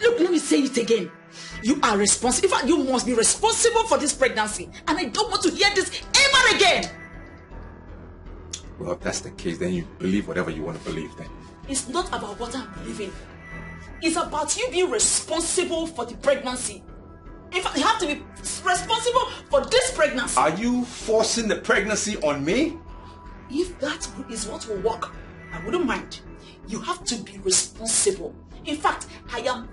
Look, let me say it again. You are responsible. In fact, you must be responsible for this pregnancy. And I don't want to hear this ever again. Well, if that's the case, then you believe whatever you want to believe then. It's not about what I'm believing. It's about you being responsible for the pregnancy. In fact, you have to be responsible for this pregnancy. Are you forcing the pregnancy on me? If that is what will work, I wouldn't mind. You have to be responsible. In fact, I am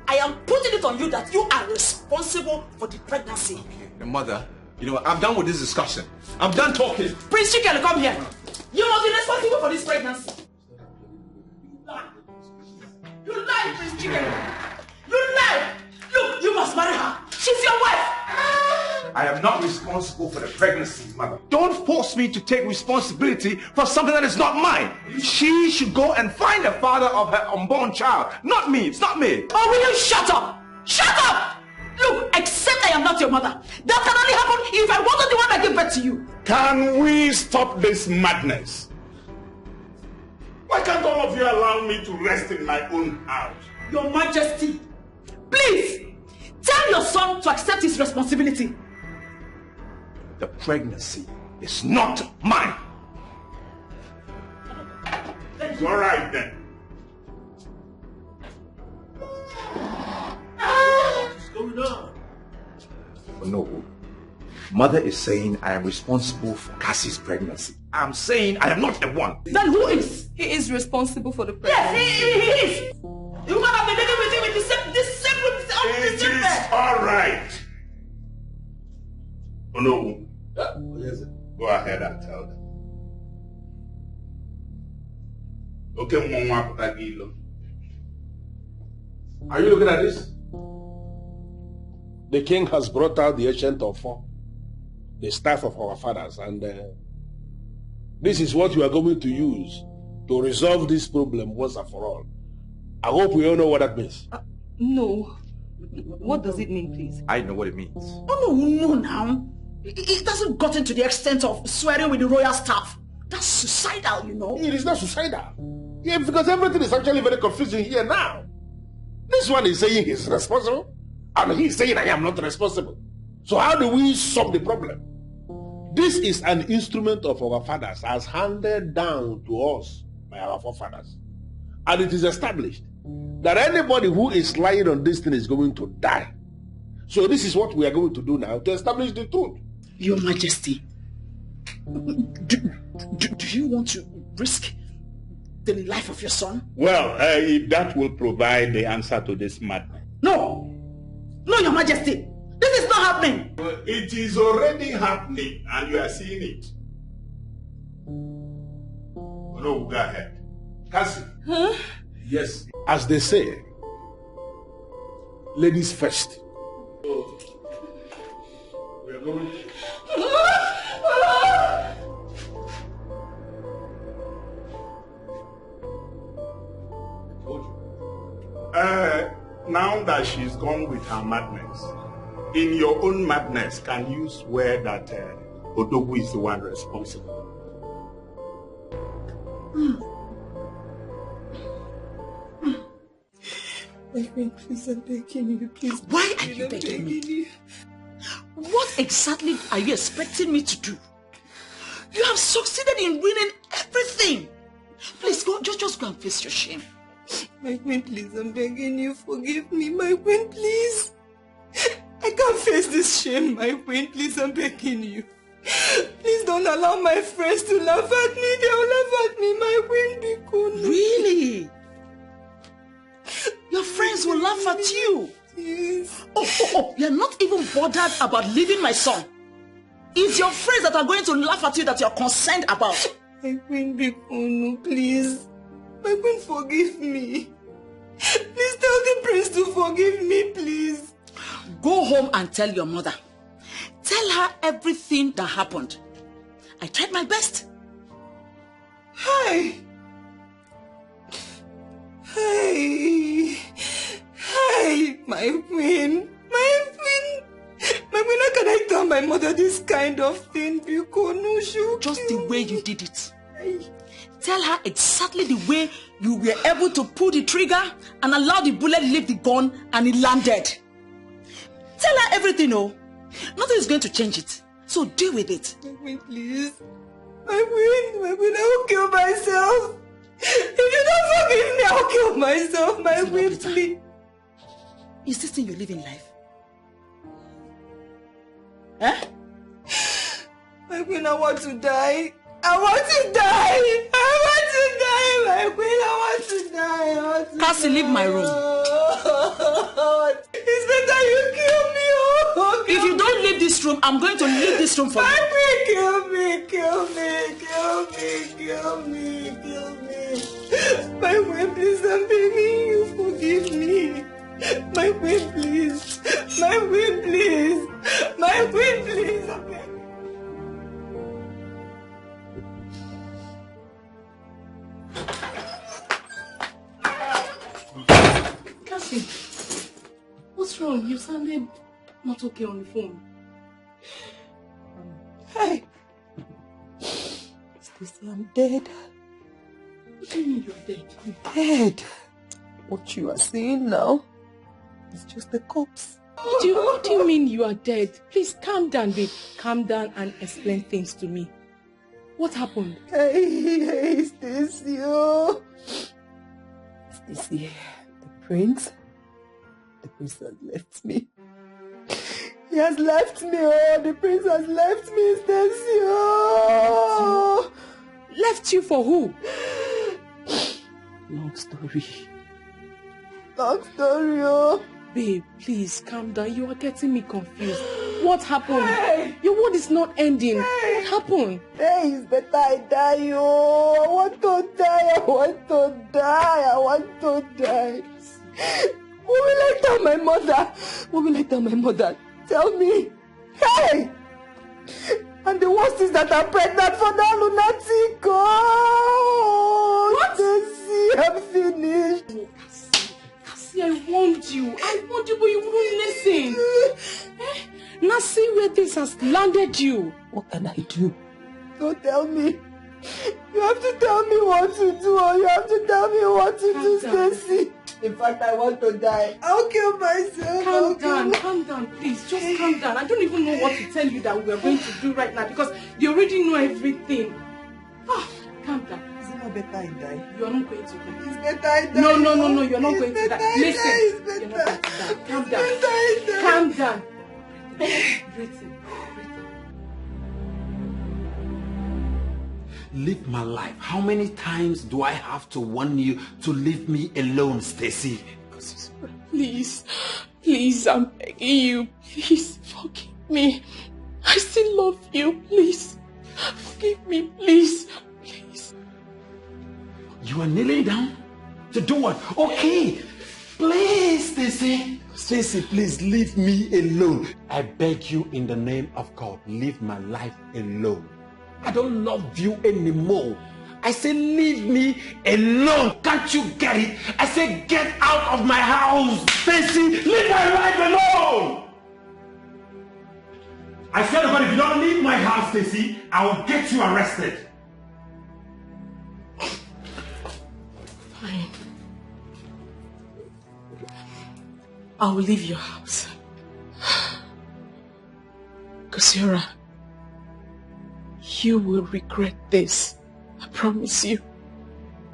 putting it on you that you are responsible for the pregnancy. Okay. Mother, you know, I'm done with this discussion. I'm done talking. Prince Chicken, come here. You must be responsible for this pregnancy. You lie, Prince Chicken. You lie. Look, you must marry her. She's your wife. I am not responsible for the pregnancy, Mother. Don't force me to take responsibility for something that is not mine. She should go and find the father of her unborn child. Not me. It's not me. Oh, will you shut up? Shut up! Look, except I am not your mother. That can only happen if I wasn't the one that gave birth to you. Can we stop this madness? Why can't all of you allow me to rest in my own house? Your Majesty, please, tell your son to accept his responsibility. The pregnancy is not mine. It's all right then. What's going on? No. Mother is saying I am responsible for Cassie's pregnancy. I'm saying I am not the one. Then who is? He is responsible for the pregnancy. Yes, he is. You woman have been living with him with the same It is all right. Oh no. Go ahead and tell them. Okay, Mama Pagilo. Are you looking at this? The king has brought out the ancient of four, the staff of our fathers, and this is what you are going to use to resolve this problem once and for all. I hope we all know what that means. No. What does it mean, please? I know what it means. Oh, no, now. It hasn't gotten to the extent of swearing with the royal staff. That's suicidal, you know. It is not suicidal. Yeah, because everything is actually very confusing here now. This one is saying he's responsible, and he's saying I am not responsible. So how do we solve the problem? This is an instrument of our fathers as handed down to us by our forefathers. And it is established that anybody who is lying on this thing is going to die. So this is what we are going to do now to establish the truth. Your Majesty, do you want to risk the life of your son? Well, if that will provide the answer to this madness. No, Your Majesty, this is not happening. It is already happening, and you are seeing it. No, go ahead. Cassie. Huh? Yes. As they say, ladies first. We are going. Now that she's gone with her madness, in your own madness, can you swear that Odogwu is the one responsible? My friend, please, I'm begging you, please. Why are you begging me? What exactly are you expecting me to do? You have succeeded in winning everything. Please, go, just go and face your shame. My queen, please, I'm begging you, forgive me. My queen, please. I can't face this shame, my queen. Please, I'm begging you. Please don't allow my friends to laugh at me. They'll laugh at me, my queen, because... Really? Your friends will laugh at you? Yes. Oh, you're not even bothered about leaving my son. It's your friends that are going to laugh at you that you're concerned about. My queen, Bikono, please. My queen, forgive me. Please tell the prince to forgive me, please. Go home and tell your mother. Tell her everything that happened. I tried my best. Hi. Hey, my queen. My queen, how can I tell my mother this kind of thing? Just the way you did it. Tell her exactly the way you were able to pull the trigger and allow the bullet leave the gun and it landed. Tell her everything, oh. Nothing is going to change it. So deal with it. My queen, please. My queen, I will kill myself. If you don't forgive me, I'll kill myself. My queen, please. Is this thing you live in life? Eh? My queen, I want to die. I want to die. My queen, I want to die. Cassie, leave my room. It's better you kill me. If you don't leave this room, I'm going to leave this room for you. My queen, kill me. My queen, please don't beg me. You forgive me. My queen, please. My queen, please. Okay. Cassie, what's wrong? You sounded not okay on the phone. Hey, Stacy, I'm dead. What do you mean you're dead? I'm dead. What you are saying now is just the corpse. What do you mean you are dead? Please calm down, babe. Calm down and explain things to me. What happened? Hey, Stacy. Stacy, the prince has left me. He has left me. The prince has left me, Stacy. Left you for who? Long story. Babe, please calm down. You are getting me confused. What happened? Hey. Your word is not ending. Hey. What happened? Hey, it's better I die, I want to die. What will I tell my mother? Tell me. Hey! And the worst is that I'm pregnant for that lunatic. What? I'm finished. Cassie, I warned you, but you won't listen. Now see where this has landed you. What can I do? Don't tell me. You have to tell me what to do, or you have to tell me what to do, Stacy. In fact, I want to die. I'll kill myself. Calm down, please. Just calm down. I don't even know what to tell you that we are going to do right now because you already know everything. Calm down. Is it not better I die? You are not going to die. It's better I die. No, you are not going to die. Listen. You're not going to die. Calm down. Breathe in. Live my life. How many times do I have to warn you to leave me alone, Stacy? Please, I'm begging you. Please forgive me. I still love you. Please, forgive me, please. You are kneeling down? To do what? Okay. Please, Stacy. Stacy, please leave me alone. I beg you in the name of God, leave my life alone. I don't love you anymore. I say leave me alone. Can't you get it? I say get out of my house. Stacy, leave my life alone. I swear to God, if you don't leave my house, Stacy, I will get you arrested. Fine. I will leave your house. Gora, you will regret this. I promise you.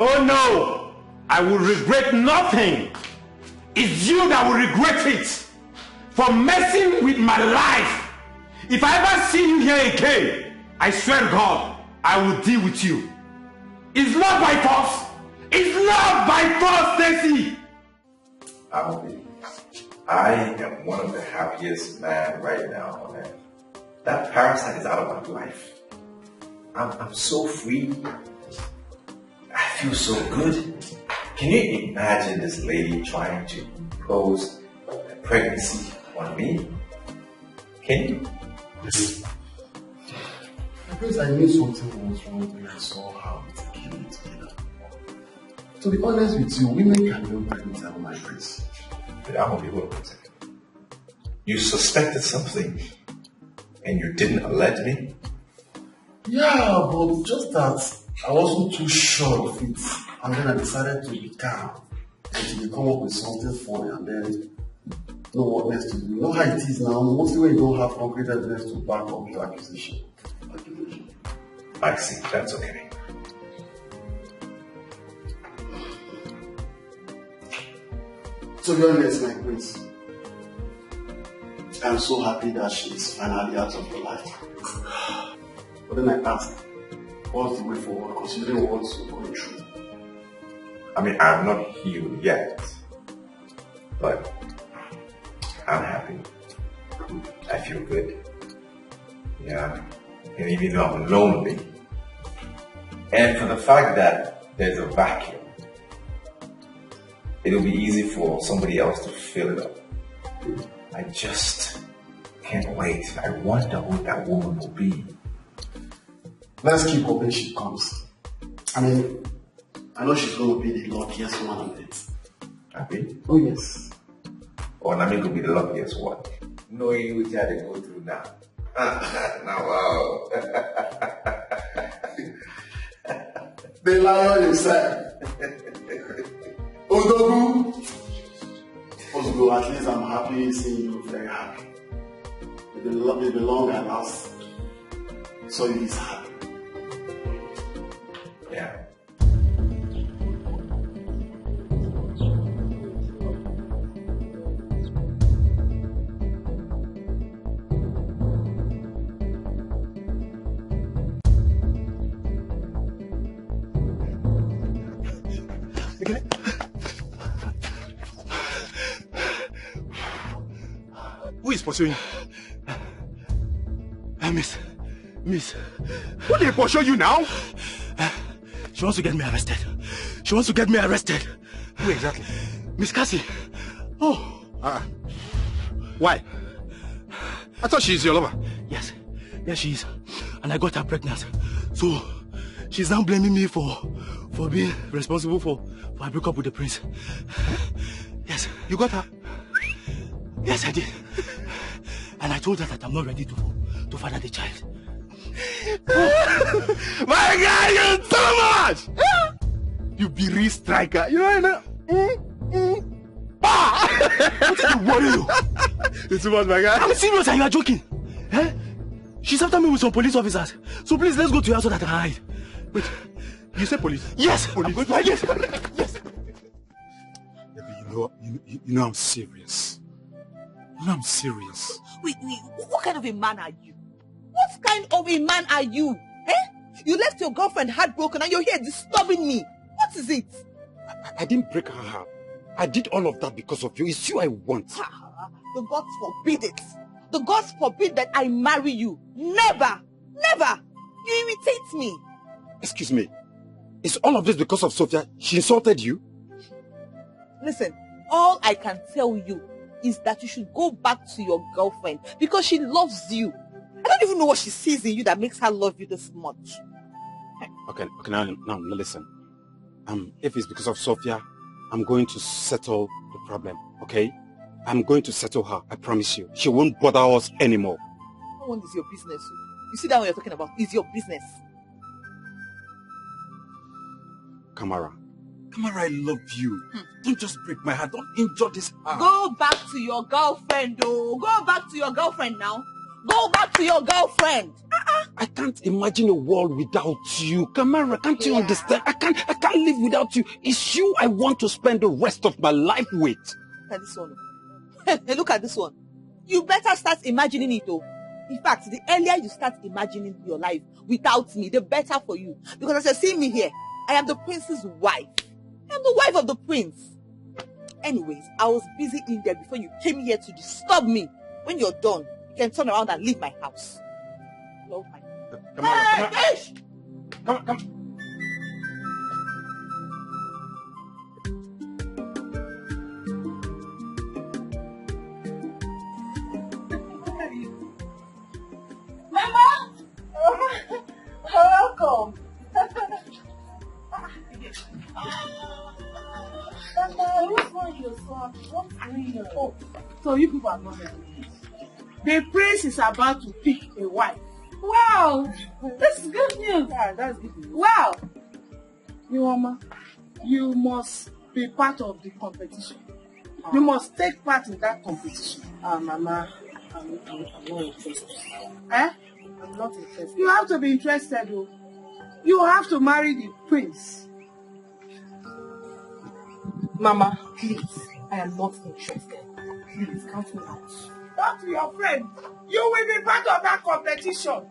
Oh no! I will regret nothing. It's you that will regret it. For messing with my life. If I ever see you here again, I swear to God, I will deal with you. It's not by force. It's not by force, Stacy. I am one of the happiest men right now on earth. That parasite is out of my life. I'm so free. I feel so good. Can you imagine this lady trying to impose a pregnancy on me? Can you? Because I knew something was wrong when I saw her with a kid together. To be honest with you, women can do pregnant over my prince. But I'm gonna be hold on a second. You suspected something and you didn't alert me? Yeah, but just that I wasn't too sure of it. And then I decided to be calm until they come up with something funny and then know what next to do. You know how it is now, mostly when you don't have concrete evidence to back up your accusation. I see, that's okay. To be honest, my prince, I'm so happy that she's finally out of your life. But then I asked, what's the way forward, considering what you're going through? I mean, I'm not healed yet, but I'm happy. I feel good. Yeah. And even though I'm lonely, and for the fact that there's a vacuum, it'll be easy for somebody else to fill it up. I just can't wait. I wonder who that woman will be. Let's keep hoping she comes. I mean, I know she's going to be the luckiest one on it. Happy? Oh, yes. Or Nami could be the luckiest one. Knowing which I go through now. Now, wow. The lion himself. Odogu. Osgo, at least I'm happy seeing you very happy. It's been long and last. So he's happy. Yeah. Who is pursuing you? Miss. Who they pursue you now? She wants to get me arrested. She wants to get me arrested. Who exactly? Miss Cassie. Oh. Why? I thought she's your lover. Yes, she is. And I got her pregnant. So, she's now blaming me for being responsible for I broke up with the prince. Yes. You got her? Yes, I did. And I told her that I'm not ready to father the child. My God, you're too much! You be striker. You know? What did you worry you? It's too much, my guy. I'm serious and you are joking. Eh? She's after me with some police officers. So please, let's go to her so that I can hide. Wait, you said police? Yes! Police. I'm going to Yes! Yes! You know I'm serious. You know I'm serious. Wait, what kind of a man are you? What kind of a man are you? Eh? You left your girlfriend heartbroken and you're here disturbing me. What is it? I didn't break her heart. I did all of that because of you. It's you I want. The gods forbid it. The gods forbid that I marry you. Never! Never! You irritate me. Excuse me. Is all of this because of Sophia? She insulted you? Listen, all I can tell you is that you should go back to your girlfriend because she loves you. I don't even know what she sees in you that makes her love you this much. Okay, now listen. If it's because of Sophia, I'm going to settle the problem, okay? I'm going to settle her, I promise you. She won't bother us anymore. No one is your business. You see that what you're talking about is your business. Kamara, I love you. Don't just break my heart. Don't injure this heart. Go back to your girlfriend, oh. Go back to your girlfriend now. Go back to your girlfriend. I can't imagine a world without you. Kamara, can't you understand? I can't live without you. It's you I want to spend the rest of my life with. Look at this one. Hey, look at this one. You better start imagining it, oh. In fact, the earlier you start imagining your life without me, the better for you. Because as you see me here, I am the prince's wife. I am the wife of the prince. Anyways, I was busy in there before you came here to disturb me. When you're done, you can turn around and leave my house. Love my... Come. Mama! Welcome. Oh, so you people are not ready. The prince is about to pick a wife. Wow, this is good news. Yeah, that's good news. Wow. Mama, you must be part of the competition. You must take part in that competition. Mama, I'm not interested. Eh? I'm not interested. You have to be interested, though. You have to marry the prince. Mama, please, I am not interested. Please, count me out. Talk to your friend. You will be part of that competition.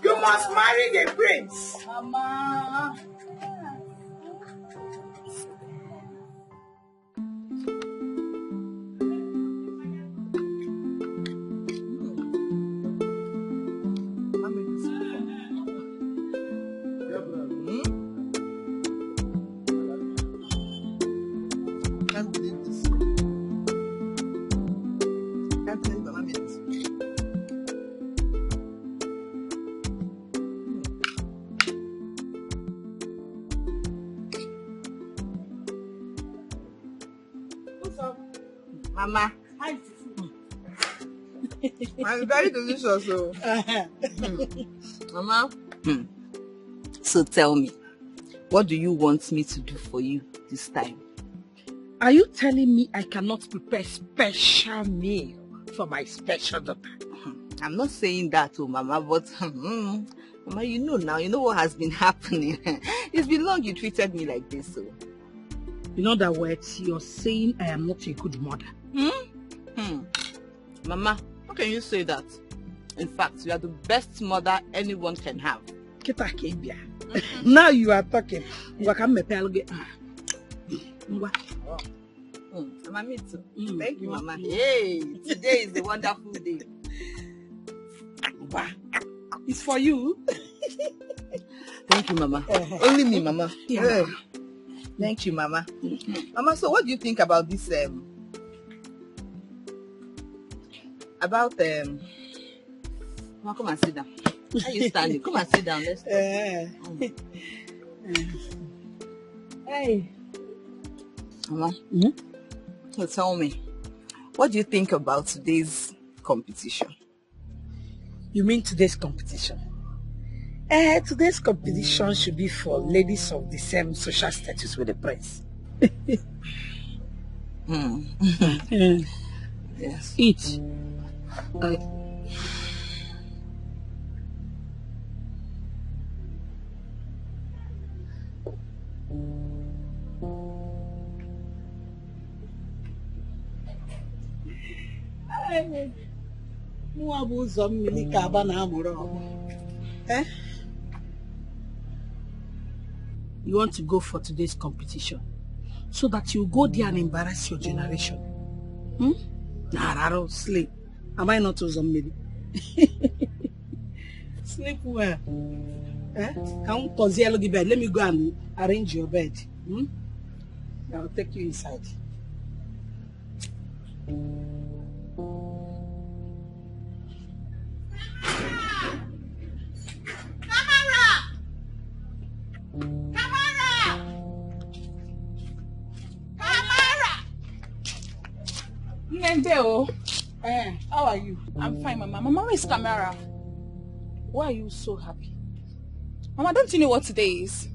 You must marry the prince. Mama. Mama. I'm very delicious, so. Mama. So tell me, what do you want me to do for you this time? Are you telling me I cannot prepare special meal for my special daughter? I'm not saying that, oh, Mama, but Mama, you know now, you know what has been happening. It's been long you treated me like this, so. In other words, you're saying I am not a good mother. Mama, how can you say that? In fact, you are the best mother anyone can have. Now you are talking. Mama, me too. Thank you, Mama. Hey, today is a wonderful day. It's for you. Thank you, Mama. Only me, Mama. Yeah. Thank you, Mama. Mama, so what do you think about this? Mama, come and sit down. How are you standing? Come and sit down. Let's talk. Hey. Mama, so tell me, what do you think about today's competition? You mean today's competition? Today's competition should be for ladies of the same social status with the prince. Yes. Eat. You want to go for today's competition so that you go there and embarrass your generation. Nah, I don't sleep. Am I not somebody? Sleep well. Come to the bed. Let me go and arrange your bed. I'll take you inside. How are you? I'm fine, Mama. Mama, where is Camara? Why are you so happy? Mama, don't you know what today is?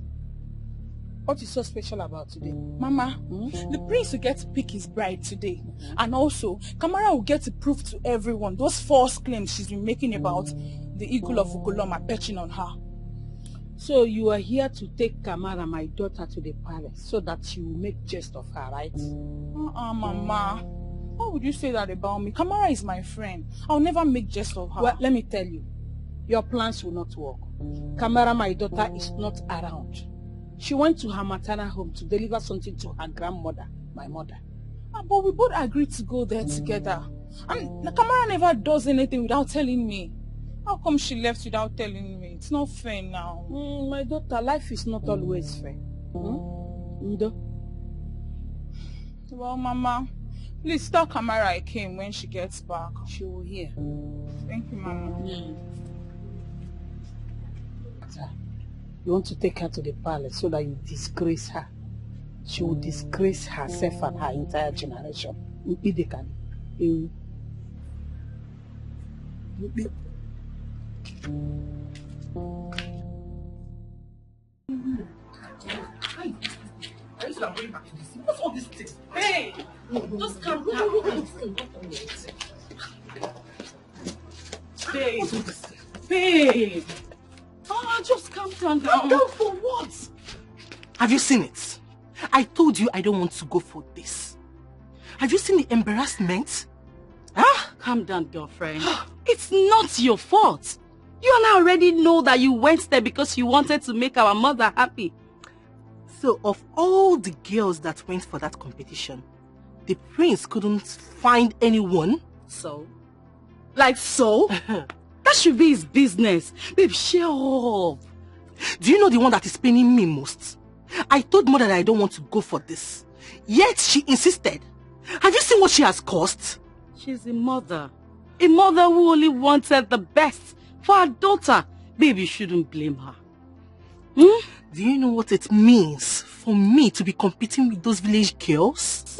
What is so special about today? Mama, the prince will get to pick his bride today. And also, Camara will get to prove to everyone those false claims she's been making about the eagle of Ugoloma perching on her. So you are here to take Camara, my daughter, to the palace so that you will make jest of her, right? Mama. Why would you say that about me? Camara is my friend. I'll never make jest of her. Well, let me tell you, your plans will not work. Camara, my daughter, is not around. She went to her maternal home to deliver something to her grandmother, my mother. But we both agreed to go there together. And Camara never does anything without telling me. How come she left without telling me? It's not fair now. My daughter, life is not always fair. Well, Mama, please tell Camara I came when she gets back. She will hear. Thank you, Mama. You want to take her to the palace so that you disgrace her. she will disgrace herself and her entire generation. What's all this thing? Hey! Just calm down. Babe! Oh, just calm down. Calm down for what? Have you seen it? I told you I don't want to go for this. Have you seen the embarrassment? Huh? Calm down, girlfriend. It's not your fault. You and I already know that you went there because you wanted to make our mother happy. So, of all the girls that went for that competition, the prince couldn't find anyone? So? Like so? That should be his business. Babe, shut up. Do you know the one that is paining me most? I told mother that I don't want to go for this. Yet she insisted. Have you seen what she has caused? She's a mother. A mother who only wanted the best for her daughter. Babe, you shouldn't blame her. Do you know what it means for me to be competing with those village girls?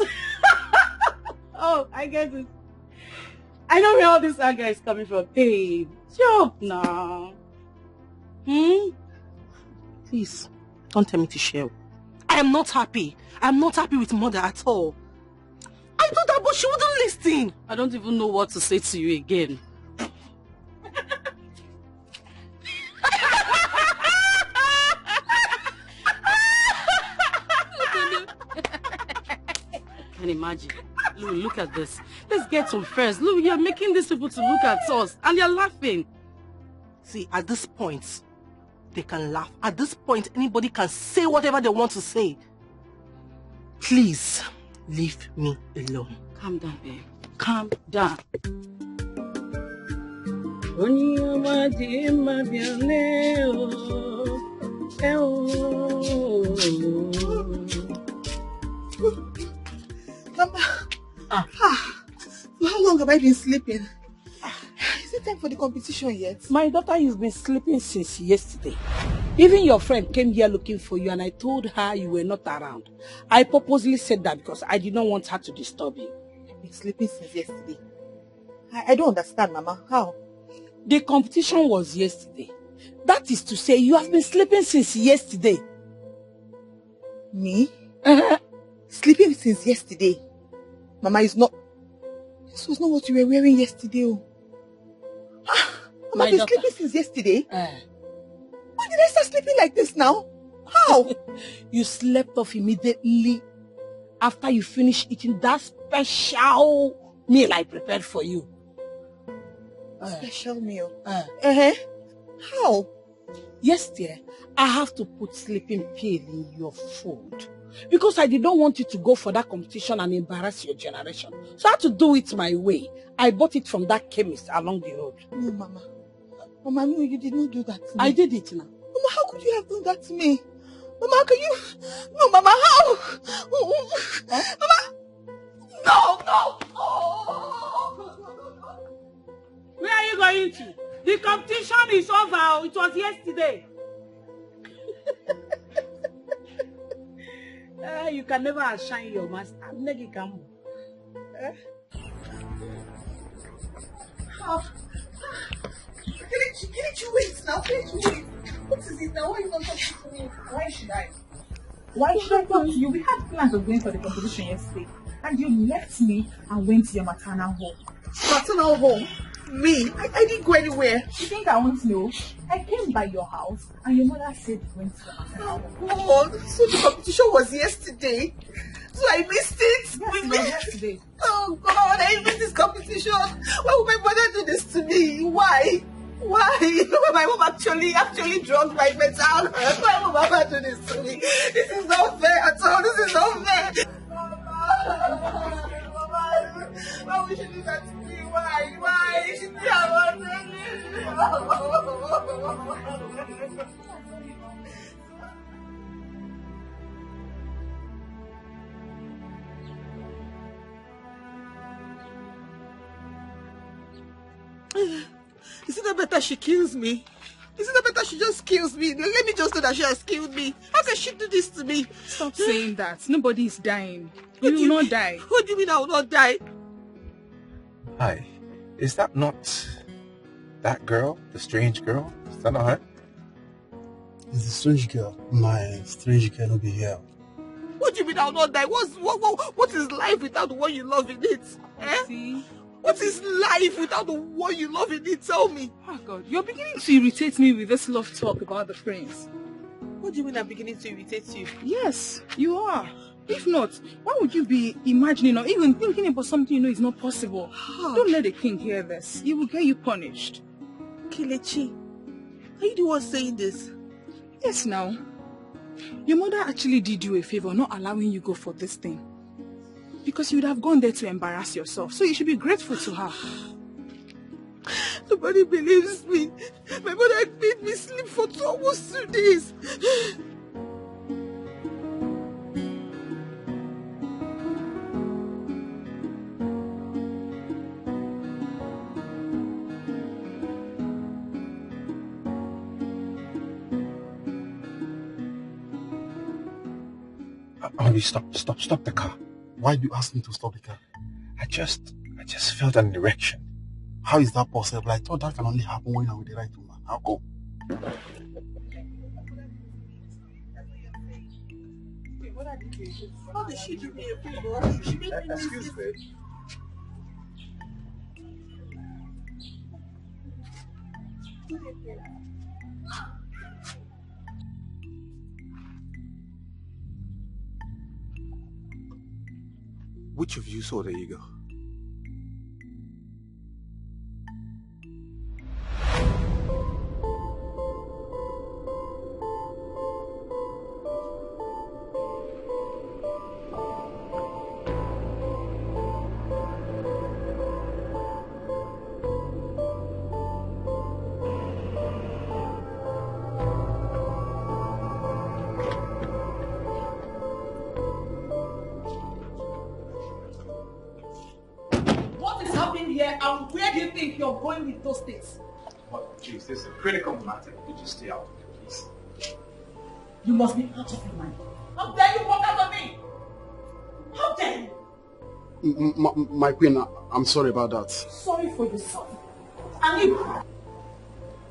Oh, I get it. I know where all this anger is coming from. Babe, shut up now. Please, don't tell me to share. I am not happy. I am not happy with mother at all. I told her, but she wouldn't listen. I don't even know what to say to you again. Can imagine. Look at this. Let's get some first. Look, you're making these people to look at us and you're laughing. See, at this point, they can laugh. At this point, anybody can say whatever they want to say. Please, leave me alone. Calm down, babe. Calm down. Mama, how long have I been sleeping? Is it time for the competition yet? My daughter has been sleeping since yesterday. Even your friend came here looking for you and I told her you were not around. I purposely said that because I did not want her to disturb you. I've been sleeping since yesterday. I don't understand, Mama. How? The competition was yesterday. That is to say, you have been sleeping since yesterday. Me? Sleeping since yesterday? Mama, this was not what you were wearing yesterday. Oh. Mama, I've been sleeping since yesterday? Why did I start sleeping like this now? How? You slept off immediately after you finished eating that special meal I prepared for you. Special meal? How? Yes, dear. I have to put sleeping pill in your food. Because I did not want you to go for that competition and embarrass your generation. So I had to do it my way. I bought it from that chemist along the road. No, Mama. Mama, no, you did not do that to me. I did it now. Mama, how could you have done that to me? Mama, can you... No, Mama, how? Huh? Mama! No, no! Oh. Where are you going to? The competition is over. It was yesterday. You can never outshine your master. Can't you wait now? Can't you wait? What is it now? Why are you not talking to me? Why should I? Why should I talk to you? We had plans of going for the competition yesterday. And you left me and went to your maternal home. Maternal home? Me? I didn't go anywhere. You think I won't know? I came by your house and your mother said you went to your maternal home. Oh, so the competition was yesterday? So I missed it? Yes, it was yesterday. Oh God, I missed this competition. Why would my mother do this to me? Why? Why? My mom actually drugged my mental health. Why would my mother do this to me? This is not fair at all. This is not fair. Mama, why would she do that to me? Why? Why? She didn't have Is it not better she kills me? Is it not better she just kills me? Let me just know that she has killed me. How can she do this to me? Stop saying that. Nobody is dying. You will not die. What do you mean I will not die? Hi. Is that not that girl? The strange girl? Is that not her? It's the strange girl. My strange girl will be here. What do you mean I will not die? What is life without the one you love in it? Eh? See? What is life without the one you love in it? Tell me. Oh God, you're beginning to irritate me with this love talk about the prince. What do you mean I'm beginning to irritate you? Yes, you are. If not, why would you be imagining or even thinking about something you know is not possible? Don't let the king hear this. He will get you punished. Kelechi, are you the one saying this? Yes, now. Your mother actually did you a favor not allowing you go for this thing. Because you would have gone there to embarrass yourself. So you should be grateful to her. Nobody believes me. My mother made me sleep for almost 2 days. Harvey, stop the car. Why do you ask me to stop the car? I just felt an erection. How is that possible? I thought that can only happen when I'm with the right woman. How come? How did she do me a favor? She made me Excuse me. Which of you saw the eagle? And where do you think you're going with those things? But, please, this is a critical matter. Could you stay out of it, please? You must be out of your mind. How dare you walk out on me? How dare you? My queen, I'm sorry about that. Sorry for yourself. And you,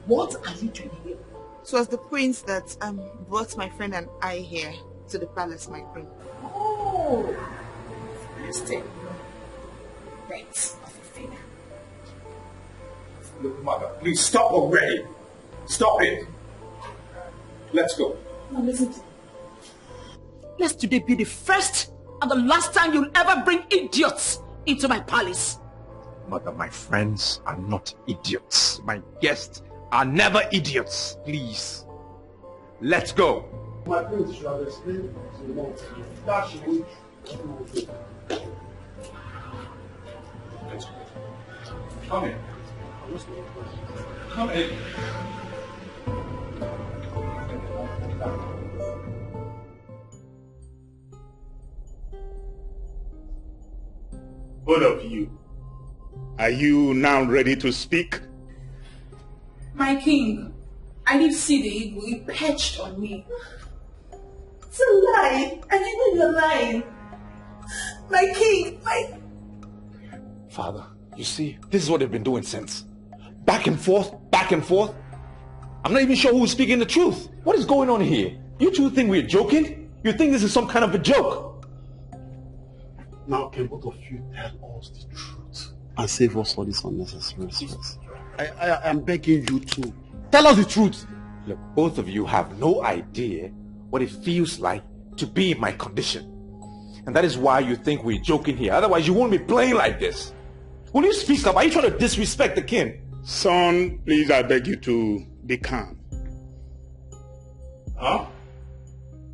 what are you doing here? It was the prince that brought my friend and I here to the palace, my queen. Oh, listen. Thanks of a favor. Look, mother, please stop already. Stop it. Let's go. Now listen to me. Let today be the first and the last time you'll ever bring idiots into my palace. Mother, my friends are not idiots. My guests are never idiots. Please. Let's go. My prince should have explained to you that she would do. Let's go. Come in. Come in. Both of you, are you now ready to speak? My king, I did see the eagle. He perched on me. It's a lie. I know you're lying. My king, Father, you see, this is what they've been doing since. Back and forth, back and forth. I'm not even sure who's speaking the truth. What is going on here? You two think we're joking? You think this is some kind of a joke? Now, can both of you tell us the truth and save us all this unnecessary stress? I am begging you to tell us the truth. Look, both of you have no idea what it feels like to be in my condition. And that is why you think we're joking here. Otherwise, you won't be playing like this. Will you speak up? Are you trying to disrespect the king? Son, please, I beg you to be calm. Huh?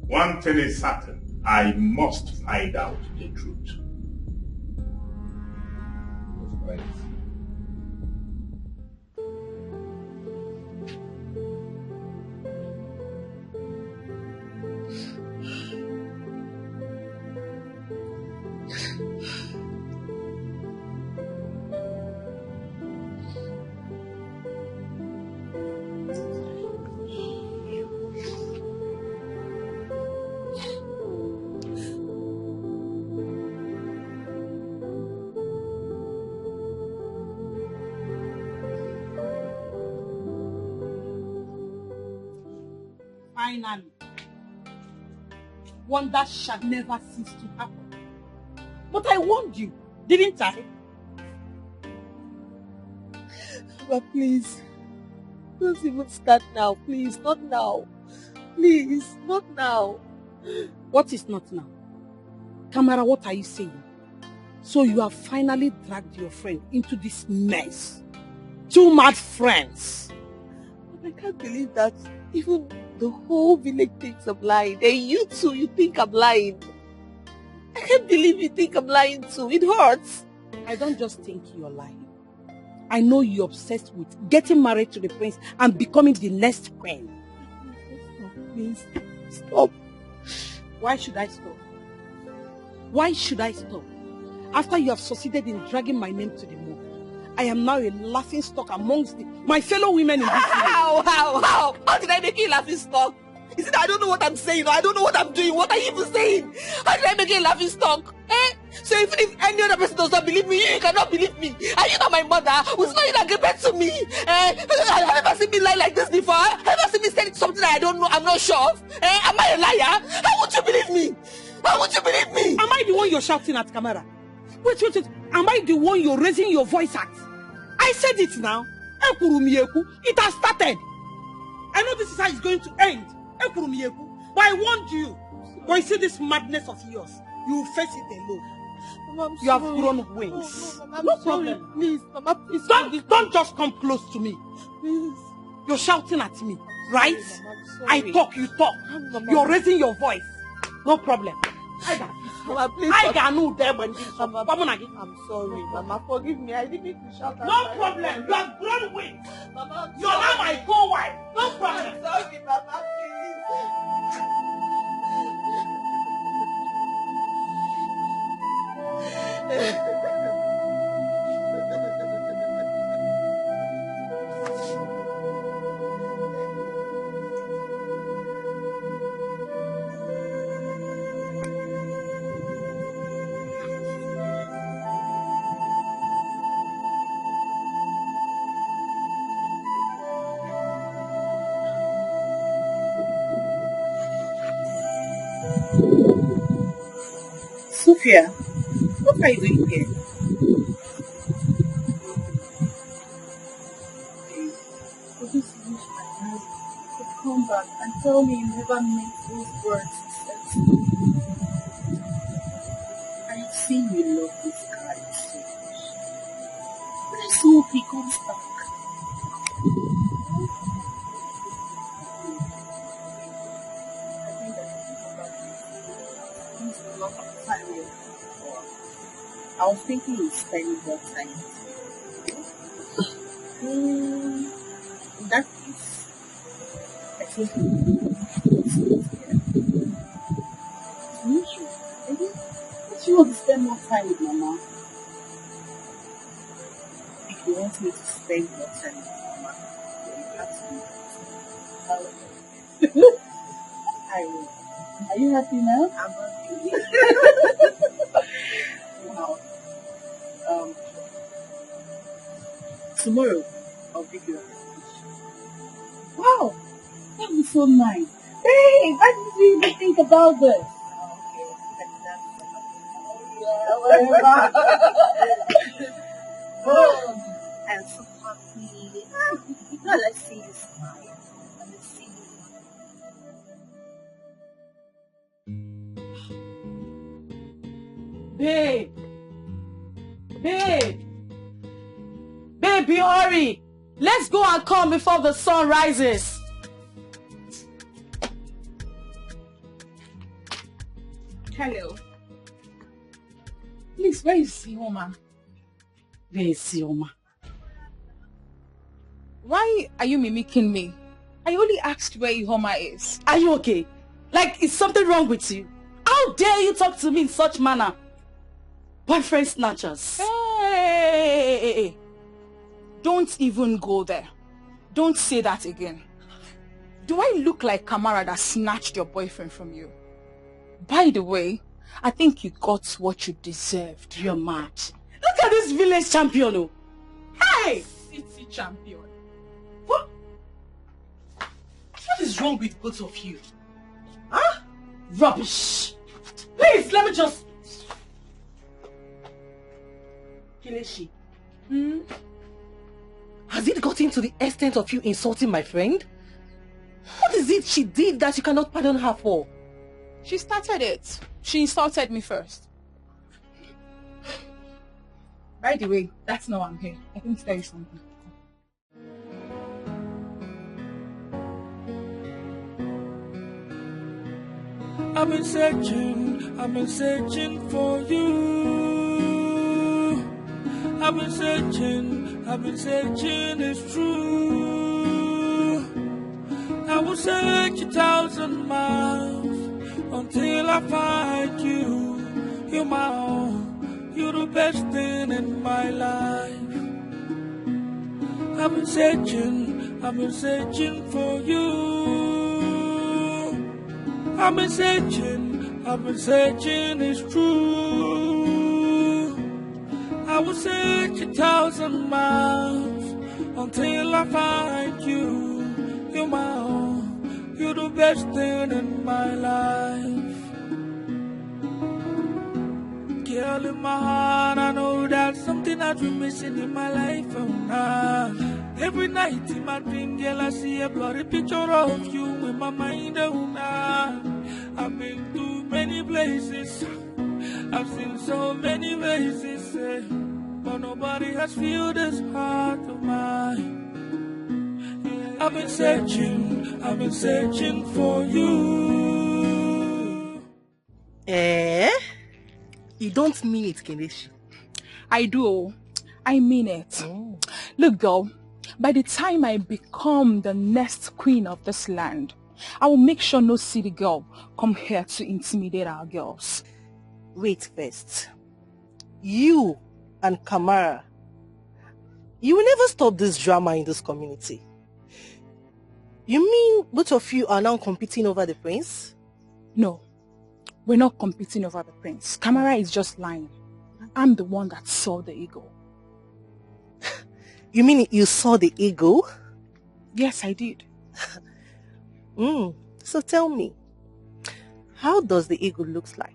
One thing is certain. I must find out the truth. Right. Finally. Wonders shall never cease to happen. But I warned you, didn't I? But please, don't even start now. Please, not now. Please, not now. What is not now? Kamara, what are you saying? So you have finally dragged your friend into this mess. Two mad friends. But I can't believe that even the whole village thinks I'm lying. And you too, you think I'm lying. I can't believe you think I'm lying too. It hurts. I don't just think you're lying. I know you're obsessed with getting married to the prince and becoming the next queen. Stop, please. Stop. Why should I stop? Why should I stop? After you have succeeded in dragging my name to the moon, I am now a laughing stock amongst my fellow women in this village. How? How did I make you a laughing stock? Is it I don't know what I'm saying or I don't know what I'm doing? What are you even saying? How did I make you a laughing stock? So even if any other person does not believe me, you cannot believe me. Are you not my mother? Who's not in agreement to me? Have you ever seen me lie like this before? Have you ever seen me say something that I don't know, I'm not sure of? Am I a liar? How would you believe me? How would you believe me? Am I the one you're shouting at, Kamara? Wait. Am I the one you're raising your voice at? I said it now. It has started. I know this is how it's going to end. But I warned you. But you see this madness of yours, you will face it alone. Mama, you have grown wings. No, Mama, no problem. Sorry. Please, Mama, please. Don't just come close to me. Please. You're shouting at me, right? Mama, I talk, you talk. Mama. You're raising your voice. No problem. Mama, please. I'm sorry, Mama. Forgive me. I didn't mean to shout at No problem. You have grown wings. Mama, you're now my co-wife. No problem. I'm sorry, Mama. Please. Sophia, what are you doing here? For this wish I had to come back and tell me you never meant those words you said to me. I have seen you love this guy so much. But I hope he comes back. I was thinking of spending more time with you. In that case, I think we will you want to spend more time with Mama? If you want me to spend more time with Mama, then you have to do that. I will. Are you happy now? I'm happy. Wow. Tomorrow, I'll give you a vacation. Wow, that would be so nice. Hey, why did you even think about this? Oh, I'm so happy. Now let's see you smile. Let's see you. Babe, hurry. Let's go and come before the sun rises. Hello. Please, where is Sioma? Where is Sioma? Why are you mimicking me? I only asked where Ihoma is. Are you okay? Like, is something wrong with you? How dare you talk to me in such manner? Boyfriend snatchers. Hey. Don't even go there. Don't say that again. Do I look like Kamara that snatched your boyfriend from you? By the way, I think you got what you deserved. You're mad. Look at this village champion. Oh. Hey! City champion. What is is wrong with both of you? Huh? Rubbish. Please, let me just... Kelechi. Has it gotten to the extent of you insulting my friend? What is it she did that you cannot pardon her for? She started it. She insulted me first. By the way, that's not why I'm here. I think there is something. I've been searching for you. I've been searching, it's true. I will search 1,000 miles until I find you. You're my own, you're the best thing in my life. I've been searching for you. I've been searching, it's true. I will search 1,000 miles until I find you. You're my own, you're the best thing in my life. Girl, in my heart, I know that's something I've been missing in my life. Oh, nah. Every night in my dream, girl, I see a blurry picture of you in my mind. Oh, nah. I've been to many places, I've seen so many faces, but nobody has filled this heart of mine. I've been searching for you. You don't mean it, Kelechi. I do. I mean it. Look, girl, by the time I become the next queen of this land, I will make sure no city girl come here to intimidate our girls. Wait first. You and Kamara, you will never stop this drama in this community. You mean both of you are now competing over the prince? No, we're not competing over the prince. Kamara is just lying. I'm the one that saw the eagle. You mean you saw the eagle? Yes, I did. So tell me, how does the eagle look like?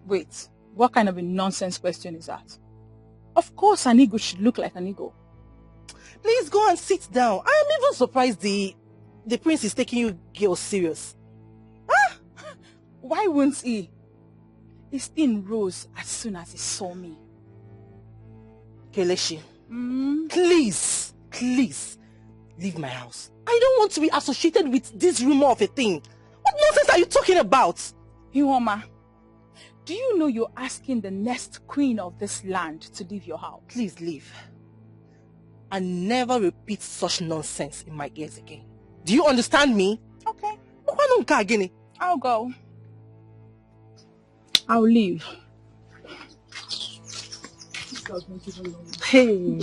Wait, what kind of a nonsense question is that? Of course an eagle should look like an eagle. Please go and sit down. I am even surprised the prince is taking you girls serious. Why won't he? His skin rose as soon as he saw me. Kelechi, please, leave my house. I don't want to be associated with this rumor of a thing. What nonsense are you talking about? Iwoma, do you know you're asking the next queen of this land to leave your house? Please leave. And never repeat such nonsense in my ears again. Do you understand me? Okay. I'll go. I'll leave. Hey.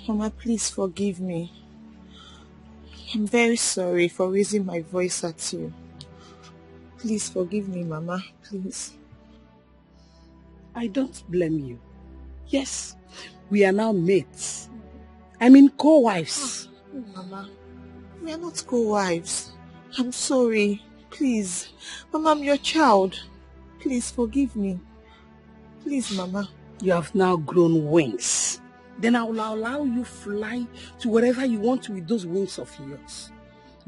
Mama, please forgive me. I'm very sorry for raising my voice at you. Please forgive me, Mama, please. I don't blame you. Yes, we are now mates. I mean co-wives. Mama, we are not co-wives. I'm sorry. Please. Mama, I'm your child. Please forgive me. Please, Mama. You have now grown wings. Then I will allow you fly to wherever you want with those wings of yours.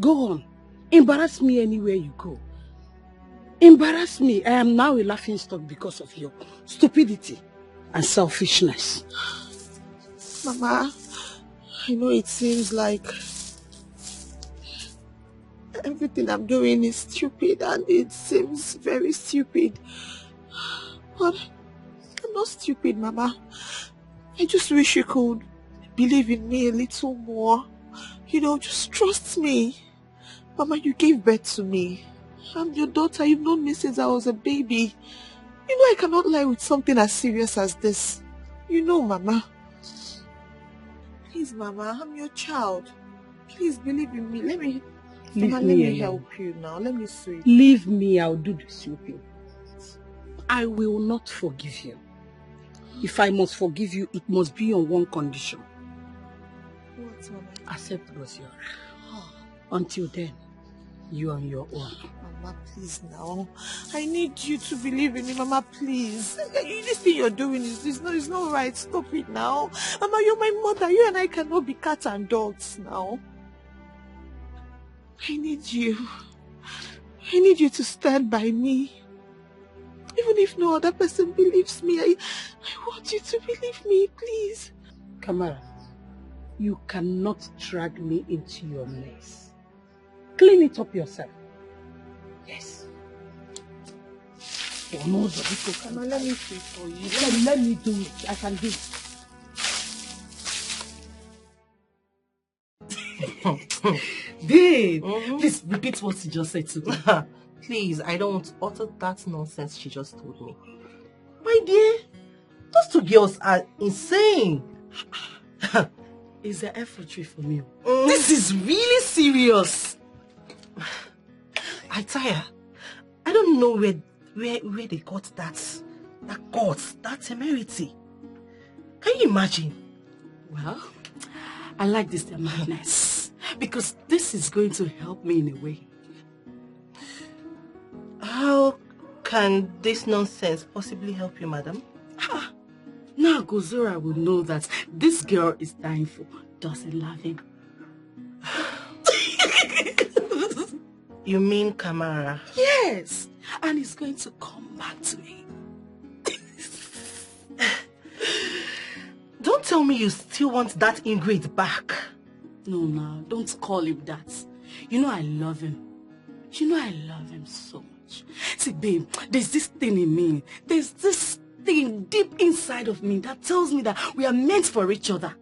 Go on. Embarrass me anywhere you go. Embarrass me. I am now a laughingstock because of your stupidity and selfishness. Mama, I know it seems like everything I'm doing is stupid and it seems very stupid. But I'm not stupid, Mama. I just wish you could believe in me a little more. You know, just trust me. Mama, you gave birth to me. I'm your daughter. You've known me since I was a baby. You know I cannot lie with something as serious as this. You know, Mama. Please, Mama, I'm your child. Please believe in me. Let me help you now. Let me see. Leave me, I'll do the sweeping. I will not forgive you. If I must forgive you, it must be on one condition. What, Mama? Accept Gora. Until then, you are on your own. Mama, please now. I need you to believe in me, Mama, please. This thing you're doing is not right. Stop it now. Mama, you're my mother. You and I cannot be cats and dogs now. I need you. I need you to stand by me. Even if no other person believes me, I want you to believe me, please. Kamara, you cannot drag me into your mess. Clean it up yourself. Yes. Oh no, Mama, let me see for you. Let me do it. I can do it. Babe, please repeat what you just said to me. Please, I don't want to utter that nonsense she just told me. My dear, those two girls are insane. Is there effortry for me? This is really serious. I tire. I don't know where they got that temerity. Can you imagine? Well, I like this their madness because this is going to help me in a way. How can this nonsense possibly help you, madam? Now Gora will know that this girl is dying for doesn't love him. You mean Kamara? Yes, and he's going to come back to me. Don't tell me you still want that ingrate back. No, don't call him that. You know I love him. You know I love him so much. See, babe, there's this thing in me. There's this thing deep inside of me that tells me that we are meant for each other.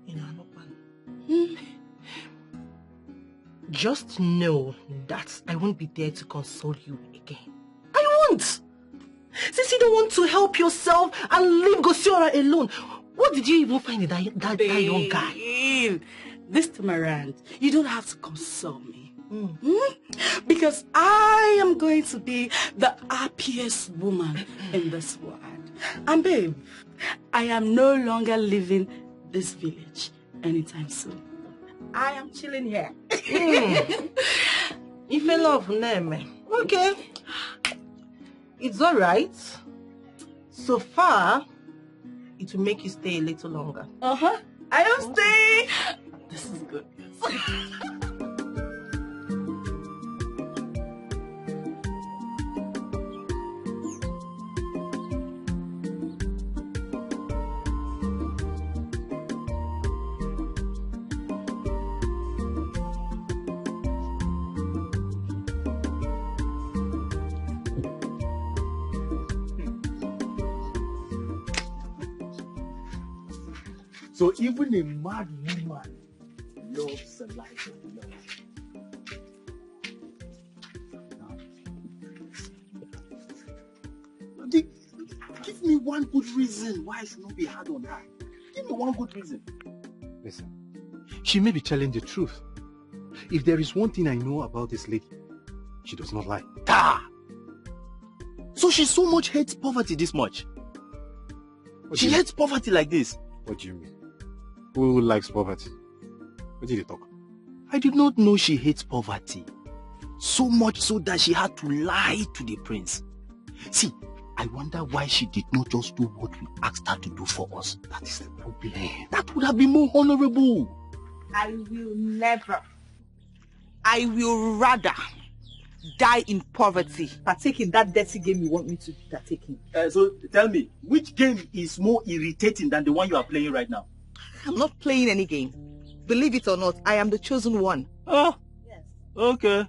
You know, just know that I won't be there to console you again. I won't! Since you don't want to help yourself and leave Gora alone, what did you even find in that young guy? This time around, you don't have to console me. Because I am going to be the happiest woman in this world. And babe, I am no longer leaving this village anytime soon. I am chilling here. If you love name, okay. It's alright. So far, it will make you stay a little longer. I am staying. This is good. So even a mad woman loves a life of love. Give me one good reason why I should not be hard on her. Give me one good reason. Listen, she may be telling the truth. If there is one thing I know about this lady, she does not lie. So she so much hates poverty this much? She hates poverty like this? What do you mean? Who likes poverty? What did you talk? I did not know she hates poverty. So much so that she had to lie to the prince. See, I wonder why she did not just do what we asked her to do for us. That is the problem. That would have been more honorable. I will rather die in poverty. Partake in that dirty game you want me to partake in. So tell me, which game is more irritating than the one you are playing right now? I'm not playing any game. Believe it or not, I am the chosen one. Oh, yes. Okay.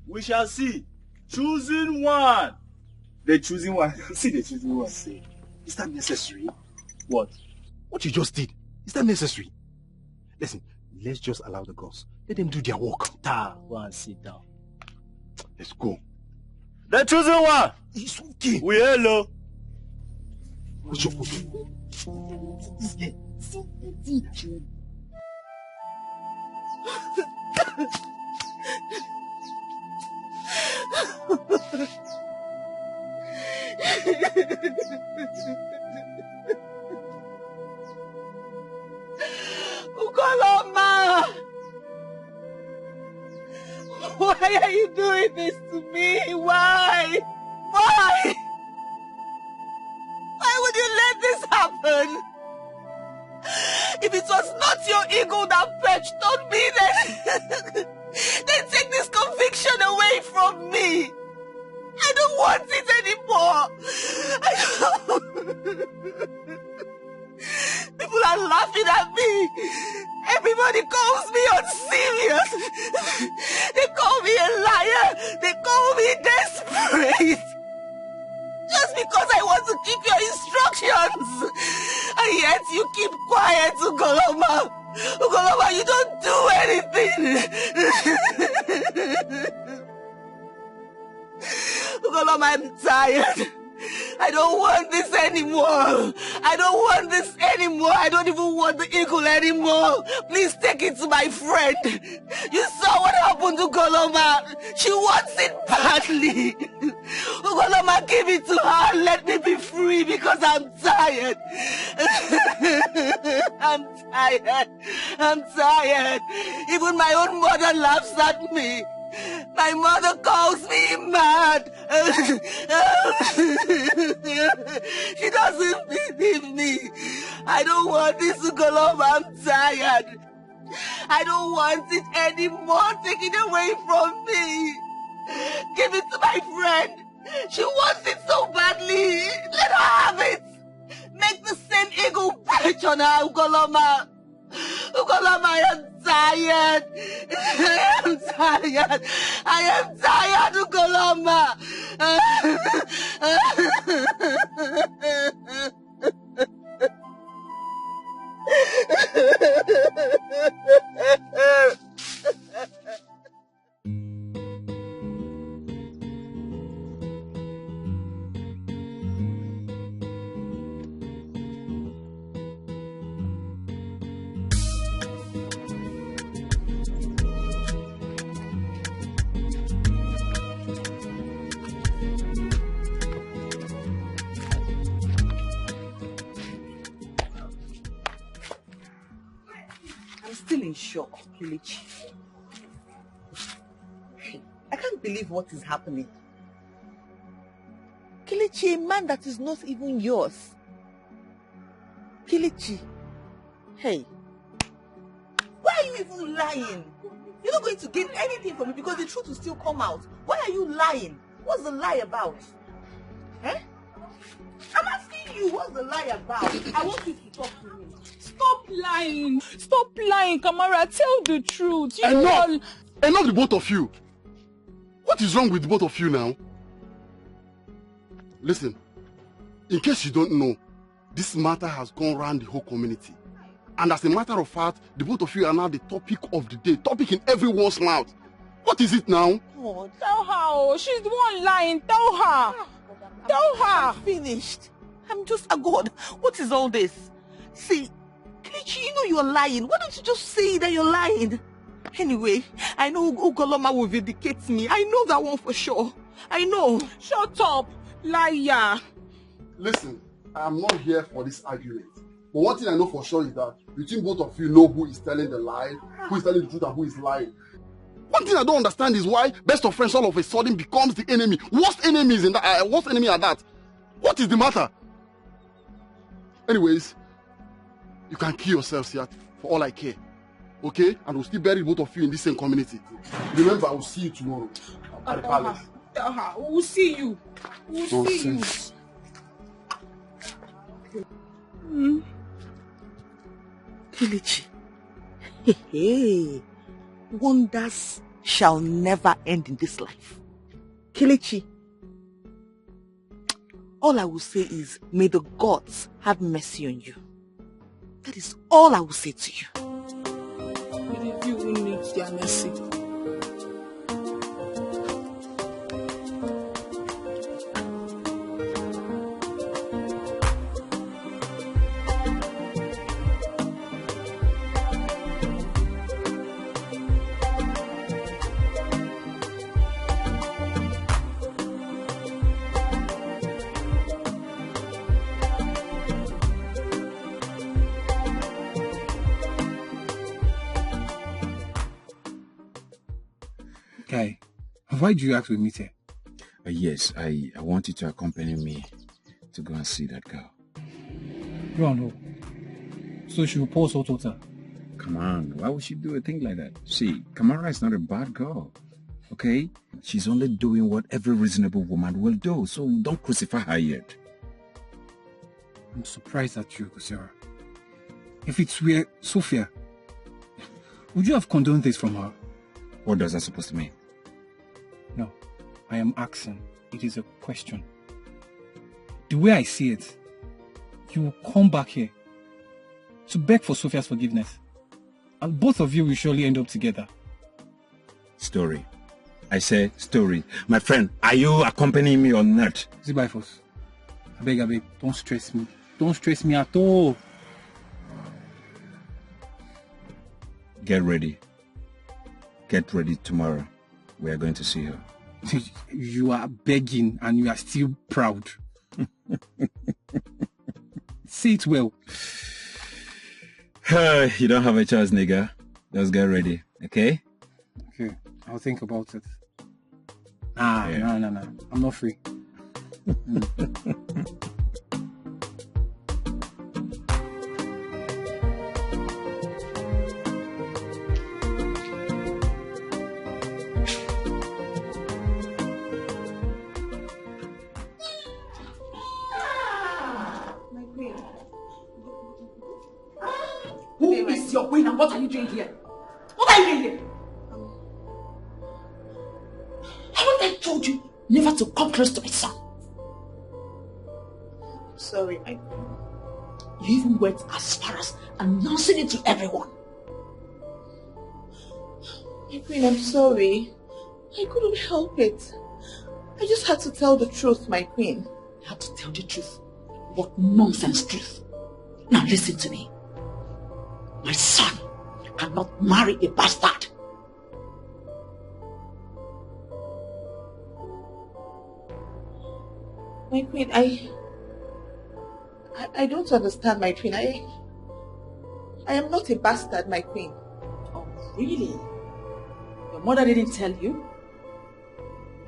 We shall see. Choosing one. The choosing one. See the choosing one. Say, is that necessary? What? What you just did, is that necessary? Listen, let's just allow the girls. Let them do their work. Go and sit down. Let's go. The chosen one! It's okay. We hello. What's your Ukoloma! Why are you doing this to me? Why? Why? Why would you let this happen? If it was not your ego that fetched on me, then take this conviction away from me. I don't want it anymore. People are laughing at me. Everybody calls me unserious. They call me a liar. They call me desperate. Just because I want to keep your instructions. And yet you keep quiet, Ugoloma. Ugoloma, you don't do anything. Ugoloma, I'm tired. I don't want this anymore. I don't want this anymore. I don't even want the eagle anymore. Please take it to my friend. You saw what happened to Ugoloma. She wants it badly. Ugoloma, give it to her and let me be free because I'm tired. I'm tired. I'm tired. Even my own mother laughs at me. My mother calls me mad. She doesn't believe me. I don't want this to go over. I'm tired. I don't want it anymore. Take it away from me. Give it to my friend. She wants it so badly. Let her have it. Make the same ego perch on her, Ugoloma. Ugoloma, I am tired. I am tired. I am tired, Ugoloma. Still in shock, Kelechi. I can't believe what is happening. Kelechi, a man that is not even yours. Kelechi, hey, why are you even lying? You're not going to gain anything from it because the truth will still come out. Why are you lying? What's the lie about? Eh? I'm asking you, what's the lie about? I want you to talk to me. Stop lying. Stop lying, Kamara. Tell the truth. You Enough! all... Enough, the both of you. What is wrong with the both of you now? Listen, in case you don't know, this matter has gone around the whole community. And as a matter of fact, the both of you are now the topic of the day, topic in everyone's mouth. What is it now? Oh, tell her. Oh. She's the one lying. Tell her. Tell her. I'm finished. I'm just a god. What is all this? See, Kelechi, you know you're lying. Why don't you just say that you're lying? Anyway, I know Ugoloma will vindicate me. I know that one for sure. I know. Shut up, liar. Listen, I am not here for this argument. But one thing I know for sure is that between both of you know who is telling the lie, who is telling the truth and who is lying. One thing I don't understand is why best of friends all of a sudden becomes the enemy. Worst enemies in that. Worst enemy are that. What is the matter? Anyways, you can kill yourselves here for all I care. Okay? And we'll still bury both of you in the same community. Remember, I will see you tomorrow at the palace. Tell her. We'll see you. We'll see you. Kelechi. Hey. Wonders shall never end in this life. Kelechi. all I will say is, may the gods have mercy on you. That is all I will say to you. You will need their mercy. Guy, why do you ask to meet her? Yes, I want you to accompany me to go and see that girl. You don't know. So she will pour salt water. Come on, why would she do a thing like that? See, Kamara is not a bad girl, okay? She's only doing what every reasonable woman will do, so don't crucify her yet. I'm surprised at you, Sarah. If it were Sophia, would you have condoned this from her? What does that supposed to mean? No, I am asking. It is a question. The way I see it, you will come back here to beg for Sophia's forgiveness. And both of you will surely end up together. Story. I said story. My friend, are you accompanying me or not? Zibifos, I beg, don't stress me. Don't stress me at all. Get ready. Get ready tomorrow. We are going to see her. You are begging and you are still proud. Say it well. You don't have a choice, nigga. Just get ready, okay? Okay, I'll think about it. No. I'm not free. Who is your queen and what are you doing here? What are you doing here? Haven't I told you never to come close to my son? I'm sorry, my queen. You even went as far as announcing it to everyone. My queen, I'm sorry. I couldn't help it. I just had to tell the truth, my queen. You had to tell the truth? What nonsense truth? Now listen to me. My son cannot marry a bastard. My queen, I don't understand, my queen. I am not a bastard, my queen. Oh, really? Your mother didn't tell you?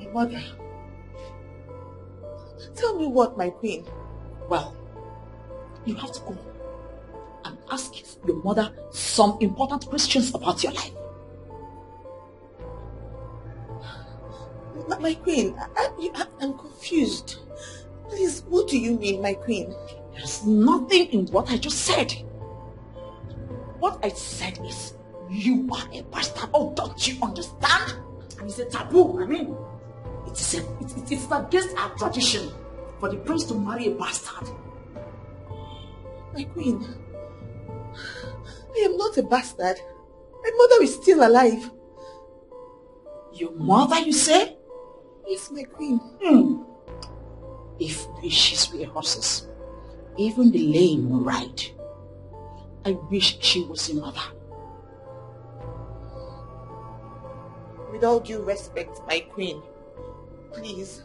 My mother? Tell me what, my queen? Well, you have to go and ask your mother some important questions about your life. My queen, I'm confused. Please, what do you mean, my queen? There's nothing in what I just said. What I said is, you are a bastard. Oh, don't you understand? And it's a taboo. I mean, it's against our tradition for the prince to marry a bastard. My queen, I am not a bastard. My mother is still alive. Your mother, you say? Yes, my queen. If wishes were horses, even the lame will ride. I wish she was your mother. With all due respect, my queen, please,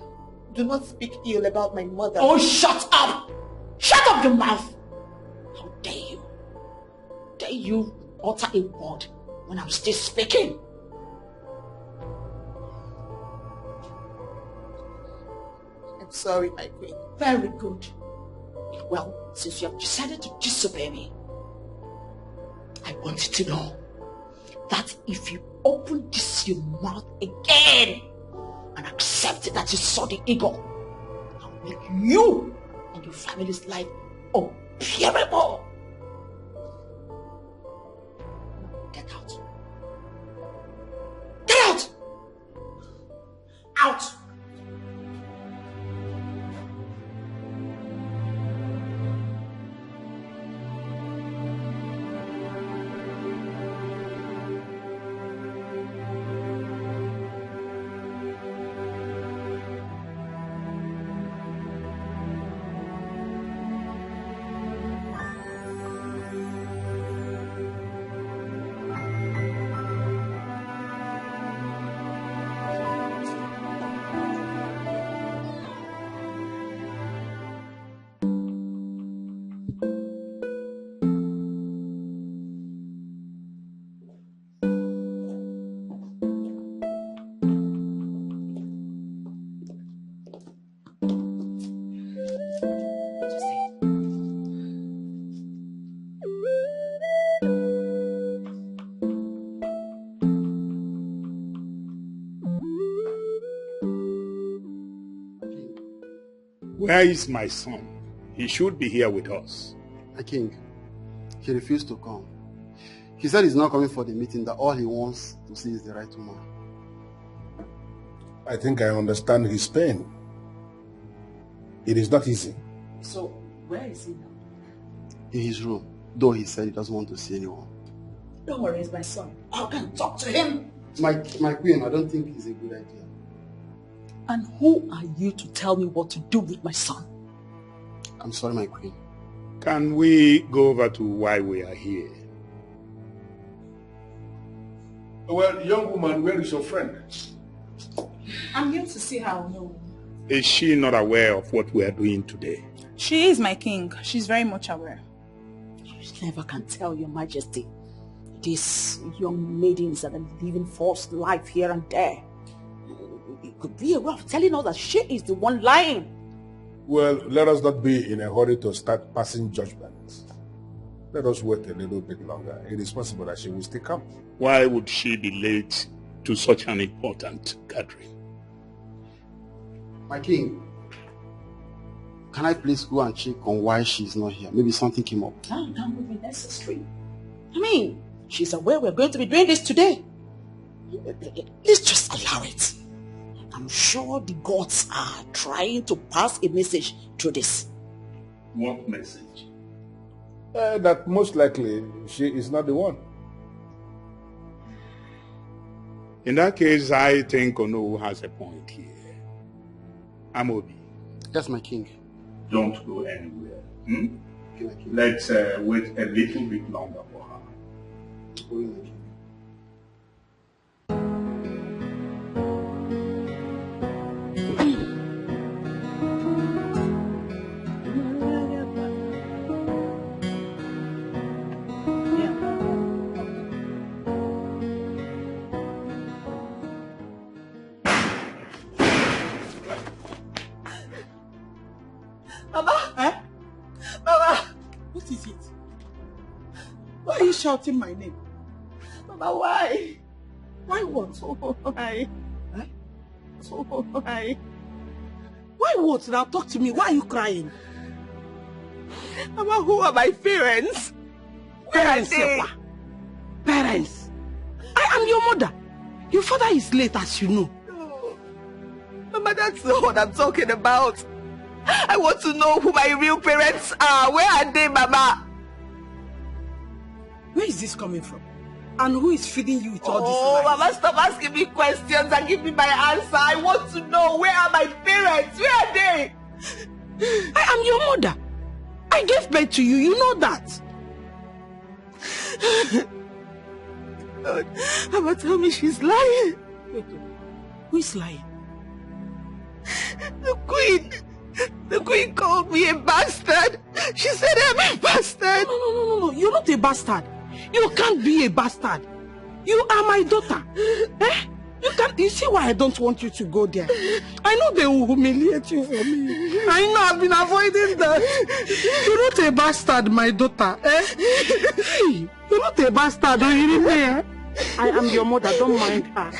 do not speak ill about my mother. Oh, shut up! Shut up your mouth! How dare you? Dare you utter a word when I'm still speaking? I'm sorry, my queen. Very good. Well, since you have decided to disobey me, I want you to know that if you open this your mouth again and accept that you saw the eagle, I'll make you and your family's life unbearable. Get out. Get out! Out! Where is my son? He should be here with us. My king, he refused to come. He said he's not coming for the meeting, that all he wants to see is the right woman. I think I understand his pain. It is not easy. So, where is he now? In his room, though he said he doesn't want to see anyone. Don't worry, it's my son. I can talk to him. My queen, I don't think it's a good idea. And who are you to tell me what to do with my son? I'm sorry, my queen. Can we go over to why we are here? Well, young woman, where is your friend? I'm here to see her. No. Is she not aware of what we are doing today? She is, my king. She's very much aware. You never can tell, your majesty. These young maidens that are living forced life here and there. It could be a way of telling us that she is the one lying. Well, let us not be in a hurry to start passing judgment. Let us wait a little bit longer. It is possible that she will still come. Why would she be late to such an important gathering? My king, can I please go and check on why she's not here? Maybe something came up. That would be necessary. I mean, she's aware we're going to be doing this today. Let's just allow it. I'm sure the gods are trying to pass a message through this. What message? That most likely she is not the one. In that case, I think Ono has a point here. Amobi. Yes, my king. Don't go anywhere. Let's wait a little bit longer for her. Shouting my name. Mama, why? Why what? Why? Huh? Why? Why what? Now talk to me. Why are you crying? Mama, who are my parents? Where Parents, are they? Parents. I am your mother. Your father is late, as you know. No. Mama, that's not what I'm talking about. I want to know who my real parents are. Where are they, Mama? Where is this coming from? And who is feeding you with all this lies? Mama, stop asking me questions and give me my answer. I want to know, where are my parents? Where are they? I am your mother. I gave birth to you. You know that. God, Mama, tell me she's lying. Wait, who is lying? The queen. The queen called me a bastard. She said I'm a bastard. No. You're not a bastard. You can't be a bastard. You are my daughter. Eh? You see why I don't want you to go there? I know they will humiliate you for me. I know I've been avoiding that. You're not a bastard, my daughter. Eh? Hey, you're not a bastard, are you there? I am your mother, don't mind her.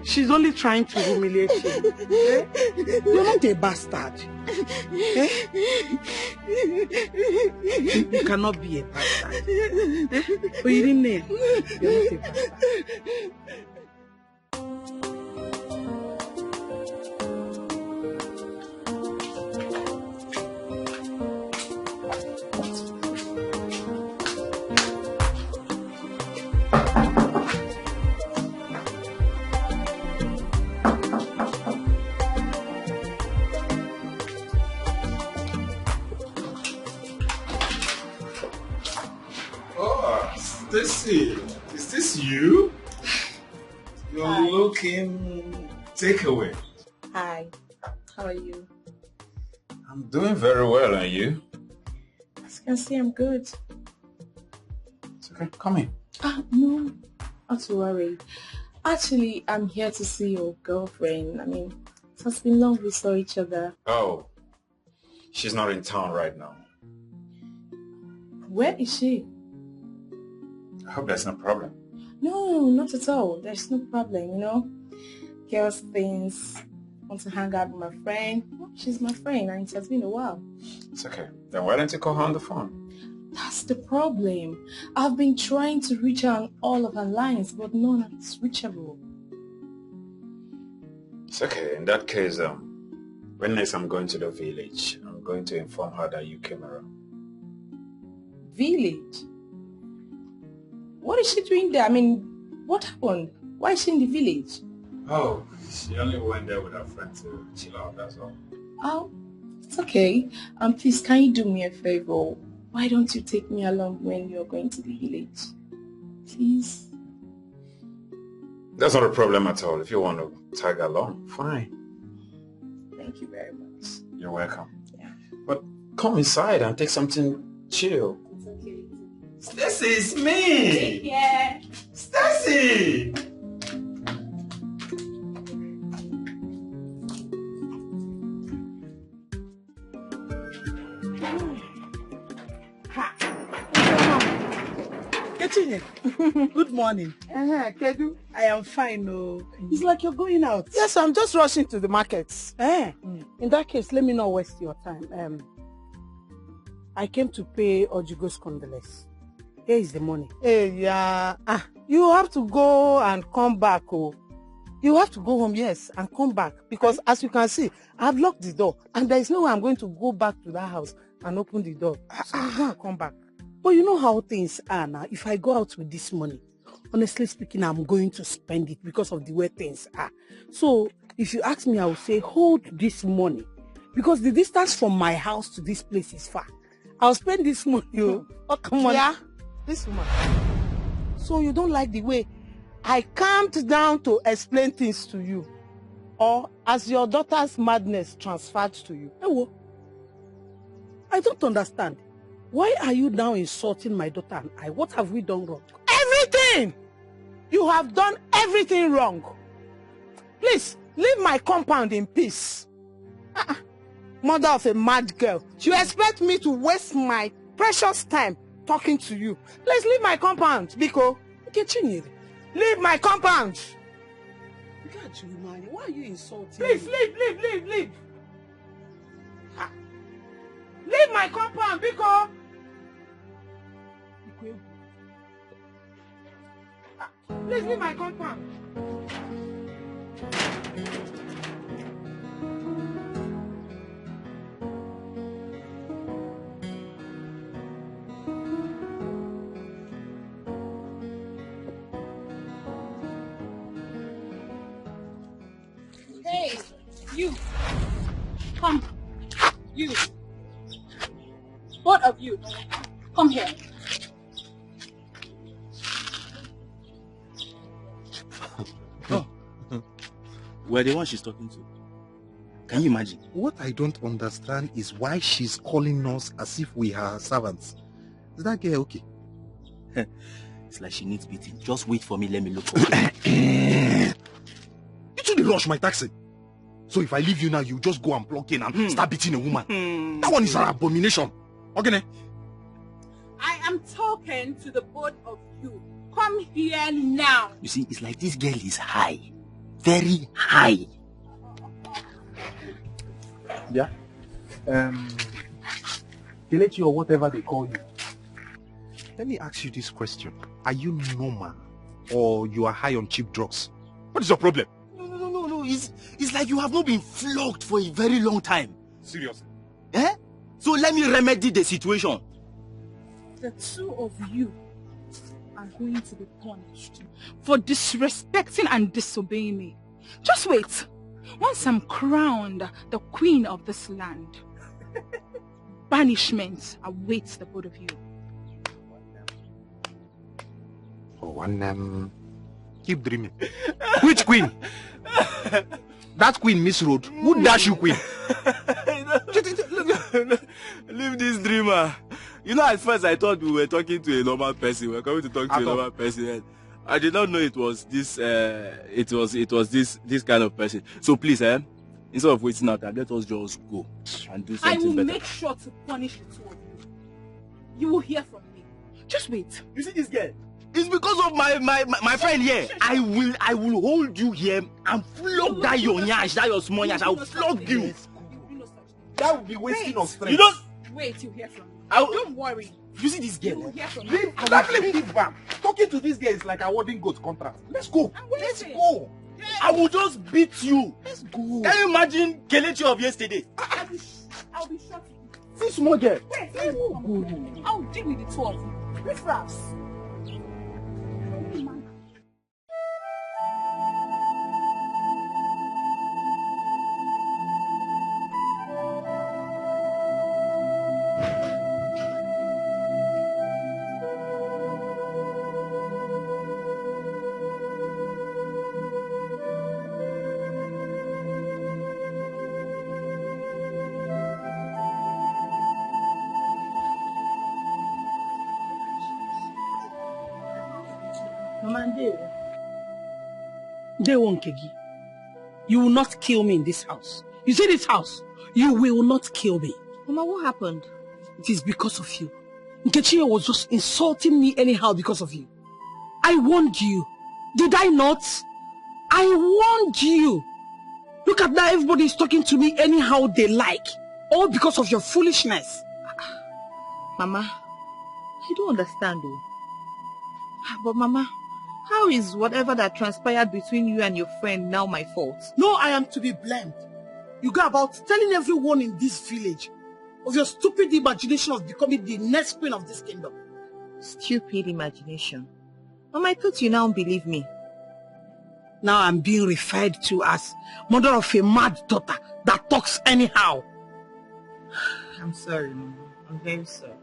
She's only trying to humiliate you. Eh? You're not a bastard. Eh? You cannot be a bastard. Eh? But you didn't know. You're not a bastard. Stacy, is this you? You're looking takeaway. Hi, how are you? I'm doing very well, and you? As you can see, I'm good. It's okay, come in. No, not to worry. Actually, I'm here to see your girlfriend. I mean, it has been long we saw each other. Oh, she's not in town right now. Where is she? I hope that's no problem. No, not at all. There's no problem, you know. Girls' things want to hang out with my friend. She's my friend and it has been a while. It's okay. Then why don't you call her on the phone? That's the problem. I've been trying to reach her on all of her lines, but none is reachable. It's okay. In that case, when next I'm going to the village, I'm going to inform her that you came around. Village? What is she doing there? I mean, what happened? Why is she in the village? Oh, she only went there with her friend to chill out, that's all. Oh, it's okay. Please, can you do me a favor? Why don't you take me along when you're going to the village? Please? That's not a problem at all. If you want to tag along, fine. Thank you very much. You're welcome. Yeah. But come inside and take something chill. It's okay. Stacy, it's me! Take care. Stacy! Good morning. Kedu? I am fine. Oh, it's like you're going out. Yes, I'm just rushing to the markets. In that case, let me not waste your time. I came to pay Ojigo's condolence. Here is the money. Hey, yeah. You have to go and come back. Oh, you have to go home, yes, and come back because as you can see, I've locked the door and there is no way I'm going to go back to that house and open the door. So you go and come back. But you know how things are now. If I go out with this money, honestly speaking, I'm going to spend it because of the way things are. So if you ask me, I will say, hold this money. Because the distance from my house to this place is far. I'll spend this money. Oh, come on. Yeah, this woman. So you don't like the way I calmed down to explain things to you? Or as your daughter's madness transferred to you? Ewo, I don't understand. Why are you now insulting my daughter and I? What have we done wrong? Everything! You have done everything wrong. Please, leave my compound in peace. Mother of a mad girl. You expect me to waste my precious time talking to you. Please leave my compound, Biko. Leave my compound. Why are you insulting Please, me? leave. Leave my compound, Biko. Please leave my compound. Hey, you. Come. You. Both of you. Come here. We're the one she's talking to. Can you imagine? What I don't understand is why she's calling us as if we are her servants. Is that girl okay? It's like she needs beating. Just wait for me, let me look for her. You shouldn't rush my taxi. So if I leave you now, you just go and plug in and start beating a woman. That one is an abomination. Okay? I am talking to the both of you. Come here now. You see, it's like this girl is high. Very high. Yeah? Kelechi or whatever they call you. Let me ask you this question. Are you normal or you are high on cheap drugs? What is your problem? No. It's like you have not been flogged for a very long time. Seriously? Eh? So let me remedy the situation. The two of you are going to be punished for disrespecting and disobeying me. Just wait. Once I'm crowned the queen of this land, banishment awaits the both of you. Keep dreaming. Which queen? That queen, Miss Road. Who dash you, queen? Leave this dreamer. You know, at first I thought we were talking to a normal person. We were coming to talk to a normal person. I did not know it was this. It was this kind of person. So please, instead of waiting out, let us just go and do something I will better. make sure to punish the two of you. You will hear from me. Just wait. You see this girl? It's because of my friend here. I will hold you here and flog that your nyash, that your small nyash. I will flog you. That would be wasting of strength. You don't wait. You hear from me. Don't worry. You see this girl? You will hear from me. Leave back. Talking to this girl is like awarding goat contract. Let's go. Let's go. I will just beat you. Let's go. Can you imagine Kelechi of yesterday? I'll be shot. See small girl. Wait, I'll deal with the two of you. Riffraffs. Kegi, you will not kill me in this house. You see this house? You will not kill me. Mama, what happened? It is because of you. Nkechi was just insulting me anyhow because of you. I warned you. Did I not? I warned you. Look at now, everybody is talking to me anyhow they like. All because of your foolishness. Mama, I don't understand though. But Mama, how is whatever that transpired between you and your friend now my fault? No, I am to be blamed. You go about telling everyone in this village of your stupid imagination of becoming the next queen of this kingdom. Stupid imagination. Mama, I thought you now believe me. Now I'm being referred to as mother of a mad daughter that talks anyhow. I'm sorry, Mama. I'm very sorry.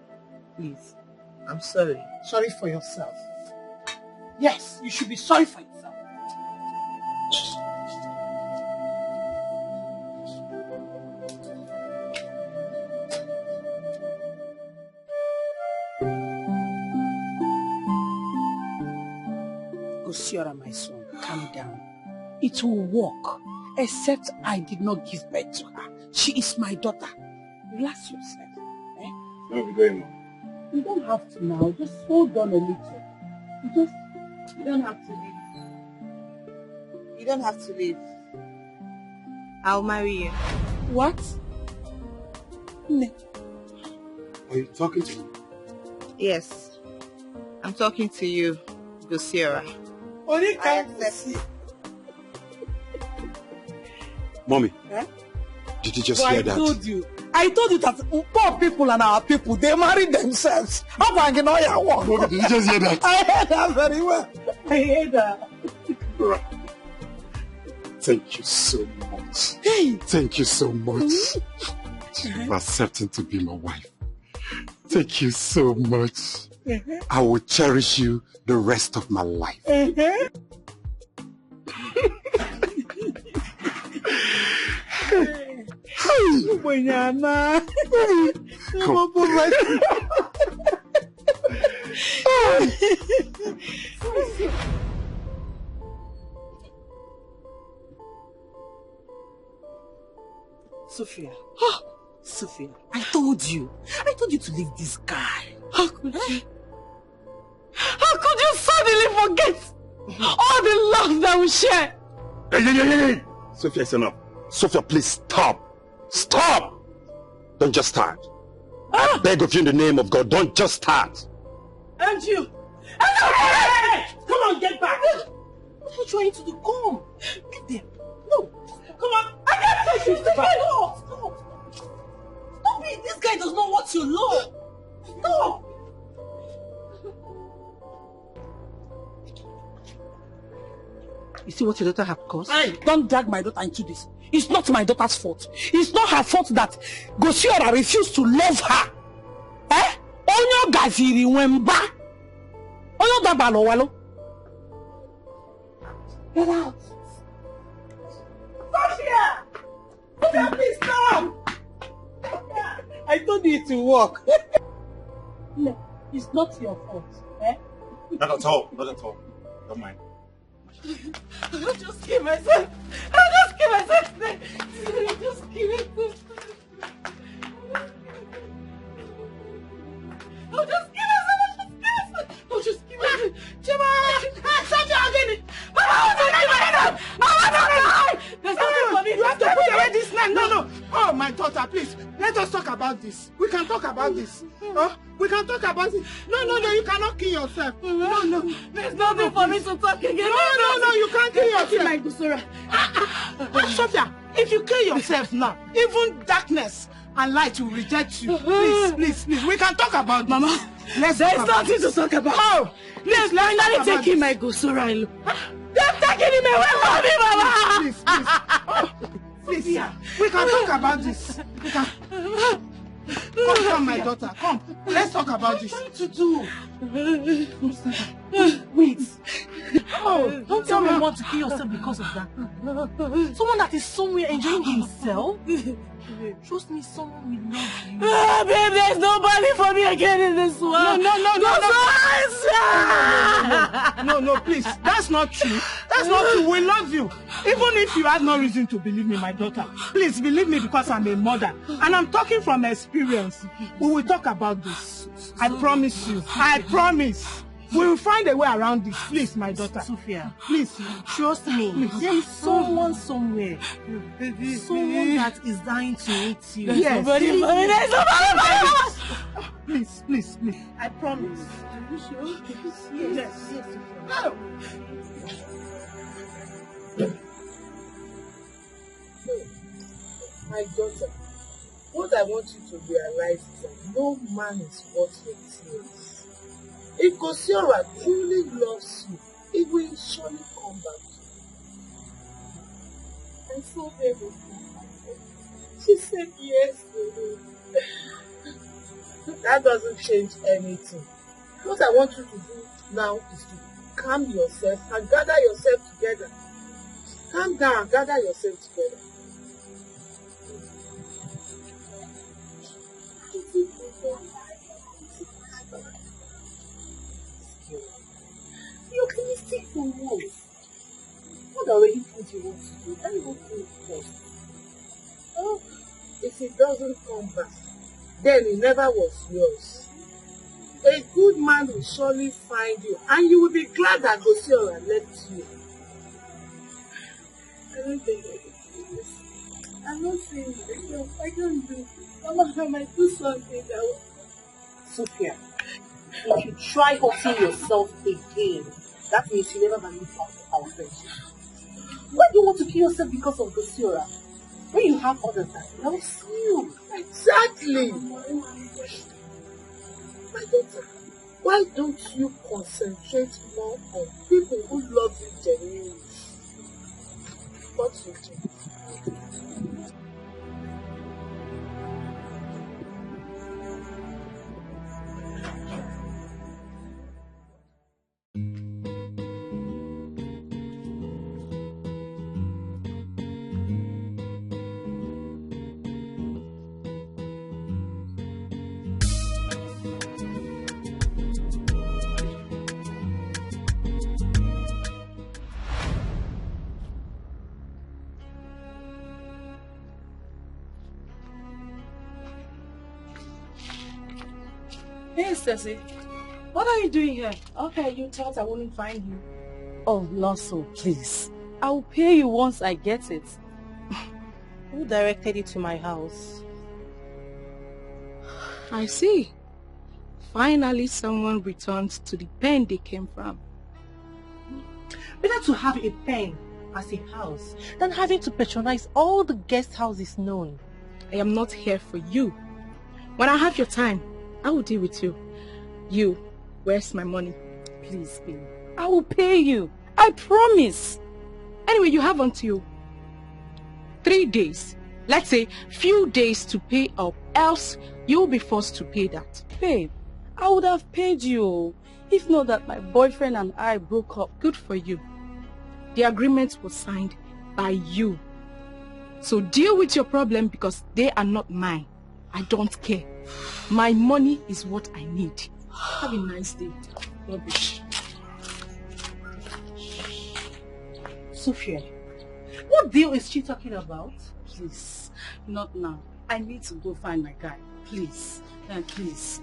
Please. I'm sorry. Sorry for yourself. Yes, you should be sorry for yourself. Osiora, my son, calm down. It will work, except I did not give birth to her. She is my daughter. Relax yourself. Eh? No, we're going on. You don't have to now. Just hold on a little. You don't have to leave. You don't have to leave. I'll marry you. What? No. Are you talking to me? Yes. I'm talking to you, Gosiora. I accept it. Mommy, did you just hear that? I told you that poor people and our people, they marry themselves. How about you know your work? Mommy, did you just hear that? I heard that very well. I heard that. Thank you so much. Hey. Thank you so much for accepting to be my wife. Thank you so much. I will cherish you the rest of my life. Sophia. Sophia, I told you to leave this guy. How could you? How could you suddenly forget all the love that we share? Hey. Sophia, it's enough. Sophia, please stop. Stop! Don't just start. I beg of you in the name of God, don't just start. And you? Hey! Come on, get back! What are you trying to do? Come! Get there! No! Come on! I can't take you! Stop! Stop it! This guy does not want your love! Stop! You see what your daughter has caused? Hey, don't drag my daughter into this. It's not my daughter's fault. It's not her fault that Gosiora refused to love her. Eh? Onyo gaziri wemba. Onyo dabalo walo. Get out. Sophia! Sophia, please stop! I told you to walk. No, it's not your fault. Eh? Not at all. Not at all. Don't mind. I'll just kill myself. I'll just kill myself. Just kill myself. I'll just kill myself. I'll just kill myself. Oh, my daughter, please, let us talk about this. We can talk about this. We can talk about it. No, you cannot kill yourself. No. There's nothing for me to talk again. No, you can't kill yourself. My Gusora. Sophia, if you kill yourself now, even darkness and light will reject you. Please. We can talk about this. Mama, there's nothing to talk about. Oh, let's finally take him, my Gusora. They're taking him away from me, Mama. Please, we can talk about this. We can. Come, my daughter. Come. Let's talk about this. What to do? Wait. Oh, don't tell me you want to kill yourself because of that. Someone that is somewhere enjoying himself. Trust me, someone will love you. Babe, there's nobody for me again in this world. No, please. That's not true. That's not true. We love you. Even if you have no reason to believe me, my daughter. Please believe me because I'm a mother. And I'm talking from experience. We will talk about this. I promise you. I promise. We will find a way around this. Please, my daughter. Sophia, please. Trust me. Please. There is someone somewhere. Someone that is dying to meet you. Yes. Please. I promise. Are you sure? Yes. No. My daughter, what I want you to realize is that no man is worth your tears. If Kosiora truly loves you, he will surely come back to you. I saw her before. She said yes to me. That doesn't change anything. What I want you to do now is to calm yourself and gather yourself together. Calm down and gather yourself together. You're optimistic for what? What already things you want to do? Let me go through it first. Oh, if it doesn't come back, then it never was yours. A good man will surely find you, and you will be glad that Gosiora left you. I don't think I can do this. I'm not saying myself. I can't do it. Mama, I might do something that will... Sophia, if you try hurting yourself again, that means you never value our friendship. Why do you want to kill yourself because of Gosiora? When you have others that love you. Exactly. My daughter, why don't you concentrate more on people who love you genuinely? What you do? Hey, Stacy. What are you doing here? Okay, you thought I wouldn't find you. Oh, Lonso, please. I will pay you once I get it. Who directed you to my house? I see. Finally, someone returned to the pen they came from. Better to have a pen as a house than having to patronize all the guest houses known. I am not here for you. When I have your time, I will deal with you. You, where's my money? Please, babe. I will pay you. I promise. Anyway, you have until 3 days. Let's say few days to pay up, else you'll be forced to pay that. Babe, I would have paid you if not that my boyfriend and I broke up. Good for you. The agreement was signed by you. So deal with your problem because they are not mine. I don't care. My money is what I need. Have a nice day. Rubbish. Sophia, what deal is she talking about? Please, not now. I need to go find my guy. Please, please.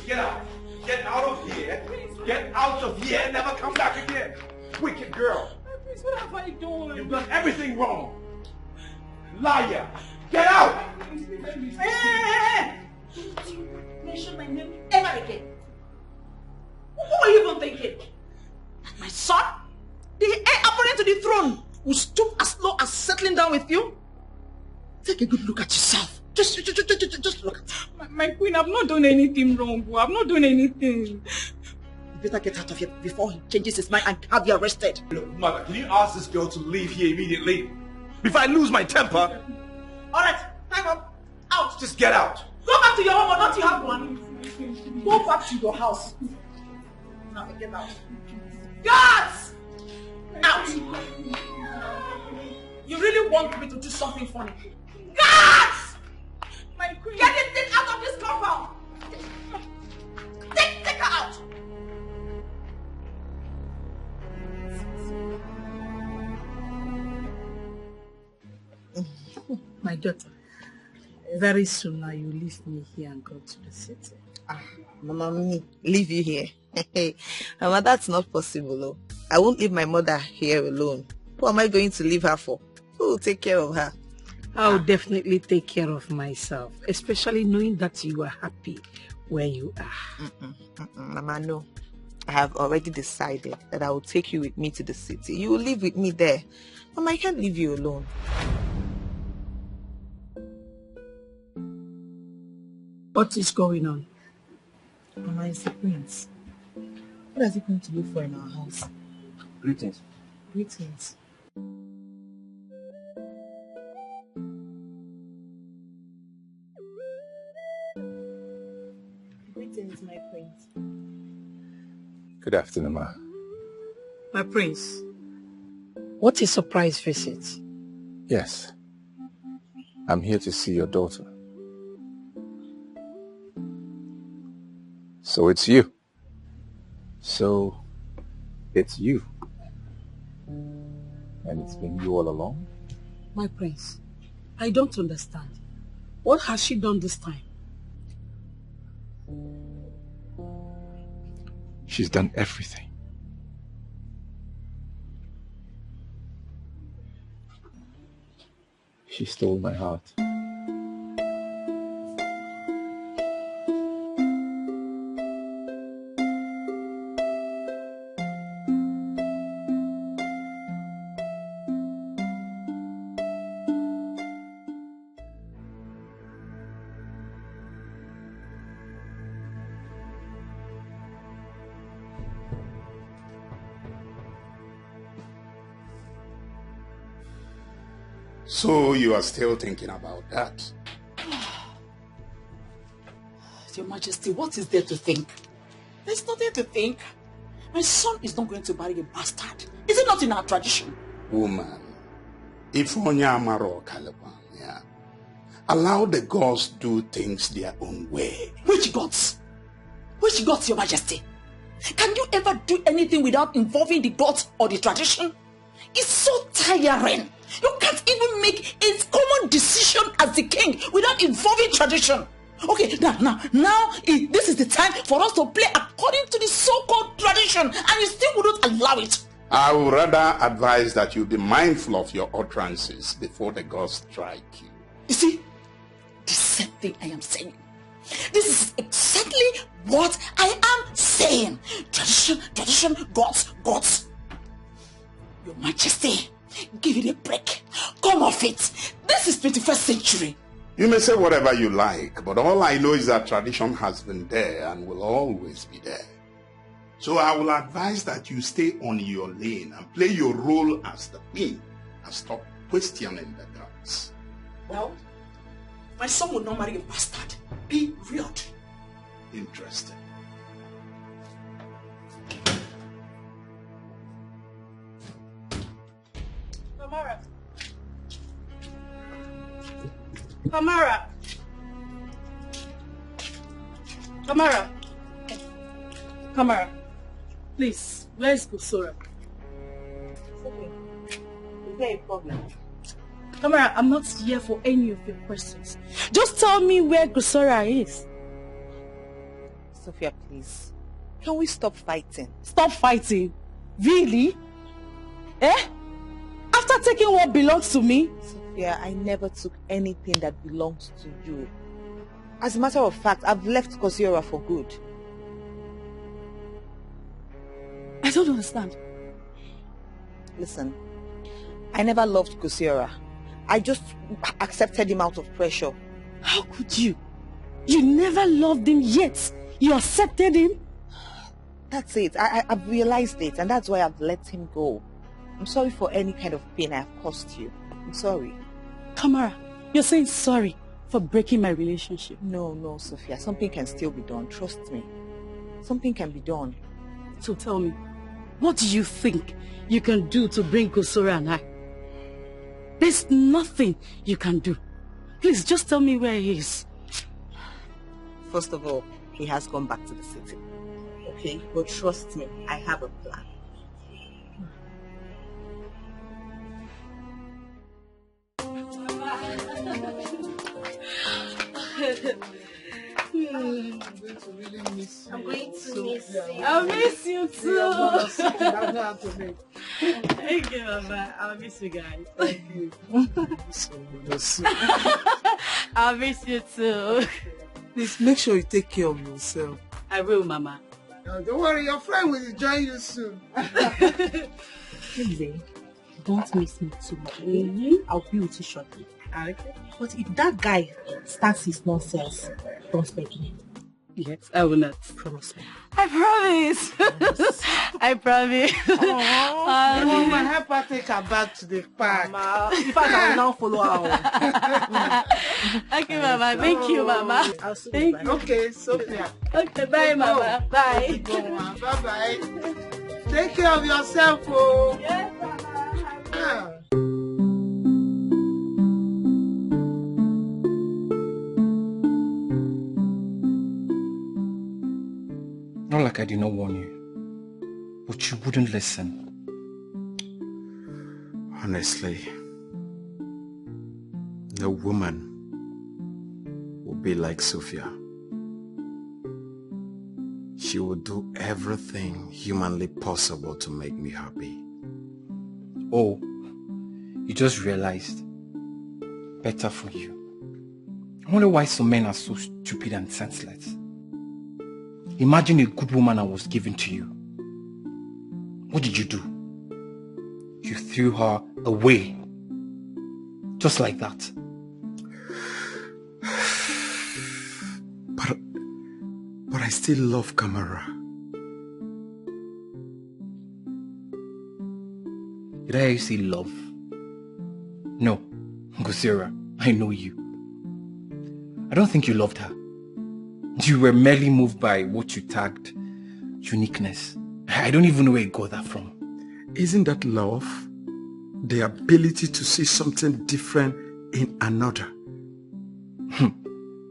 Get out! Get out of here! Get out of here and never come back again. Wicked girl. Please, what have I done? You've done everything wrong. Liar. Get out. Hey! Don't you mention my name ever again. Who are you even thinking? My son? The heir apparent to the throne will stoop as low as settling down with you? Take a good look at yourself. Just look at it. My queen, I've not done anything wrong. I've not done anything. You better get out of here before he changes his mind and have you arrested. Look, mother, can you ask this girl to leave here immediately? Before I lose my temper. Alright, time up. Out. Just get out. Go back to your home or not you have one. Go back to your house. Now get out. Guards! Out! You really want me to do something funny? Guards! My queen! Get this thing out of this compound! Take her out! My daughter, very soon now you leave me here and go to the city. Mama, me leave you here. Mama, that's not possible. Oh. I won't leave my mother here alone. Who am I going to leave her for? Who will take care of her? I'll definitely take care of myself, especially knowing that you are happy where you are. Mama, no. I have already decided that I will take you with me to the city. You will live with me there. Mama, I can't leave you alone. What is going on? Mama, it's the prince. What is he going to look for in our house? Greetings. Greetings. Greetings, my prince. Good afternoon, ma. My prince, what a surprise visit. Yes. I'm here to see your daughter. So it's you. So it's you. And it's been you all along? My prince, I don't understand. What has she done this time? She's done everything. She stole my heart. So you are still thinking about that? Your Majesty, what is there to think? There's nothing to think. My son is not going to marry a bastard. Is it not in our tradition? Woman, if allow the gods do things their own way. Which gods? Which gods, Your Majesty? Can you ever do anything without involving the gods or the tradition? It's so tiring. You can't even make a common decision as the king without involving tradition. Okay, now, this is the time for us to play according to the so-called tradition, and you still wouldn't allow it. I would rather advise that you be mindful of your utterances before the gods strike you. You see, the same thing I am saying. This is exactly what I am saying. Tradition, gods. Your Majesty, give it a break. Come off it. This is 21st century. You may say whatever you like, but all I know is that tradition has been there and will always be there. So I will advise that you stay on your lane and play your role as the queen and stop questioning the gods. Well, my son will not marry a bastard. Period. Interesting. Kamara, please, where is Gora? Okay. Is there a problem? Kamara, I'm not here for any of your questions. Just tell me where Gora is. Sophia, please. Can we stop fighting? Stop fighting? Really? Eh? After taking what belongs to me? Sophia, I never took anything that belongs to you. As a matter of fact, I've left Kosiora for good. I don't understand. Listen, I never loved Kosiora. I just accepted him out of pressure. How could you? You never loved him yet. You accepted him? That's it. I've realized it, and that's why I've let him go. I'm sorry for any kind of pain I've caused you. I'm sorry. Kamara, you're saying sorry for breaking my relationship? No, Sophia. Something can still be done. Trust me. Something can be done. So tell me, what do you think you can do to bring Kosora and I? There's nothing you can do. Please, just tell me where he is. First of all, he has gone back to the city. Okay? But trust me, I have a plan. I'm going to really miss you. I'm going to miss you. I'll miss you too. Thank you, Mama. I'll miss you guys. Thank you. I'll miss you too. Please make sure you take care of yourself. I will, Mama. Don't worry, your friend will join you soon. Please, don't miss me too much. I'll be with you shortly. Okay. But if that guy starts his nonsense, don't speak me. Yes, I will not. Promise me. I promise. Yes. I promise. Mama, help her take her back to the park. Mama, in fact, I will now follow her. Okay, Mama. Thank you, Mama. Thank you. Okay, Sophia. Okay, bye, Mama. Bye. Bye-bye. Take care of yourself, oh. Yes, Mama. Not like I did not warn you, but you wouldn't listen. Honestly, no woman will be like Sophia. She will do everything humanly possible to make me happy. Oh, you just realized. Better for you. I wonder why some men are so stupid and senseless. Imagine a good woman I was given to you. What did you do? You threw her away. Just like that. But I still love Kamara. Did I hear you say love? No, Gosira, I know you. I don't think you loved her. You were merely moved by what you tagged uniqueness. I don't even know where you got that from. Isn't that love? The ability to see something different in another.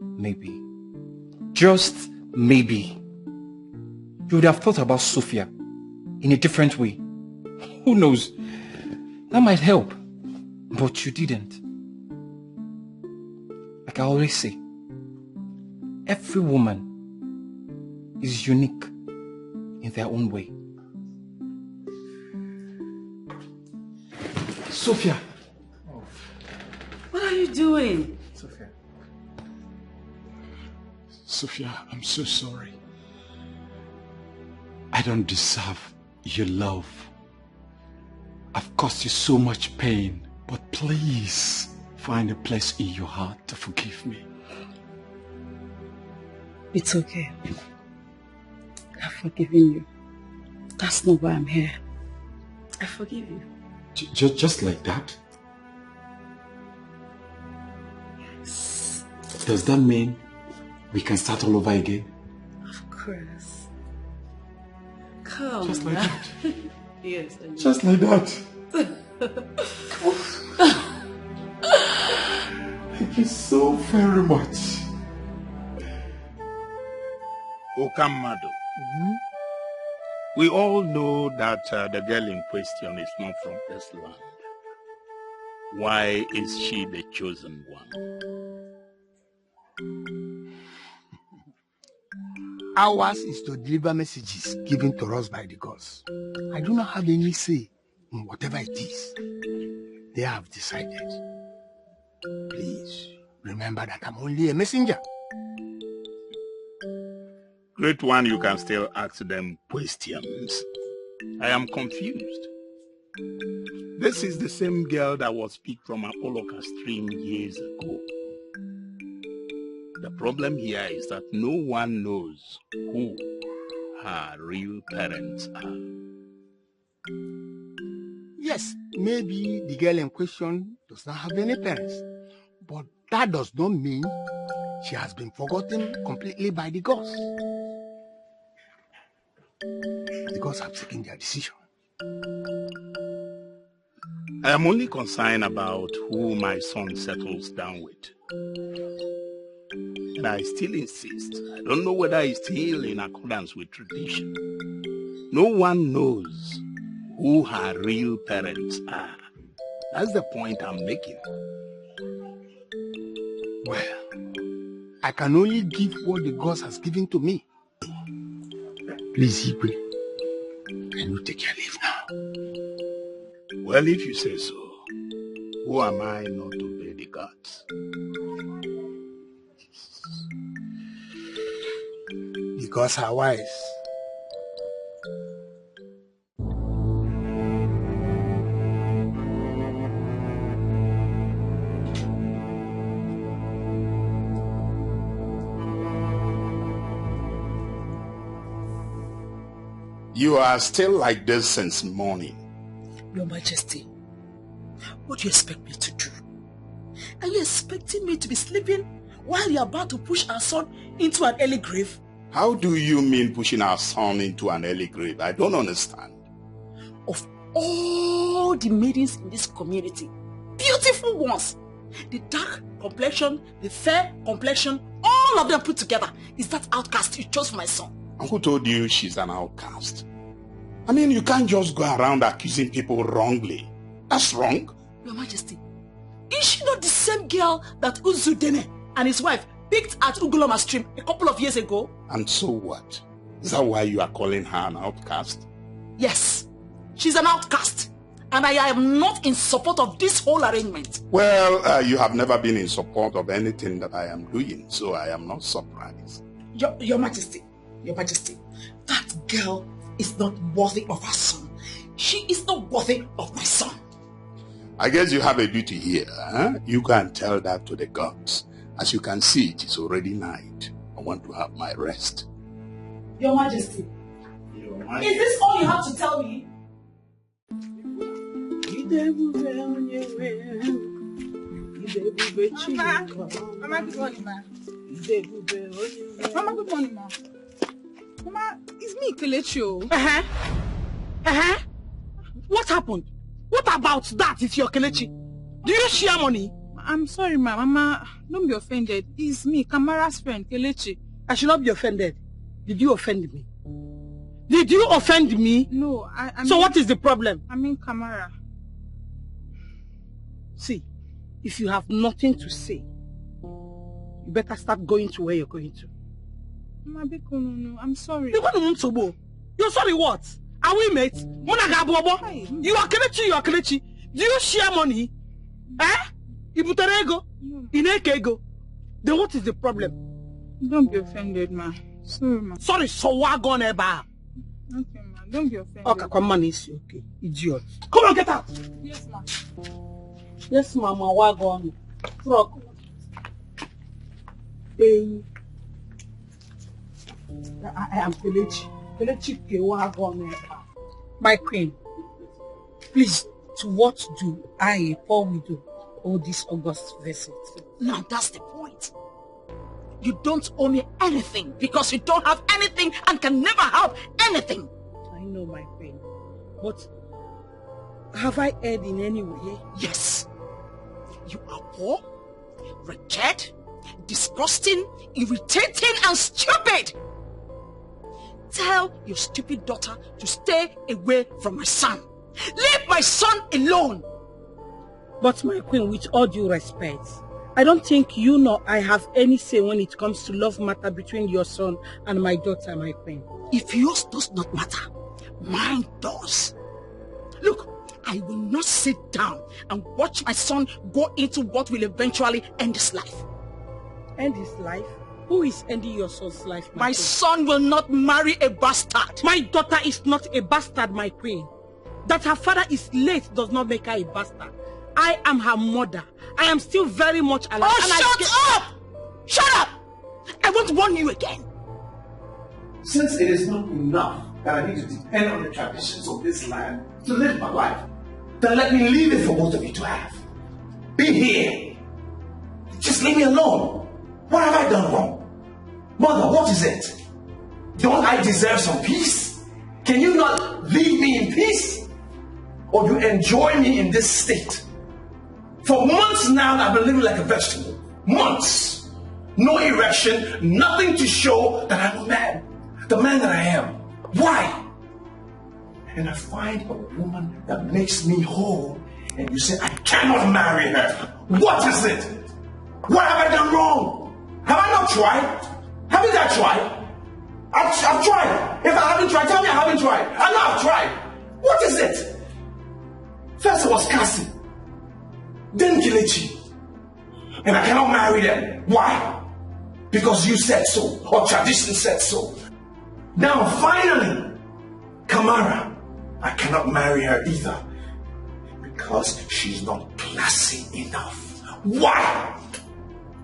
Maybe. Just maybe. You would have thought about Sophia in a different way. Who knows? That might help. But you didn't. Like I always say, every woman is unique in their own way. Sophia! Oh. What are you doing? Sophia. Sophia, I'm so sorry. I don't deserve your love. I've caused you so much pain, but please find a place in your heart to forgive me. It's okay. I've forgiven you. That's not why I'm here. I forgive you. Just like that? Yes. Does that mean we can start all over again? Of course. Come. Just like that? Yes. Just like that? Thank you so very much. Okamado. We all know that the girl in question is not from this land. Why is she the chosen one? Ours is to deliver messages given to us by the gods. I do not have any say in whatever it is they have decided. Please remember that I'm only a messenger. Great one, you can still ask them questions. I am confused. This is the same girl that was picked from Apollo stream years ago. The problem here is that no one knows who her real parents are. Yes, maybe the girl in question does not have any parents, but that does not mean she has been forgotten completely by the gods. The gods have taken their decision. I am only concerned about who my son settles down with. And I still insist. I don't know whether it's still in accordance with tradition. No one knows who her real parents are. That's the point I'm making. Well, I can only give what the gods has given to me. Please, Igwe, can you take your leave now? Well, if you say so, who am I not to obey the gods? Because are wise. You are still like this since morning. Your Majesty, what do you expect me to do? Are you expecting me to be sleeping while you're about to push our son into an early grave? How do you mean pushing our son into an early grave? I don't understand. Of all the maidens in this community, beautiful ones, the dark complexion, the fair complexion, all of them put together, is that outcast you chose for my son. And who told you she's an outcast? I mean, you can't just go around accusing people wrongly. That's wrong. Your Majesty, is she not the same girl that Uzudene and his wife picked at Uguloma stream a couple of years ago? And so what? Is that why you are calling her an outcast? Yes, she's an outcast. And I am not in support of this whole arrangement. Well, you have never been in support of anything that I am doing, so I am not surprised. Your Majesty, that girl is not worthy of her son. She is not worthy of my son. I guess you have a duty here, huh? You can tell that to the gods. As you can see, it is already night. I want to have my rest. Your Majesty, is this all you have to tell me? Mama, good morning, ma. Mama, good morning, ma. Mama, it's me, Kelechi. What happened? What about that is your Kelechi? Do you share money? I'm sorry, ma. Mama, don't be offended. It's me, Kamara's friend, Kelechi. I should not be offended. Did you offend me? Did you offend me? No, I So what is the problem? I mean Kamara. See, if you have nothing to say, you better start going to where you're going to. Mama, no, I'm sorry. You're sorry what? Are we mates? You are Kelechi, Do you share money? Ibuterego? Inekego? Then what is the problem? Don't be offended, ma. Sorry, ma. Sorry, so what gone eba? Okay, ma. Don't be offended. Okay, come on, it's okay. Idiot. Come on, get out! Yes, ma. Yes, mama, what gone? Frog. I am Kelechi. Kelechi Kewa gone. My queen, please, to what do I, Paul, we do all this August visit? Now that's the point. You don't owe me anything because you don't have anything and can never have anything. I know, my queen, but have I erred in any way? Yes. You are poor, wretched, disgusting, irritating, and stupid. Tell your stupid daughter to stay away from my son. Leave my son alone. But my queen, with all due respect, I don't think you nor I have any say when it comes to love matter between your son and my daughter, my queen. If yours does not matter, mine does. Look, I will not sit down and watch my son go into what will eventually end his life. End his life? Who is ending your son's life, my queen? Son will not marry a bastard. My daughter is not a bastard, my queen. That her father is late does not make her a bastard. I am her mother. I am still very much alive. Oh, shut up! Shut up! I won't warn you again. Since it is not enough that I need to depend on the traditions of this land to live my life, then let me leave it for both of you to have. Be here. Just leave me alone. What have I done wrong? Mother, what is it? Don't I deserve some peace? Can you not leave me in peace? Or you enjoy me in this state? For months now, I've been living like a vegetable. Months. No erection, nothing to show that I'm a man. The man that I am. Why? And I find a woman that makes me whole, and you say I cannot marry her. What is it? What have I done wrong? Have I not tried? Haven't I tried? I've tried. If I haven't tried, tell me I haven't tried. I know I've tried. What is it? First it was Cassie. Then Kelechi. And I cannot marry them. Why? Because you said so, or tradition said so. Now finally, Kamara, I cannot marry her either. Because she's not classy enough. Why?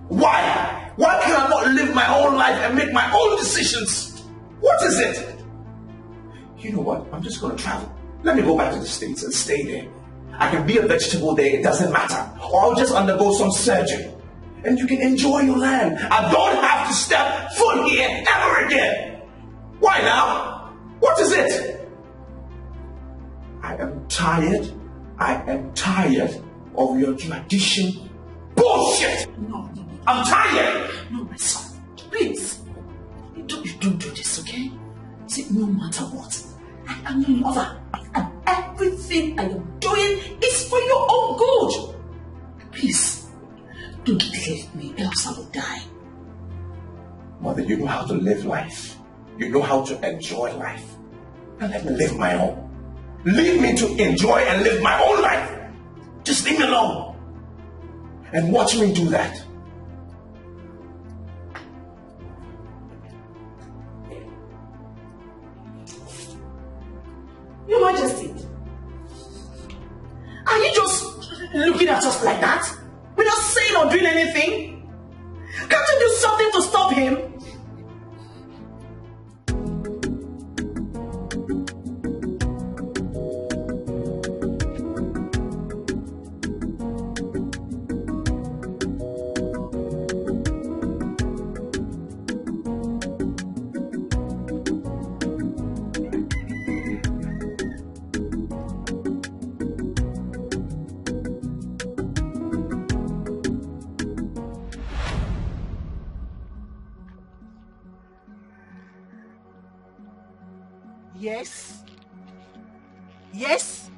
Why? Why can I not live my own life and make my own decisions? What is it? You know what? I'm just going to travel. Let me go back to the States and stay there. I can be a vegetable there, it doesn't matter. Or I'll just undergo some surgery. And you can enjoy your land. I don't have to step foot here ever again. Why now? What is it? I am tired. I am tired of your tradition bullshit. No. I'm tired. No, my son. Please. You don't do this, okay? See, no matter what, I am your mother. And everything I am doing is for your own good. Please, don't leave me, else I will die. Mother, you know how to live life. You know how to enjoy life. Now let me live my own. Leave me to enjoy and live my own life. Just leave me alone. And watch me do that. Your Majesty, are you just looking at us like that? Without saying or doing anything? Can't you do something to stop him? Yes? Yes?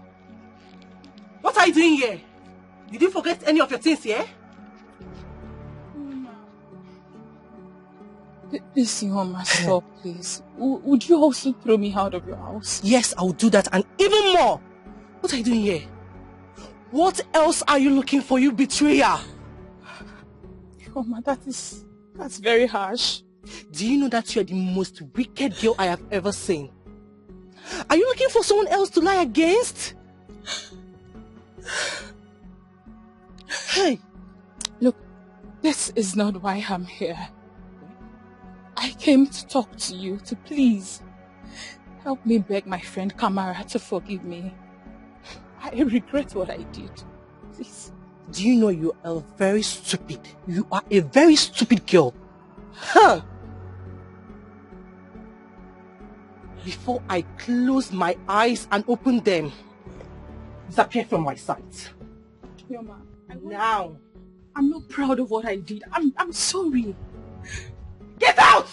What are you doing here? Did you forget any of your things here? Listen, Mama, stop, please. Would you also throw me out of your house? Yes, I will do that and even more. What are you doing here? What else are you looking for, you betrayer? Mama, that's very harsh. Do you know that you are the most wicked girl I have ever seen? Are you looking for someone else to lie against? Hey, look, this is not why I'm here. I came to talk to you, to please help me beg my friend Kamara to forgive me. I regret what I did. Please. Do you know you are very stupid? You are a very stupid girl. Huh? Before I close my eyes and open them, disappear from my sight. Yoma, now. I'm not proud of what I did. I'm sorry. Get out!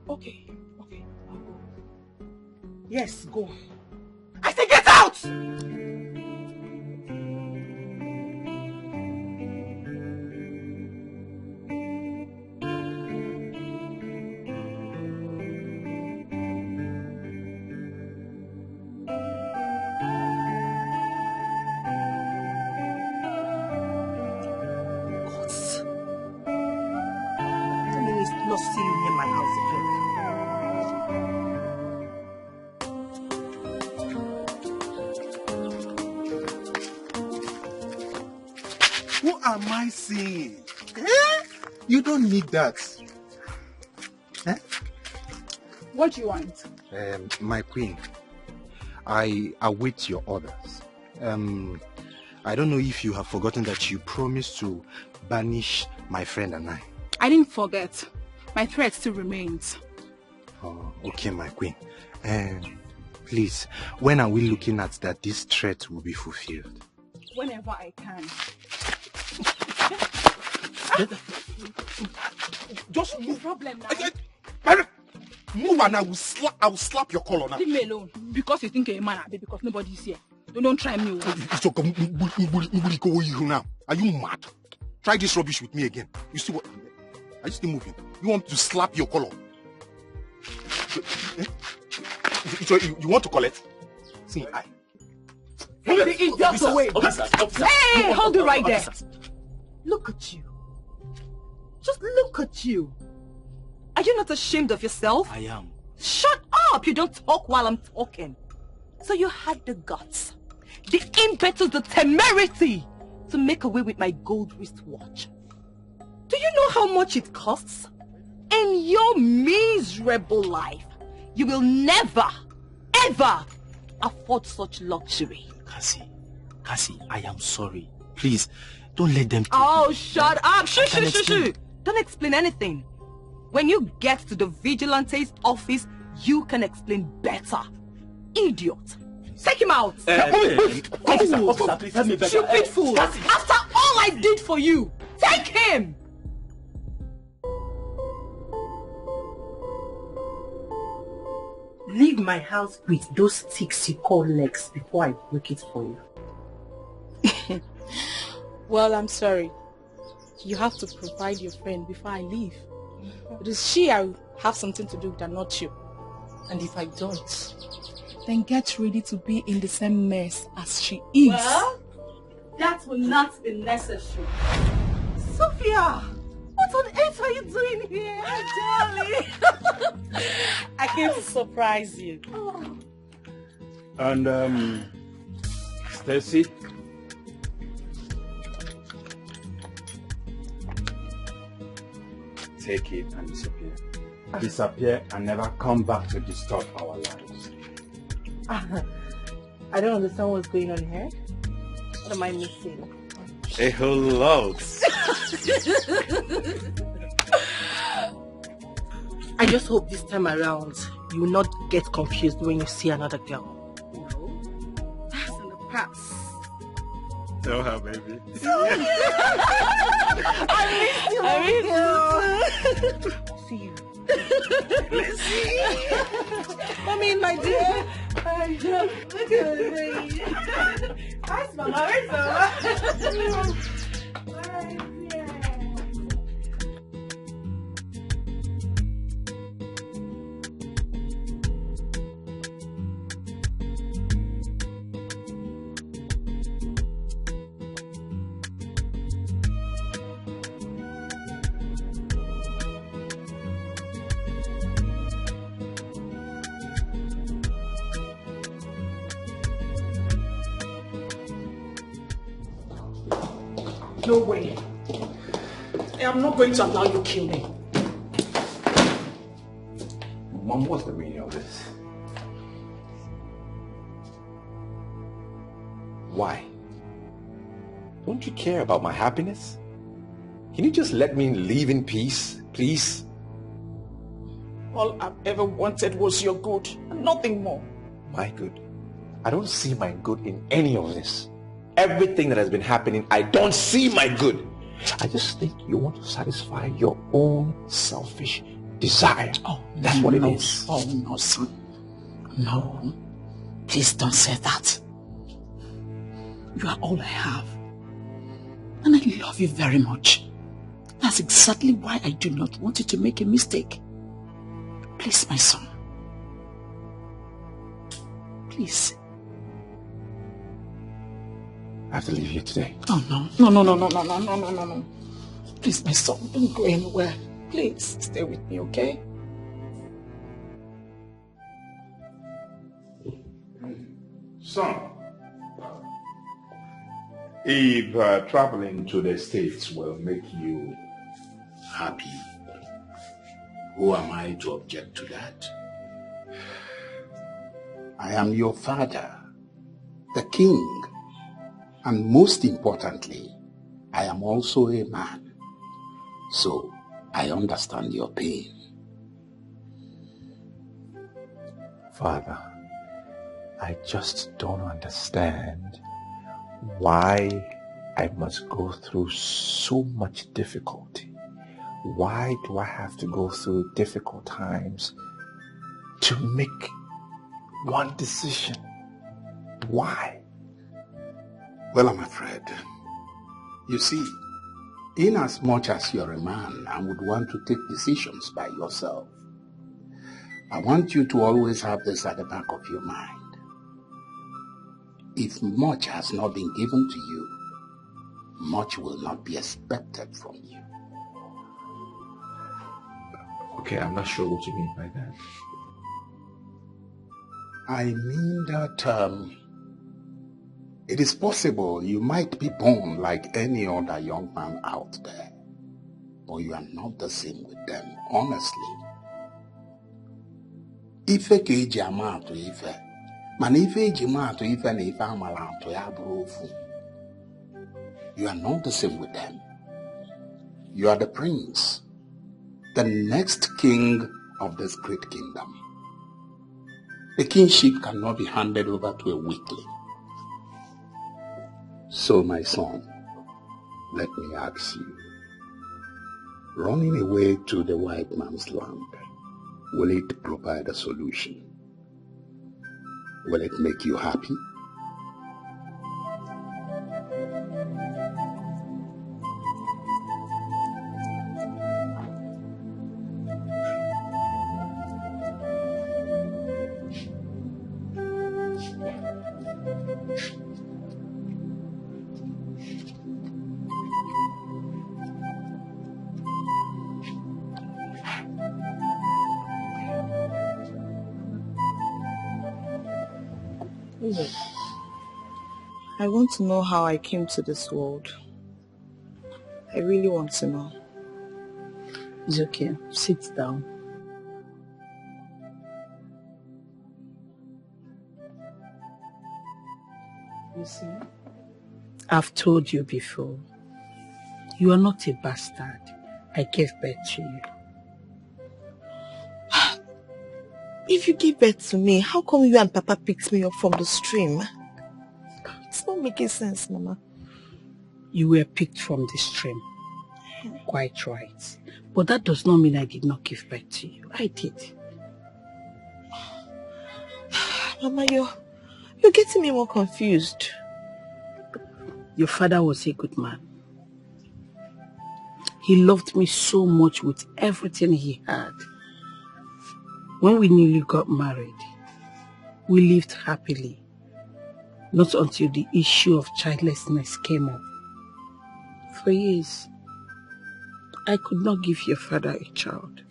Okay. I'll go. Yes, go. I say get out! am I saying? Eh? You don't need that. Eh? What do you want? My queen, I await your orders. I don't know if you have forgotten that you promised to banish my friend and I. I didn't forget. My threat still remains. Oh, okay, my queen. Please, when are we looking at that this threat will be fulfilled? Whenever I can. Just move. Problem now. Move and I will slap your collar now. Leave me alone. Because you think you're a man, because nobody's here. Don't try me. Now. Are you mad? Try this rubbish with me again. You see what? Are you still moving? You want to slap your collar? So you want to collect? See, I. It's just the way. Hey, hold it right there. Look at you. Just look at you. Are you not ashamed of yourself? I am. Shut up! You don't talk while I'm talking. So you had the guts, the impetus, the temerity to make away with my gold wristwatch. Do you know how much it costs? In your miserable life, you will never, ever afford such luxury. Cassie, I am sorry. Please, don't let them take Oh, me. shut up! Shh. Don't explain anything. When you get to the vigilante's office, you can explain better. Idiot. Take him out. Officer, please help me better. Stupid fool. After all I did for you, take him. Leave my house with those sticks you call legs before I break it for you. Well, I'm sorry. You have to provide your friend before I leave. It is she I have something to do with and not you. And if I don't? Then get ready to be in the same mess as she is. Well, that will not be necessary. Sophia! What on earth are you doing here? Darling! I came to surprise you. And, Stacy? Take it and disappear. Disappear and never come back to disturb our lives. I don't understand what's going on here. What am I missing? A whole lot. I just hope this time around you will not get confused when you see another girl. No, that's in the past. Tell her, baby. I miss you, See you. Let's see. Come in, my dear. Look at me. Hi, Mama. Where's Mama? No way. I am not going to allow you to kill me. Mom, what's the meaning of this? Why? Don't you care about my happiness? Can you just let me live in peace, please? All I've ever wanted was your good, and nothing more. My good? I don't see my good in any of this. Everything that has been happening, I don't see my good. I just think you want to satisfy your own selfish desire. Oh, that's what it is. Oh, no, son. No. Please don't say that. You are all I have. And I love you very much. That's exactly why I do not want you to make a mistake. Please, my son. Please. I have to leave here today. Oh, no. No. Please, my son, don't go anywhere. Please, stay with me, okay? Son, If traveling to the States will make you happy, who am I to object to that? I am your father, the king, and most importantly, I am also a man, so I understand your pain. Father, I just don't understand why I must go through so much difficulty. Why do I have to go through difficult times to make one decision? Why? Well, I'm afraid. You see, inasmuch as you're a man and would want to take decisions by yourself, I want you to always have this at the back of your mind. If much has not been given to you, much will not be expected from you. Okay, I'm not sure what you mean by that. I mean that it is possible you might be born like any other young man out there, but you are not the same with them, honestly. Ife ka eji ama atụ ife, mana ife eji ma atụ ife na ife amala atụ ya bụrụ ofu. You are not the same with them. You are the prince, the next king of this great kingdom. The kingship cannot be handed over to a weakling. So, my son, let me ask you, running away to the white man's land, will it provide a solution? Will it make you happy? I want to know how I came to this world. I really want to know. It's okay. Sit down. You see, I've told you before, you are not a bastard. I gave birth to you. If you give birth to me, how come you and Papa picked me up from the stream? It's not making sense, Mama. You were picked from the stream. Quite right. But that does not mean I did not give birth to you. I did. Mama, you're getting me more confused. Your father was a good man. He loved me so much with everything he had. When we newly got married, we lived happily. Not until the issue of childlessness came up. For years, I could not give your father a child.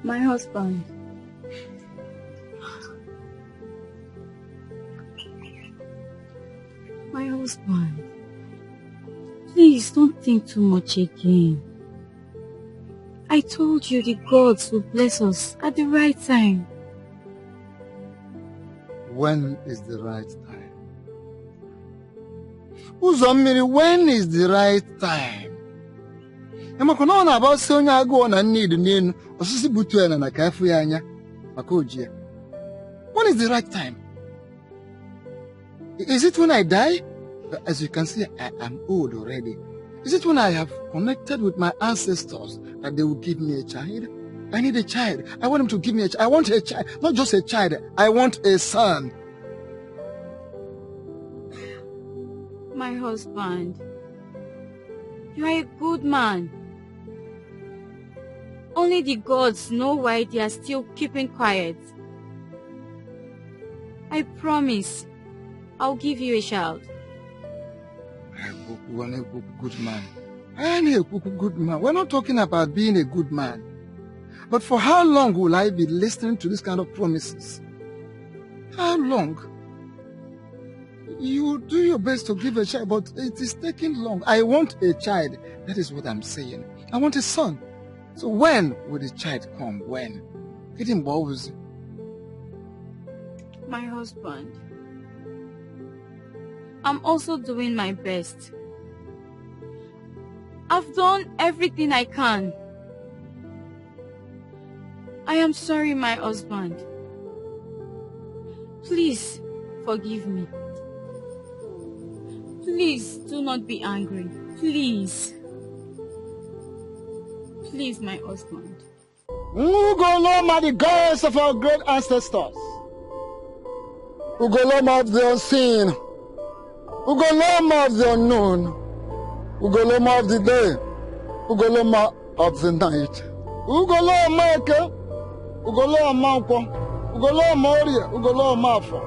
My husband. My husband. Please don't think too much again. I told you the gods will bless us at the right time. When is the right time? Uzomiri, when is the right time? Emakono na about onye agụ na need nenu osisi butu ena na kafu ya anya. Makojia. When is the right time? Is it when I die? As you can see, I am old already. Is it when I have connected with my ancestors that they will give me a child? I need a child. I want them to give me a child. I want a child. Not just a child. I want a son. My husband, you are a good man. Only the gods know why they are still keeping quiet. I promise, I'll give you a child. I'm a good man. I'm a good man. We're not talking about being a good man. But for how long will I be listening to this kind of promises? How long? You do your best to give a child, but it is taking long. I want a child. That is what I'm saying. I want a son. So when will the child come? When? Get involved. My husband, I'm also doing my best. I've done everything I can. I am sorry, my husband. Please forgive me. Please do not be angry. Please. Please, my husband. Ugoloma, the gods of our great ancestors. Ugoloma of the unseen. Ugoloma of the unknown. Ugoloma of the day. Ugoloma of the night. Ugoloma eke. Ugoloma nkwo. Ugoloma orie. Ugoloma afọ.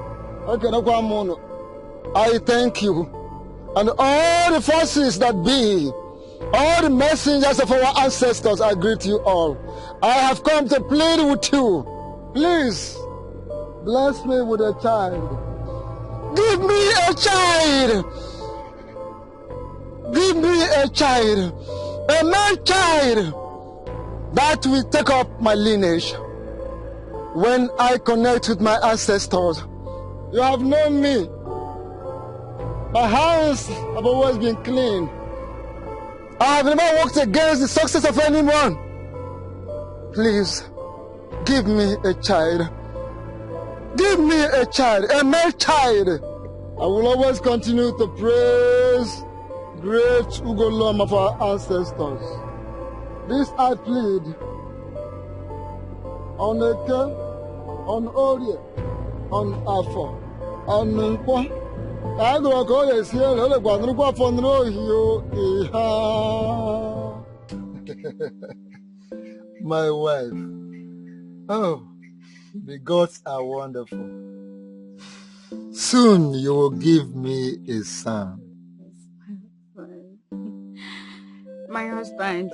Okay, no kwa mono. I thank you. And all the forces that be, all the messengers of our ancestors, I greet you all. I have come to plead with you. Please, bless me with a child. Give me a child. Give me a child. A male child that will take up my lineage. When I connect with my ancestors, you have known me. My hands have always been clean. I have never worked against the success of anyone. Please, give me a child. Give me a child, a male child. I will always continue to praise great Ugolom of our ancestors. This I plead on Eke, on Orie, on Afo, on Nkwa. My wife. Oh, the gods are wonderful. Soon you will give me a son. My husband,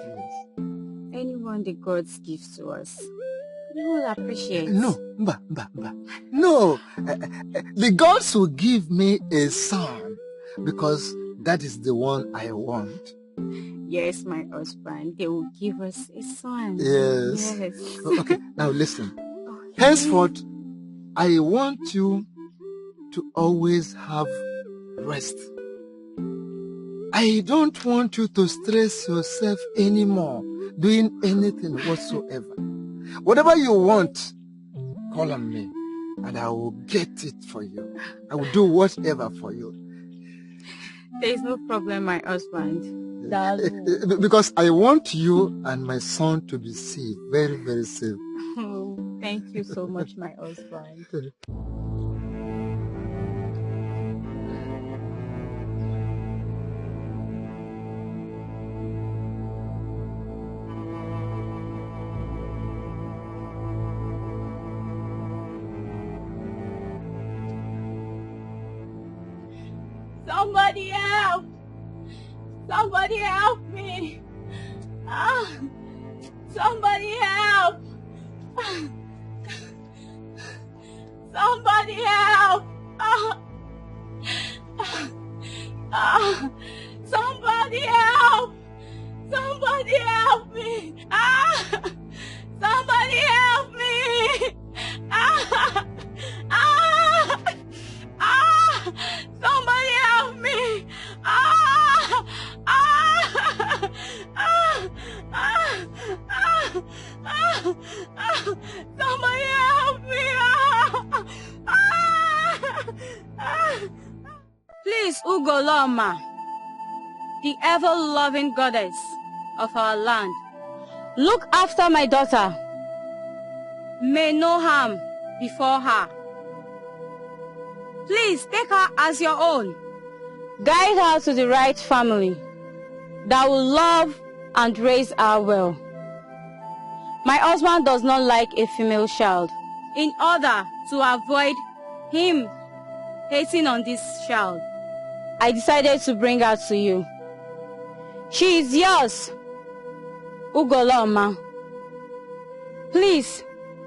anyone the gods give to us, we will appreciate. No, no. The gods will give me a son because that is the one I want. Yes, my husband, they will give us a son. Yes. Yes. Okay, now listen. Henceforth, I want you to always have rest. I don't want you to stress yourself anymore doing anything whatsoever. Whatever you want, call on me and I will get it for you. I will do whatever for you. There is no problem, my husband. Because I want you and my son to be safe, very, very safe. Oh, thank you so much, my husband. Somebody help! Somebody help me! Ah! Somebody help! Somebody help! Ah! Ah! Somebody help! Somebody help me! Ah! Somebody help me! Ah! Ah! Ah! Somebody help me! Ah! Ah! Ah! Ah! Ah! Ah! Ah! Somebody help Please, Ugoloma, the ever-loving goddess of our land, look after my daughter. May no harm befall her. Please take her as your own. Guide her to the right family that will love and raise her well. My husband does not like a female child. In order to avoid him hating on this child, I decided to bring her to you. She is yours, Ugoloma. Please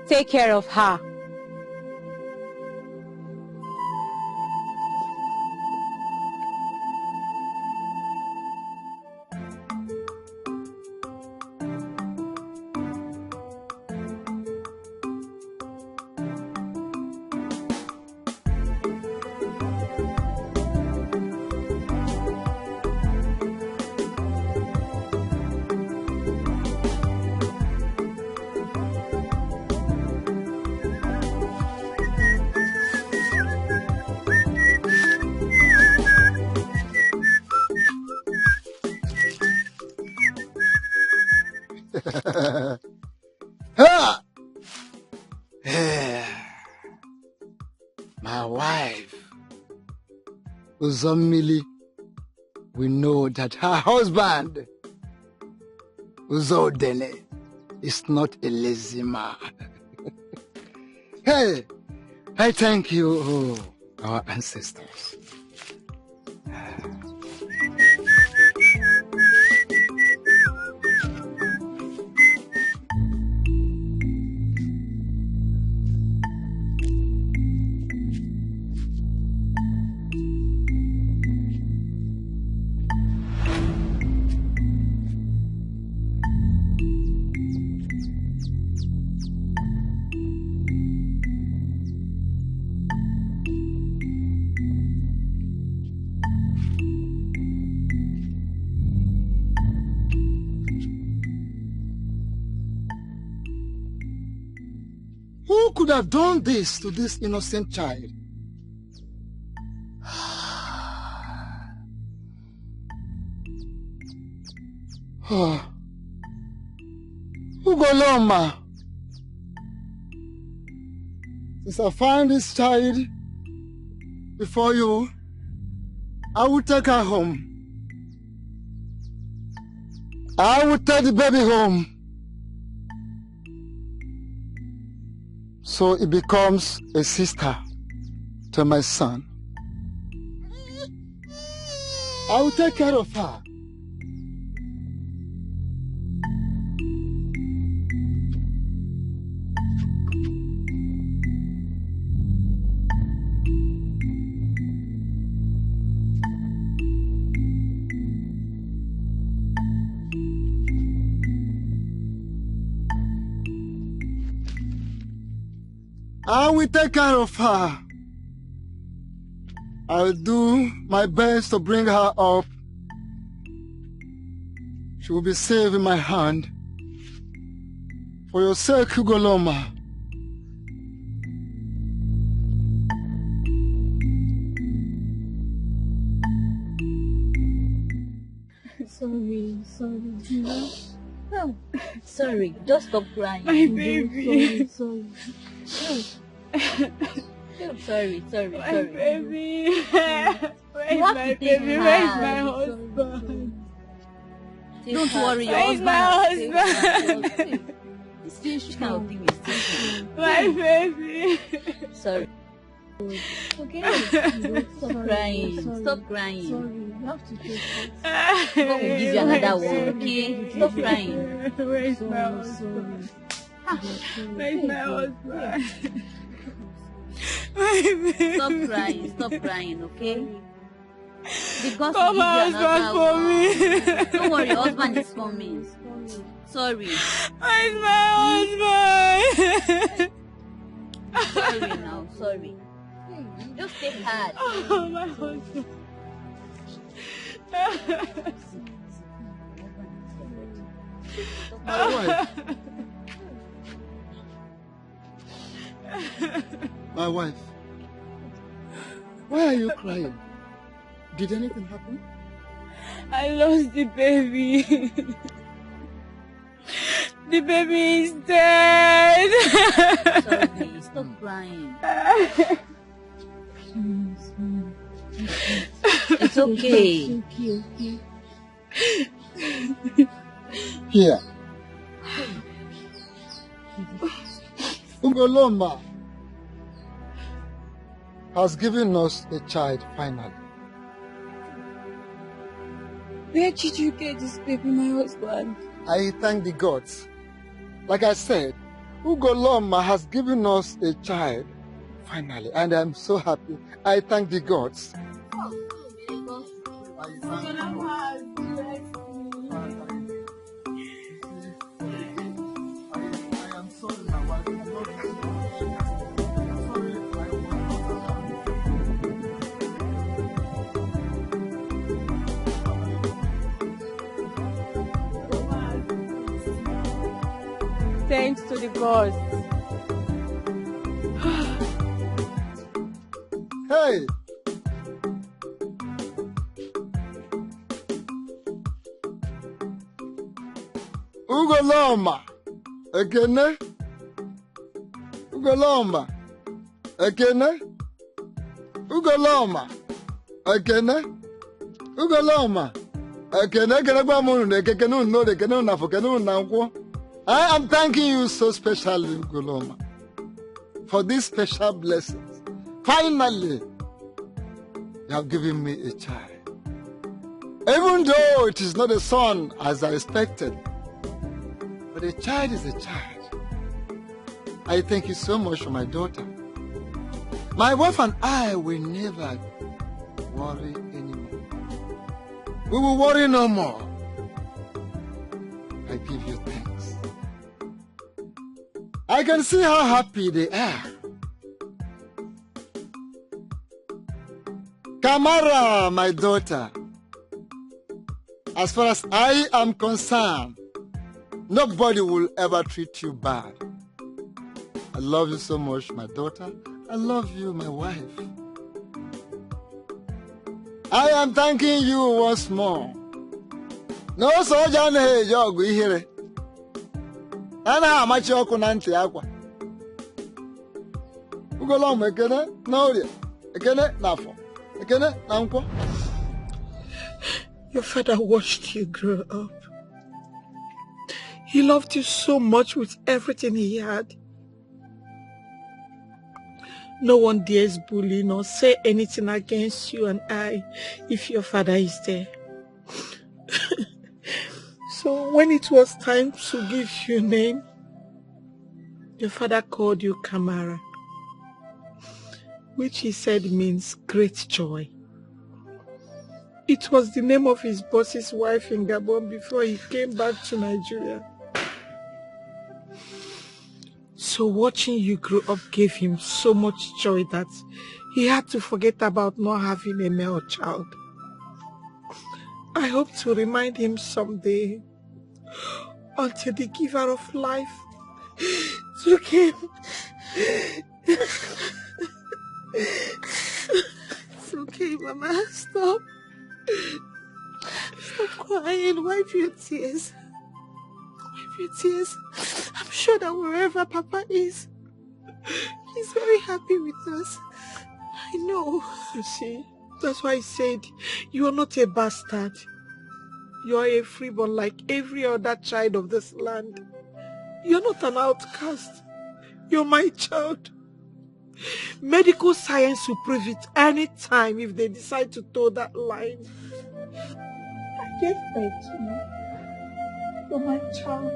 take care of her. Ha! My wife, Uzomili, we know that her husband, Uzodene, is not a lazy man. Hey, I thank you, our ancestors. Who could have done this to this innocent child? Ugoloma, since I found this child before you, I will take her home. I will take the baby home, so it becomes a sister to my son. I will take care of her. I will take care of her. I will do my best to bring her up. She will be safe in my hand. For your sake, Ugoloma. Sorry. Oh, sorry, just stop crying. My baby. Sorry. Sorry. My baby. Where's my baby? Where's my husband? Don't worry, your Where's husband. my husband? Still strong. My baby. Sorry. Okay. Stop crying. Stop crying. Sorry, you have to take it. God will give you another one, okay? Stop crying. Where's my husband? Where's my husband? Stop crying, okay? Because Come will give you husband another for one. me. Don't worry, husband is coming. Sorry. Where's my husband? Sorry now, sorry. Just take heart. Oh, my husband. My wife. My wife. Why are you crying? Did anything happen? I lost the baby. The baby is dead. Sophie, stop crying. It's okay. Here. Ungoloma has given us a child finally. Where did you get this baby, my husband? I thank the gods. Like I said, Ugoloma has given us a child finally, and I'm so happy. I thank the gods. Thanks to the gods. Hey! Ugoloma! Ekene? Ugoloma! Ekene? Ugoloma! Ekene? Ugoloma! Ekene? Ekene kwa munu ne kekene unno de kene unafo kene unankwo. I am thanking you so specially, Ugoloma, for these special blessings. Finally, you have given me a child. Even though it is not a son as I expected, but a child is a child. I thank you so much for my daughter. My wife and I will never worry anymore. We will worry no more. I give you thanks. I can see how happy they are. Kamara, my daughter, as far as I am concerned, nobody will ever treat you bad. I love you so much, my daughter. I love you, my wife. I am thanking you once more. No soldier ne jogu ihere. Ana amachi oku na nti akwa. Ugoloma ekene na orie. Ekene na afọ. Ekene na nkwo. Your father watched you grow up. He loved you so much with everything he had. No one dares bully nor say anything against you and I if your father is there. So when it was time to give you a name, your father called you Kamara, which he said means great joy. It was the name of his boss's wife in Gabon before he came back to Nigeria. So watching you grow up gave him so much joy that he had to forget about not having a male child. I hope to remind him someday, until the giver of life took him. It's okay, Mama. Stop. Stop crying. Wipe your tears. Wipe your tears. I'm sure that wherever Papa is, he's very happy with us. I know. You see, that's why I said you are not a bastard. You are a freeborn like every other child of this land. You're not an outcast. You're my child. Medical science will prove it any time if they decide to toe that line. I gave birth to you. You're my child.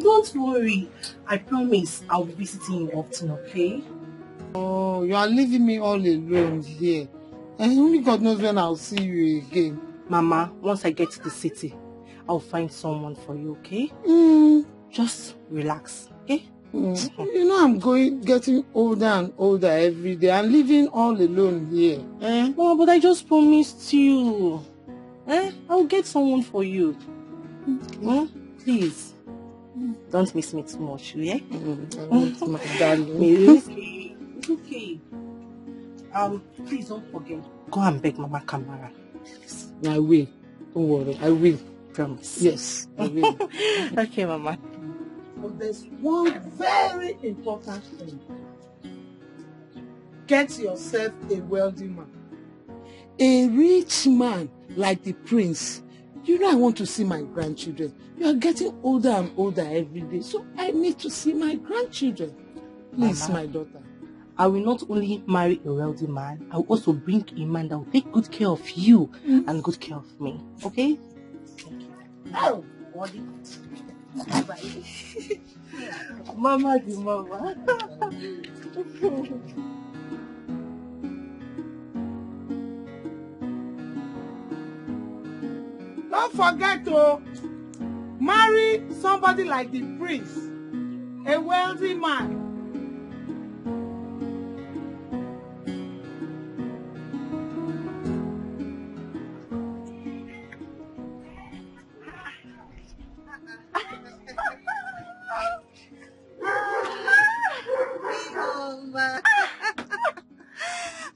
Don't worry. I promise I'll be visiting you often, okay? Oh, you are leaving me all alone here. And only God knows when I'll see you again. Mama, once I get to the city, I'll find someone for you, okay? Just relax, okay? You know I'm getting older and older every day. I'm living all alone here. Mama, but I just promised you. I'll get someone for you. Please. Don't miss me too much, yeah? My darling. It's okay. Please don't forget. Go and beg Mama Kamara. Please. I will. Don't worry. I will. Promise. Yes, I will. Okay, Mama. But there's one very important thing. Get yourself a wealthy man. A rich man like the prince. You know I want to see my grandchildren. You are getting older and older every day. So I need to see my grandchildren. Please, Mama, my daughter. I will not only marry a wealthy man, I will also bring a man that will take good care of you and good care of me. Okay? Oh, Mama the mama. Don't forget to marry somebody like the prince, a wealthy man.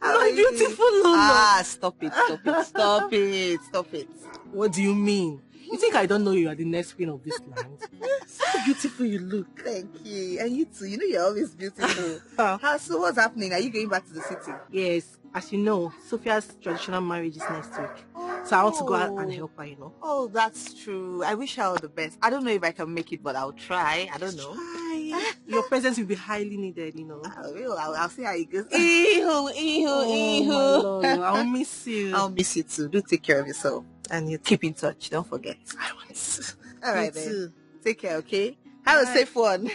My beautiful Lola. Stop it. What do you mean? You think I don't know you are the next queen of this land? So beautiful you look. Thank you. And you too. You know you're always beautiful. So what's happening? Are you going back to the city? Yes. As you know, Sophia's traditional marriage is next week. So I want to go out and help her, you know. Oh, that's true. I wish her all the best. I don't know if I can make it, but I'll try. I don't know. Your presence will be highly needed, you know. I will. I'll see how it goes. I'll miss you. I'll miss you too. Do take care of yourself. And you keep in touch. Don't forget. I want to. All right, then. Take care, okay? Have a safe one.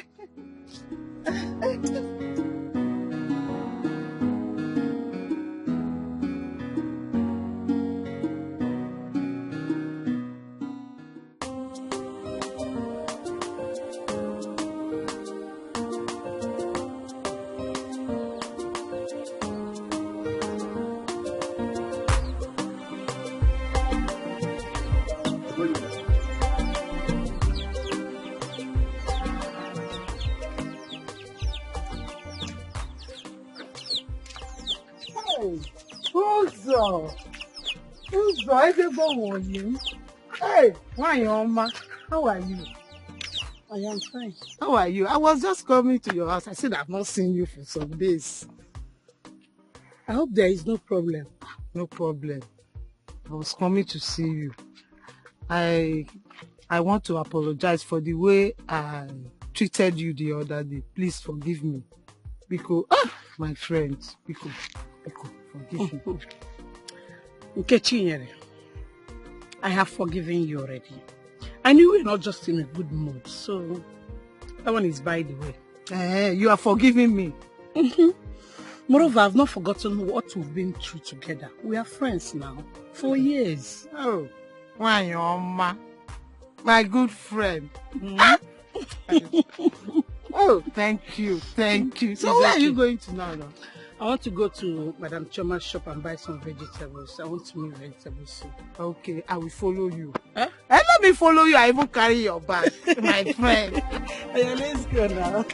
Hey, Wanyoma, how are you? I am fine. How are you? I was just coming to your house. I said I've not seen you for some days. I hope there is no problem. No problem. I was coming to see you. I want to apologize for the way I treated you the other day. Please forgive me. Because, my friends, Biko, forgive me. Nkechinyere, I have forgiven you already. I knew you were not just in a good mood, so that one is by the way. You are forgiving me. Moreover, I've not forgotten what we've been through together. We are friends now, for years. Oh, Wanyoma, my good friend. Oh, thank you. So where are you going to now? I want to go to Madam Choma's shop and buy some vegetables. I want to make vegetable soup. Okay, I will follow you. And let me follow you. I even carry your bag, my friend. Yeah, let's go now.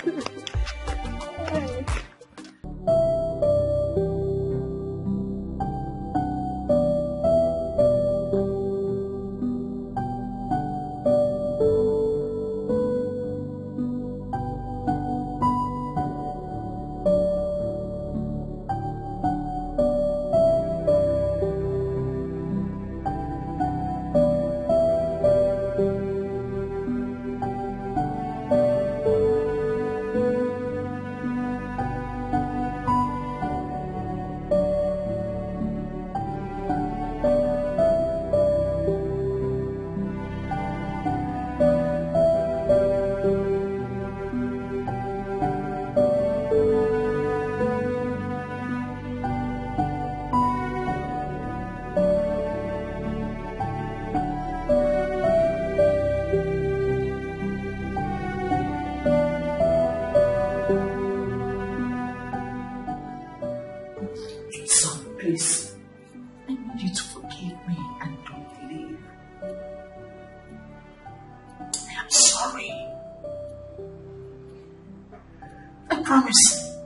promise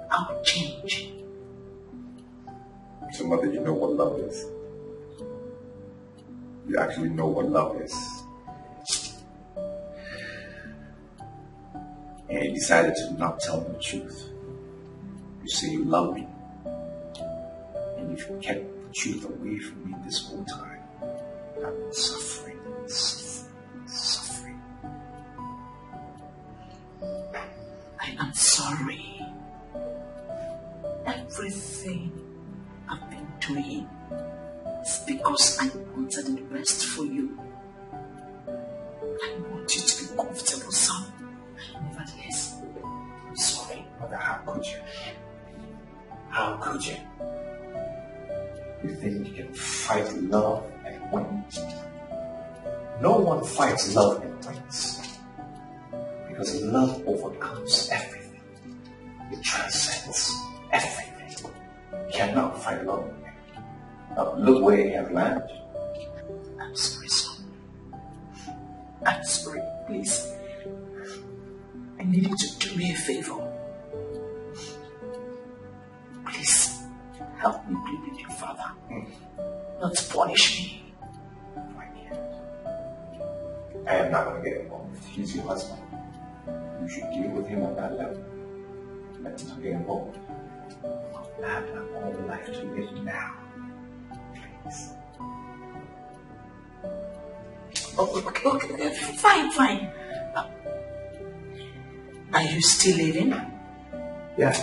I will change. So, Mother, you know what love is. You actually know what love is. And you decided to not tell me the truth. You say you love me. And you've kept the truth away from me this whole time. I've been suffering. I am sorry. Everything I've been doing is because I wanted the best for you. I want you to be comfortable, son. Nevertheless, I'm sorry. Mother, how could you? How could you? You think you can fight love and win? No one fights love and wins. Because love overcomes everything. It transcends everything. You cannot fight love and win. Now look where you have landed. I'm sorry, son. I'm sorry. Please. I need you to do me a favor. Please, help me plead with your father. Not to punish me. I am not going to get involved. He's your husband. You should deal with him on that level. Let him not get involved. I have my own life to live now. Please. Okay, fine. Are you still living? Yeah,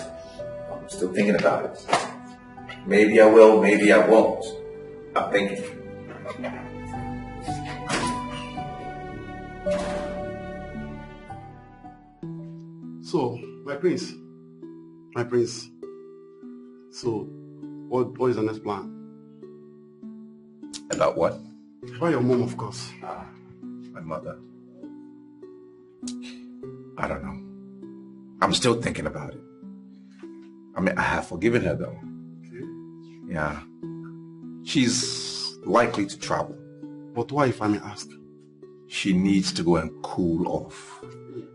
I'm still thinking about it. Maybe I will, maybe I won't. I'm thinking. So, my prince. So, what is the next plan? About what? About your mom, of course. My mother. I don't know. I'm still thinking about it. I mean, I have forgiven her though. Okay. Yeah. She's likely to travel. But why, if I may ask? She needs to go and cool off.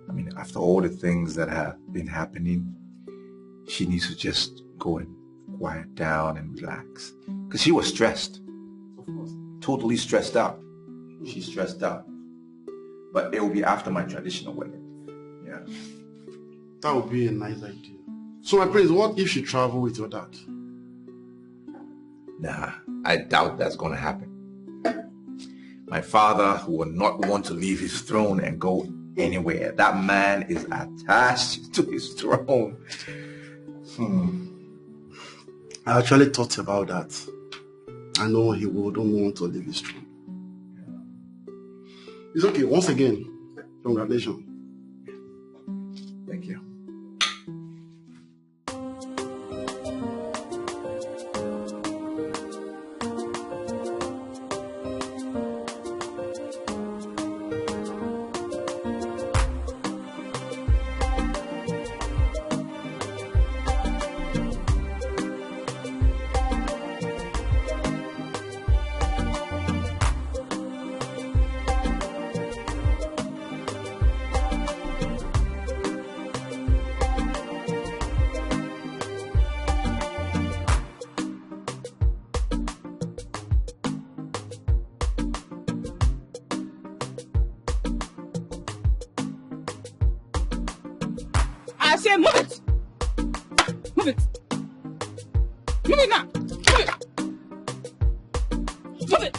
I mean, after all the things that have been happening, she needs to just go and quiet down and relax. Because she was stressed. Of course. Totally stressed out. She's stressed out. But it will be after my traditional wedding. Yeah. That would be a nice idea. So, my prince, what if she travel with your dad? Nah, I doubt that's going to happen. My father will not want to leave his throne and go anywhere. That man is attached to his throne. I actually thought about that. I know he wouldn't want to leave his throne. It's okay. Once again, congratulations. Thank you. I say move it. Move it. Move it now. Move it. Move it.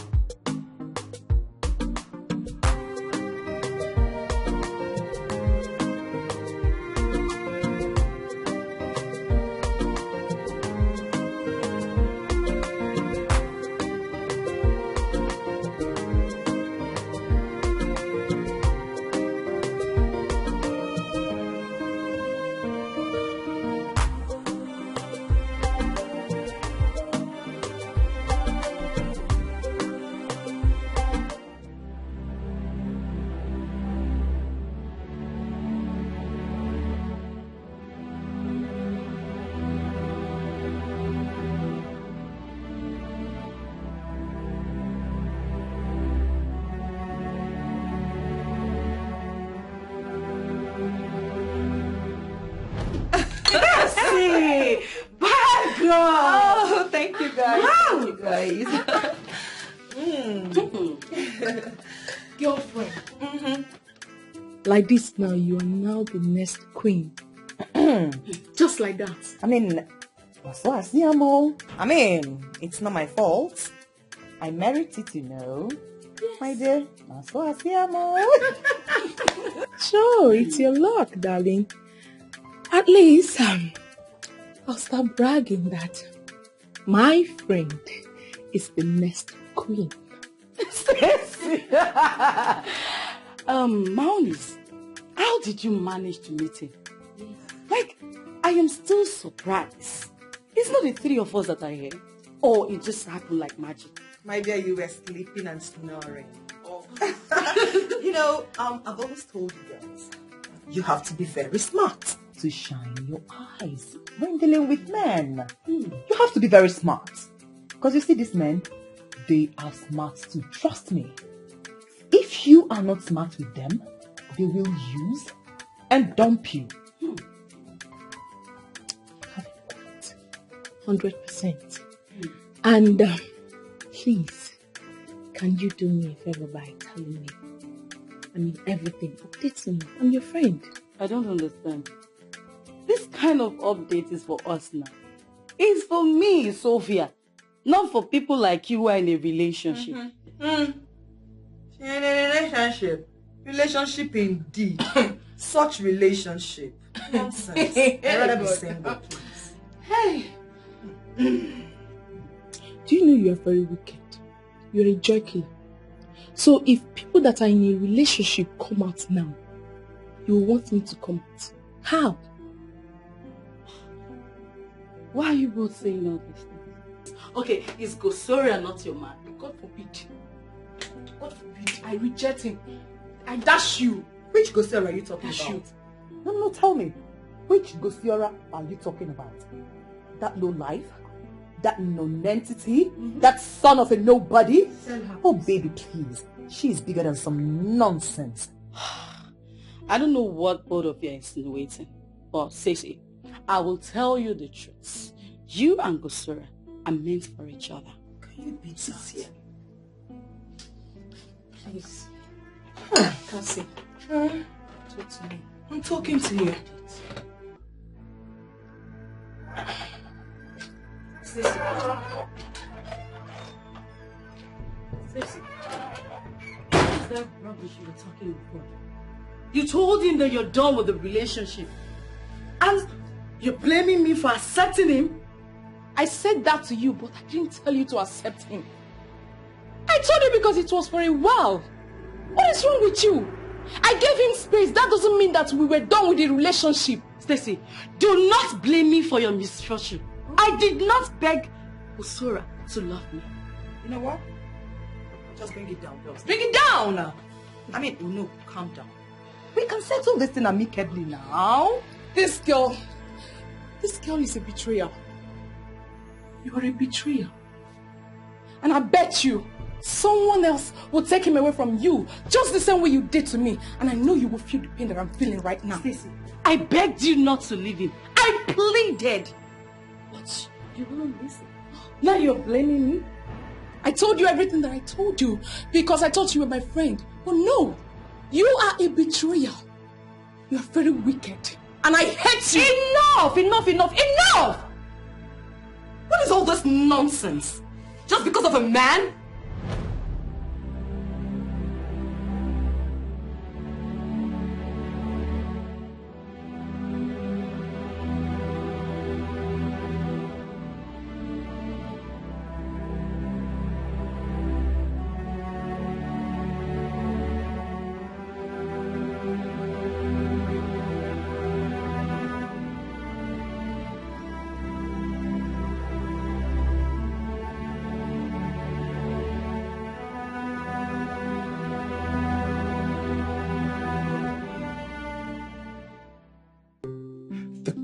God! Oh, thank you guys. Wow. Thank you guys. Girlfriend. Like this now, you are now the next queen. Just like that. I mean, it's not my fault. I married it, you know. Yes. My dear. Sure, it's your luck, darling. At least, I'll start bragging that my friend is the next queen. Stacy. Maunis, how did you manage to meet him? Like, I am still surprised. It's not the three of us that are here. Or it just happened like magic. My dear, you were sleeping and snoring. Oh. You know, I've always told you guys, you have to be very smart to shine your eyes when dealing with men. You have to be very smart. Because you see, these men, they are smart too. Trust me. If you are not smart with them, they will use and dump you. 100%. And please, can you do me a favor by telling me? I mean, everything. Update me. I'm your friend. I don't understand. This kind of update is for us now. It's for me, Sophia. Not for people like you who are in a relationship. In a relationship. Relationship indeed. Such relationship. Nonsense. I'd rather be single, please. Hey. Do you know you are very wicked? You're a joy killer. So if people that are in a relationship come out now, you want me to come out. How? Why are you both saying all these things? Okay, is Gosora not your man? God forbid. God forbid. I reject him. I dash you. Which Gosora are you talking dash about? You. No, tell me. Which Gosora are you talking about? That low life? That non-entity? That son of a nobody? Oh, baby, please. She is bigger than some nonsense. I don't know what both of you are insinuating. But Stacy, I will tell you the truth. You and Gosora are meant for each other. Can you be sincere? Please. Cassie. Talk to me. I'm talking to you. Stacy. Stacy. What is that rubbish you were talking before? You told him that you're done with the relationship. And you're blaming me for accepting him? I said that to you, but I didn't tell you to accept him. I told you because it was for a while. What is wrong with you? I gave him space. That doesn't mean that we were done with the relationship. Stacy, do not blame me for your misfortune. I did not beg Usura to love me. You know what? Just bring it down, girls. Bring it down! I mean, no, calm down. We can settle this thing amicably now. This girl is a betrayer. You are a betrayer. And I bet you someone else will take him away from you, just the same way you did to me. And I know you will feel the pain that I'm feeling right now. Stacy, I begged you not to leave him. I pleaded. But you wouldn't listen. Now you're blaming me? I told you everything that I told you because I thought you were my friend. But no, you are a betrayer. You are very wicked. And I hate you. Enough! What is all this nonsense? Just because of a man?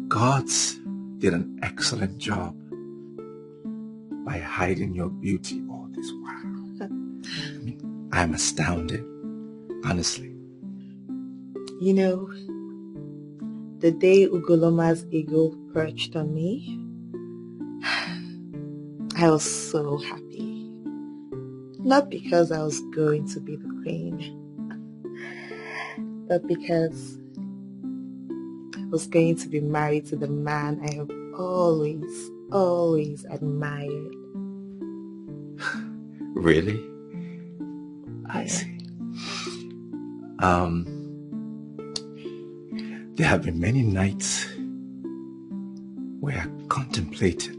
Gods did an excellent job by hiding your beauty all this while. I'm astounded, honestly. You know, the day Ugoloma's ego perched on me, I was so happy. Not because I was going to be the queen, but because I was going to be married to the man I have always admired. Really? I see. There have been many nights where I contemplated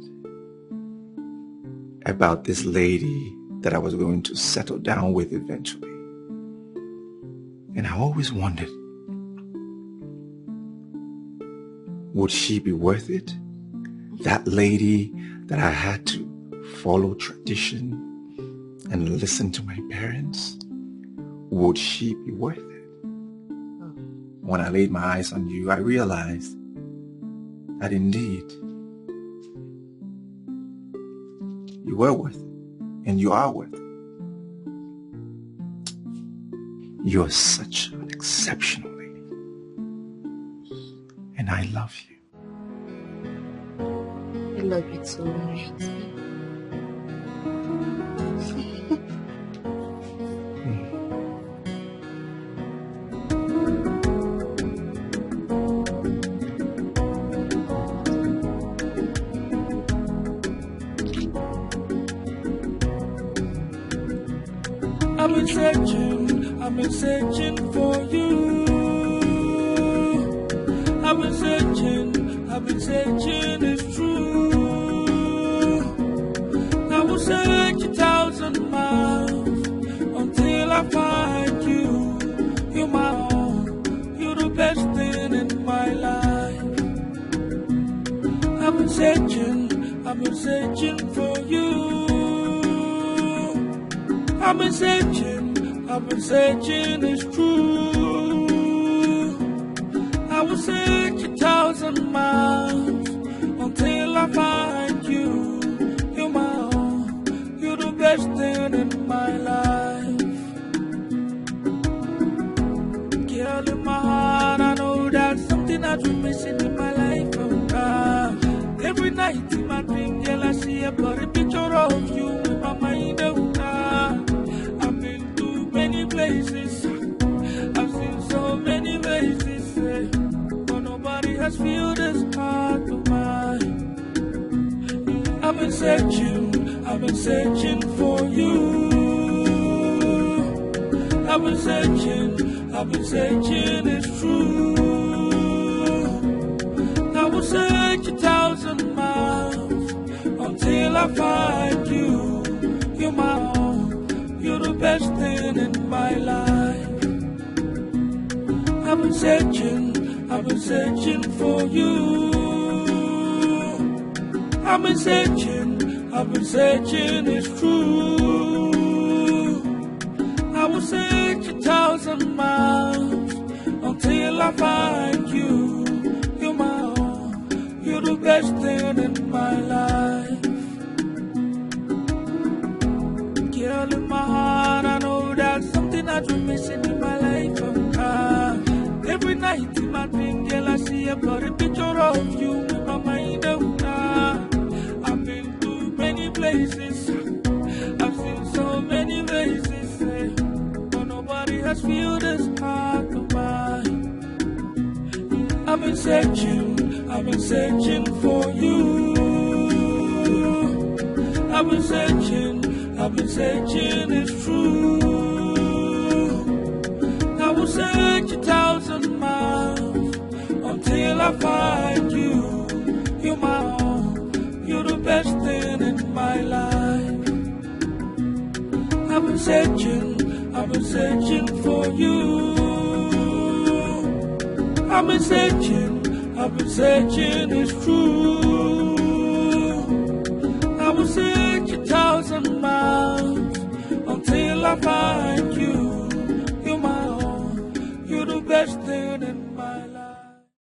about this lady that I was going to settle down with eventually. And I always wondered, would she be worth it? That lady that I had to follow tradition and listen to my parents? Would she be worth it? When I laid my eyes on you, I realized that indeed you were worth it, and you are worth it. You're such an exceptional lady, and I love you. I love you too much. I've been searching for you. I've been searching, it's true. I will search 1,000 miles until I find you. You're my own, you're the best thing in my life. I've been searching for you. I've been searching, it's true. I will search 1,000 miles until I find you. You're my own, you're the best thing in my life. Girl, in my heart, I know that's something I've been missing in my life. Every night in my dream, girl, I see a blurry picture of you in my mind. Places, I've seen so many faces, but nobody has filled this heart of mine. I've been searching for you. I've been searching, it's true. I will search 1,000 miles until I find you. You're my own, you're the best thing in my life. I've been searching for you. I've been searching, it's true. I will search 1,000 miles until I find you. You're my own, you're the best thing in my life. Girl, in my heart, I know that's something I've been missing in my life. Every night in my dream, girl, I see a blurry picture of you in my mind. I've been to many places, I've seen so many faces, but nobody has filled this heart of mine. I've been searching for you. I've been searching, it's true. I will search 1,000 miles until I find you. You're my own, you're the best thing in my life. I've been searching for you. I've been searching, it's true.